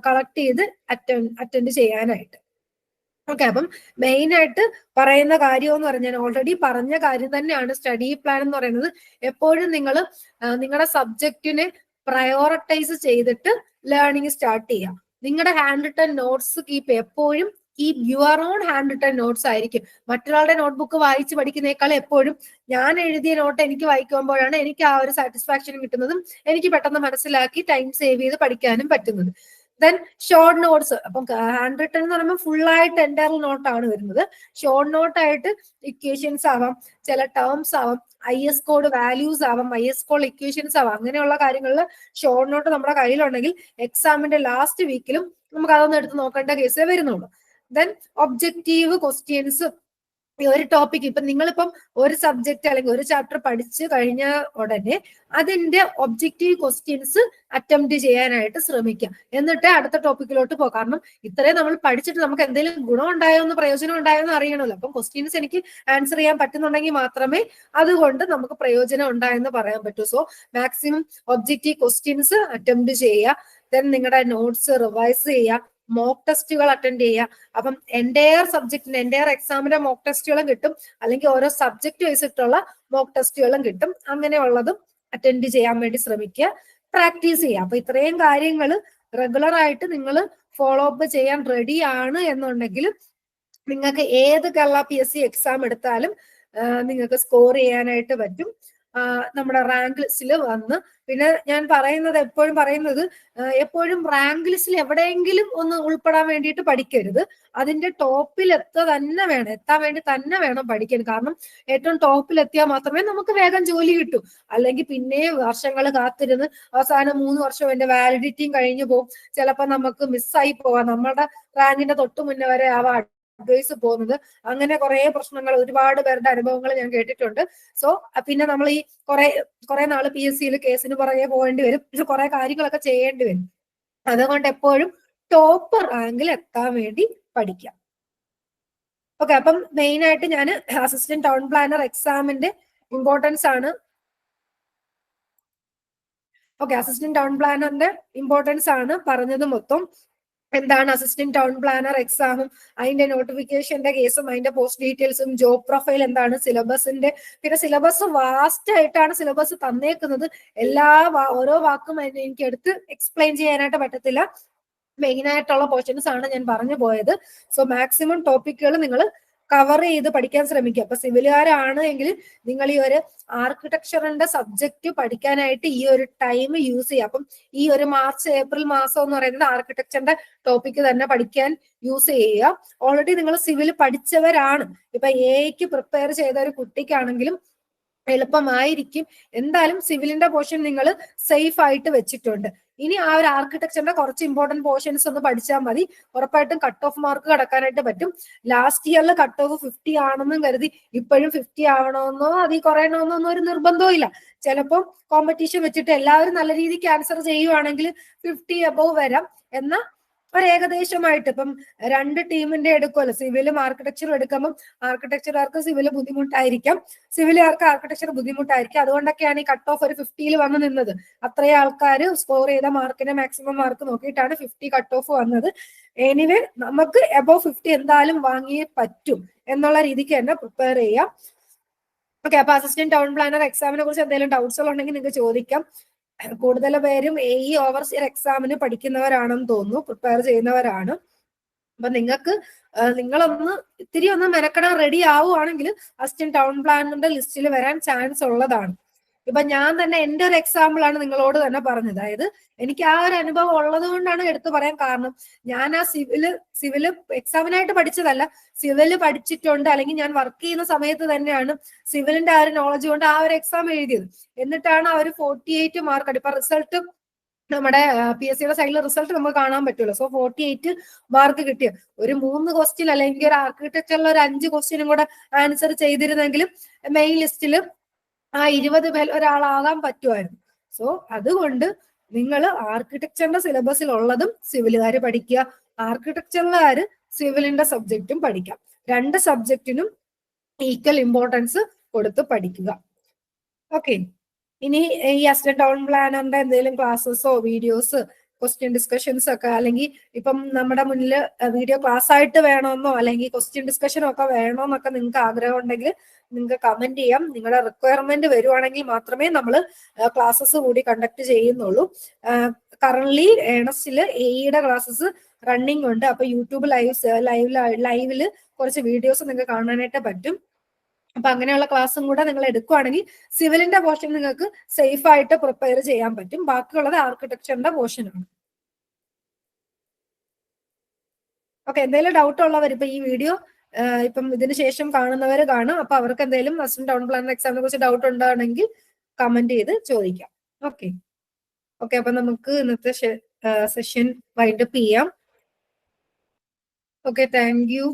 കളക്ട് ചെയ്ത് അറ്റൻഡ് ചെയ്യാനായിട്ട്. ഓക്കെ, അപ്പം മെയിൻ ആയിട്ട് പറയുന്ന കാര്യം എന്ന് പറഞ്ഞാൽ ഓൾറെഡി പറഞ്ഞ കാര്യം തന്നെയാണ്. സ്റ്റഡി പ്ലാൻ എന്ന് പറയുന്നത് എപ്പോഴും നിങ്ങൾ നിങ്ങളുടെ സബ്ജക്റ്റിനെ പ്രയോറിറ്റൈസ് ചെയ്തിട്ട് ലേണിംഗ് സ്റ്റാർട്ട് ചെയ്യാം. നിങ്ങളുടെ ഹാൻഡ് റിട്ടൺ നോട്ട്സ് എപ്പോഴും your own hand written notes ആയിരിക്കും. മറ്റൊരാളുടെ നോട്ട്ബുക്ക് വായിച്ച് പഠിക്കുന്നേക്കാൾ എപ്പോഴും ഞാൻ എഴുതിയ നോട്ട് എനിക്ക് വായിക്കുമ്പോഴാണ് എനിക്ക് ആ ഒരു സാറ്റിസ്ഫാക്ഷൻ കിട്ടുന്നതും എനിക്ക് പെട്ടെന്ന് മനസ്സിലാക്കി ടൈം സേവ് ചെയ്ത് പഠിക്കാനും പറ്റുന്നത്. Then short notes. അപ്പം ഹാൻഡ് റിട്ടൺ എന്ന് പറയുമ്പോൾ ഫുൾ ആയിട്ട് എൻ്റയർ നോട്ടാണ് വരുന്നത്. ഷോർട്ട് നോട്ടായിട്ട് ഇക്വേഷൻസ് ആവാം, ചില ടേംസ് ആവാം, IS കോഡ് വാല്യൂസ് ആവാം, IS കോഡ് ഇക്വേഷൻസ് ആവാം. അങ്ങനെയുള്ള കാര്യങ്ങളിൽ ഷോർട്ട് നോട്ട് നമ്മുടെ കയ്യിലുണ്ടെങ്കിൽ എക്സാമിന്റെ ലാസ്റ്റ് വീക്കിലും നമുക്ക് അതൊന്നും എടുത്ത് നോക്കേണ്ട കേസേ വരുന്നുള്ളൂ. Then objective questions. ഈ ഒരു ടോപ്പിക് ഇപ്പൊ നിങ്ങളിപ്പം ഒരു സബ്ജക്ട് അല്ലെങ്കിൽ ഒരു ചാപ്റ്റർ പഠിച്ചു കഴിഞ്ഞ ഉടനെ അതിന്റെ ഒബ്ജക്റ്റീവ് ക്വസ്റ്റ്യൻസ് അറ്റംപ്റ്റ് ചെയ്യാനായിട്ട് ശ്രമിക്കാം. എന്നിട്ട് അടുത്ത ടോപ്പിക്കിലോട്ട് പോകാം. കാരണം ഇത്രയും നമ്മൾ പഠിച്ചിട്ട് നമുക്ക് എന്തെങ്കിലും ഗുണം ഉണ്ടായോ എന്ന്, പ്രയോജനം ഉണ്ടായോ എന്ന് അറിയണമല്ലോ. അപ്പം ക്വസ്റ്റ്യൻസ് എനിക്ക് ആൻസർ ചെയ്യാൻ പറ്റുന്നുണ്ടെങ്കിൽ മാത്രമേ അതുകൊണ്ട് നമുക്ക് പ്രയോജനം ഉണ്ടായെന്ന് പറയാൻ പറ്റൂ. So maximum objective questions attempt ചെയ്യുക. ദെൻ നിങ്ങളുടെ നോട്ട്സ് റിവൈസ് ചെയ്യുക, മോക്ക് ടെസ്റ്റുകൾ അറ്റൻഡ് ചെയ്യുക. അപ്പം എൻ്റയർ സബ്ജക്റ്റിന് എൻ്റയർ എക്സാമിന്റെ മോക്ക് ടെസ്റ്റുകളും കിട്ടും, അല്ലെങ്കിൽ ഓരോ സബ്ജക്ട് വെച്ചിട്ടുള്ള മോക്ക് ടെസ്റ്റുകളും കിട്ടും. അങ്ങനെയുള്ളതും അറ്റൻഡ് ചെയ്യാൻ വേണ്ടി ശ്രമിക്കുക, പ്രാക്ടീസ് ചെയ്യുക. അപ്പൊ ഇത്രയും കാര്യങ്ങൾ റെഗുലർ ആയിട്ട് നിങ്ങൾ ഫോളോ അപ്പ് ചെയ്യാൻ റെഡി ആണ് എന്നുണ്ടെങ്കിൽ നിങ്ങൾക്ക് ഏത് കേരള PSC എക്സാം എടുത്താലും നിങ്ങൾക്ക് സ്കോർ ചെയ്യാനായിട്ട് പറ്റും. നമ്മുടെ റാങ്ക് ലിസ്റ്റിൽ വന്ന്. പിന്നെ ഞാൻ എപ്പോഴും പറയുന്നത് എപ്പോഴും റാങ്ക് ലിസ്റ്റിൽ എവിടെയെങ്കിലും ഒന്ന് ഉൾപ്പെടാൻ വേണ്ടിയിട്ട് പഠിക്കരുത്. അതിന്റെ ടോപ്പിൽ എത്താൻ വേണ്ടി തന്നെ വേണം പഠിക്കാൻ. കാരണം ഏറ്റവും ടോപ്പിൽ എത്തിയാൽ മാത്രമേ നമുക്ക് വേഗം ജോലി കിട്ടൂ. അല്ലെങ്കിൽ പിന്നെ വർഷങ്ങൾ കാത്തിരുന്ന് അവസാനം 3 വർഷം എന്റെ വാലിഡിറ്റിയും കഴിഞ്ഞു പോകും. ചിലപ്പോൾ നമുക്ക് മിസ്സായി പോവാം. നമ്മുടെ റാങ്കിന്റെ തൊട്ട് മുന്നേ വരെ ആവാം അഡ്വൈസ് പോകുന്നത്. അങ്ങനെ കുറെ പ്രശ്നങ്ങൾ, ഒരുപാട് പേരുടെ അനുഭവങ്ങൾ ഞാൻ കേട്ടിട്ടുണ്ട്. സോ പിന്നെ നമ്മൾ ഈ കുറെ നാള് PSCയിൽ കേസിന് പുറകെ പോകേണ്ടി വരും, കുറെ കാര്യങ്ങളൊക്കെ ചെയ്യേണ്ടി വരും. അതുകൊണ്ട് എപ്പോഴും ടോപ്പ് റാങ്കിൽ എത്താൻ വേണ്ടി പഠിക്കാം. ഓക്കെ, അപ്പം മെയിൻ ആയിട്ട് ഞാൻ അസിസ്റ്റന്റ് ടൗൺ പ്ലാനർ എക്സാമിന്റെ ഇമ്പോർട്ടൻസ് ആണ്. അസിസ്റ്റന്റ് ടൗൺ പ്ലാനറിന്റെ ഇമ്പോർട്ടൻസ് ആണ് പറഞ്ഞത് മൊത്തം. എന്താണ് അസിസ്റ്റന്റ് ടൗൺ പ്ലാനർ എക്സാമും അതിന്റെ നോട്ടിഫിക്കേഷന്റെ കേസും അതിന്റെ പോസ്റ്റ് ഡീറ്റെയിൽസും ജോബ് പ്രൊഫൈൽ എന്താണ്, സിലബസിന്റെ, പിന്നെ സിലബസ് വാസ്റ്റ് ആയിട്ടാണ് സിലബസ് തന്നേക്കുന്നത്. ഓരോ വാക്കും എനിക്ക് എടുത്ത് എക്സ്പ്ലെയിൻ ചെയ്യാനായിട്ട് പറ്റത്തില്ല. മെയിൻ ആയിട്ടുള്ള പോർഷൻസ് ആണ് ഞാൻ പറഞ്ഞു പോയത്. സോ മാക്സിമം ടോപ്പിക്കുകൾ നിങ്ങൾ കവർ ചെയ്ത് പഠിക്കാൻ ശ്രമിക്കുക. അപ്പൊ സിവിലുകാരാണ് എങ്കിൽ നിങ്ങൾ ഈ ഒരു ആർക്കിടെക്ചറിന്റെ സബ്ജക്ട് പഠിക്കാനായിട്ട് ഈ ഒരു ടൈം യൂസ് ചെയ്യുക. അപ്പം ഈ ഒരു മാർച്ച് ഏപ്രിൽ മാസം എന്ന് പറയുന്നത് ആർക്കിടെക്ചറിന്റെ ടോപ്പിക്ക് തന്നെ പഠിക്കാൻ യൂസ് ചെയ്യുക. ഓൾറെഡി നിങ്ങൾ സിവിൽ പഠിച്ചവരാണ്. ഇപ്പൊ എക്ക് പ്രിപ്പയർ ചെയ്ത ഒരു കുട്ടിക്കാണെങ്കിലും എളുപ്പമായിരിക്കും. എന്തായാലും സിവിലിന്റെ പോർഷൻ നിങ്ങൾ സേഫ് ആയിട്ട് വെച്ചിട്ടുണ്ട്. ഇനി ആ ഒരു ആർക്കിടെക്ചറിന്റെ കുറച്ച് ഇമ്പോർട്ടന്റ് പോർഷൻസ് ഒന്ന് പഠിച്ചാൽ മതി. ഉറപ്പായിട്ടും കട്ട് ഓഫ് മാർക്ക് കടക്കാനായിട്ട് പറ്റും. ലാസ്റ്റ് ഇയറിൽ കട്ട് ഓഫ് 50 ആണെന്നും കരുതി ഇപ്പോഴും 50 ആവണമെന്നോ അതിൽ കുറയണമെന്നോ ഒന്നും ഒരു നിർബന്ധവും ഇല്ല. ചിലപ്പോൾ കോമ്പറ്റീഷൻ വെച്ചിട്ട് എല്ലാവരും നല്ല രീതിക്ക് ആൻസർ ചെയ്യുവാണെങ്കിൽ 50 അബവ് വരാം. എന്നാൽ ഒരു ഏകദേശമായിട്ട് ഇപ്പം 2 ടീമിന്റെ എടുക്കുമല്ലോ, സിവിലും ആർക്കിടെക്ചറും എടുക്കുമ്പോൾ ആർക്കിടെക്ചറുകാർക്ക് സിവില് ബുദ്ധിമുട്ടായിരിക്കാം, സിവിലുകാർക്ക് ആർക്കിടെക്ചർ ബുദ്ധിമുട്ടായിരിക്കും. അതുകൊണ്ടൊക്കെയാണ് ഈ കട്ട് ഓഫ് ഒരു 50യിൽ വന്ന് നിന്നത്. അത്രയും ആൾക്കാർ സ്കോർ ചെയ്ത മാർക്കിന്റെ മാക്സിമം മാർക്ക് നോക്കിയിട്ടാണ് 50 കട്ട് ഓഫ് വന്നത്. എനിവേ നമുക്ക് അബവ് 50 എന്തായാലും വാങ്ങിയേ പറ്റും എന്നുള്ള രീതിക്ക് തന്നെ പ്രിപ്പയർ ചെയ്യാം. ഓക്കെ, അപ്പൊ അസിസ്റ്റന്റ് ടൗൺ പ്ലാനർ എക്സാമിനെ കുറിച്ച് എന്തെങ്കിലും ഡൗട്ട്സുകൾ ഉണ്ടെങ്കിൽ നിങ്ങൾക്ക് ചോദിക്കാം. കൂടുതൽ പേരും ഈ ഓവർസിയർ എക്സാമിന് പഠിക്കുന്നവരാണെന്ന് തോന്നുന്നു, പ്രിപ്പയർ ചെയ്യുന്നവരാണ്. അപ്പൊ നിങ്ങളൊന്ന് ഇത്തിരി ഒന്ന് മെനക്കെടാൻ റെഡി ആവുകയാണെങ്കിൽ അസിസ്റ്റന്റ് ടൗൺ പ്ലാനറിന്റെ ലിസ്റ്റിൽ വരാൻ ചാൻസ് ഉള്ളതാണ്. ഇപ്പൊ ഞാൻ തന്നെ എന്റെ ഒരു എക്സാമ്പിൾ ആണ് നിങ്ങളോട് തന്നെ പറഞ്ഞത്. അതായത് എനിക്ക് ആ ഒരു അനുഭവം ഉള്ളത് കൊണ്ടാണ് എടുത്തു പറയാൻ കാരണം. ഞാൻ ആ സിവില് എക്സാമിനായിട്ട് പഠിച്ചതല്ല, സിവില് പഠിച്ചിട്ടുണ്ട്, അല്ലെങ്കിൽ ഞാൻ വർക്ക് ചെയ്യുന്ന സമയത്ത് തന്നെയാണ് സിവിലിന്റെ ആ ഒരു നോളജ് കൊണ്ട് ആ ഒരു എക്സാം എഴുതിയത്. എന്നിട്ടാണ് ആ ഒരു 48 മാർക്ക്. ഇപ്പൊ റിസൾട്ട് നമ്മുടെ PSC സൈഡിൽ റിസൾട്ട് നമുക്ക് കാണാൻ പറ്റുമല്ലോ. സോ 48 മാർക്ക് കിട്ടിയ ഒരു 3 ക്വസ്റ്റ്യൻ അല്ലെങ്കിൽ ഒരു ആർക്കിടെക്ചറിൽ ഒരു 5 ക്വസ്റ്റ്യനും കൂടെ ആൻസർ ചെയ്തിരുന്നെങ്കിലും മെയിൻ ലിസ്റ്റിൽ ആ 20 പേർ ഒരാളാകാൻ പറ്റുമായിരുന്നു. സോ അതുകൊണ്ട് നിങ്ങൾ ആർക്കിടെക്ചറിന്റെ സിലബസിൽ ഉള്ളതും സിവിലുകാർ പഠിക്കുക, ആർക്കിടെക്ചറിലുകാർ സിവിലിന്റെ സബ്ജക്റ്റും പഠിക്കാം. 2 സബ്ജക്റ്റിനും ഈക്വൽ ഇമ്പോർട്ടൻസ് കൊടുത്ത് പഠിക്കുക. ഓക്കെ, ഇനി ഈ അസിസ്റ്റന്റ് ടൗൺ പ്ലാനറിന്റെ എന്തെങ്കിലും ക്ലാസ്സസോ വീഡിയോസ് ക്വസ്റ്റ്യൻ ഡിസ്കഷൻസ് ഒക്കെ, അല്ലെങ്കിൽ ഇപ്പം നമ്മുടെ മുന്നിൽ വീഡിയോ ക്ലാസ് ആയിട്ട് വേണമെന്നോ അല്ലെങ്കിൽ ക്വസ്റ്റ്യൻ ഡിസ്കഷനോ ഒക്കെ വേണമെന്നൊക്കെ നിങ്ങൾക്ക് ആഗ്രഹം ഉണ്ടെങ്കിൽ നിങ്ങൾക്ക് കമന്റ് ചെയ്യാം. നിങ്ങളുടെ റിക്വയർമെന്റ് വരുവാണെങ്കിൽ മാത്രമേ നമ്മൾ ക്ലാസ്സസ് കൂടി കണ്ടക്ട് ചെയ്യുന്നുള്ളൂ. കറന്റ്ലി ഏണസ്റ്റില് എയുടെ ക്ലാസ്സസ് റണ്ണിങ് ഉണ്ട്. അപ്പൊ യൂട്യൂബ് ലൈവില് കുറച്ച് വീഡിയോസ് നിങ്ങൾക്ക് കാണാനായിട്ട് പറ്റും. അപ്പൊ അങ്ങനെയുള്ള ക്ലാസ്സും കൂടെ നിങ്ങൾ എടുക്കുവാണെങ്കിൽ സിവിലിന്റെ പോർഷൻ നിങ്ങൾക്ക് സേഫ് ആയിട്ട് പ്രിപ്പയർ ചെയ്യാൻ പറ്റും. ബാക്കിയുള്ളത് ആർക്കിടെക്ചറിന്റെ പോർഷനാണ്. ഓക്കെ, എന്തെങ്കിലും ഡൗട്ട് ഉള്ളവർ ഇപ്പൊ ഈ വീഡിയോ ഇപ്പം ഇതിന് ശേഷം കാണുന്നവർ കാണും. അപ്പൊ അവർക്ക് എന്തെങ്കിലും അസിസ്റ്റന്റ് ടൗൺ പ്ലാനർ എക്സാമിനെ കുറിച്ച് ഡൗട്ട് ഉണ്ടാണെങ്കിൽ കമന്റ് ചെയ്ത് ചോദിക്കാം. ഓക്കെ ഓക്കെ, അപ്പൊ നമുക്ക് ഇന്നത്തെ സെഷൻ വൈൻഡപ്പ് ചെയ്യാം. Okay, thank you.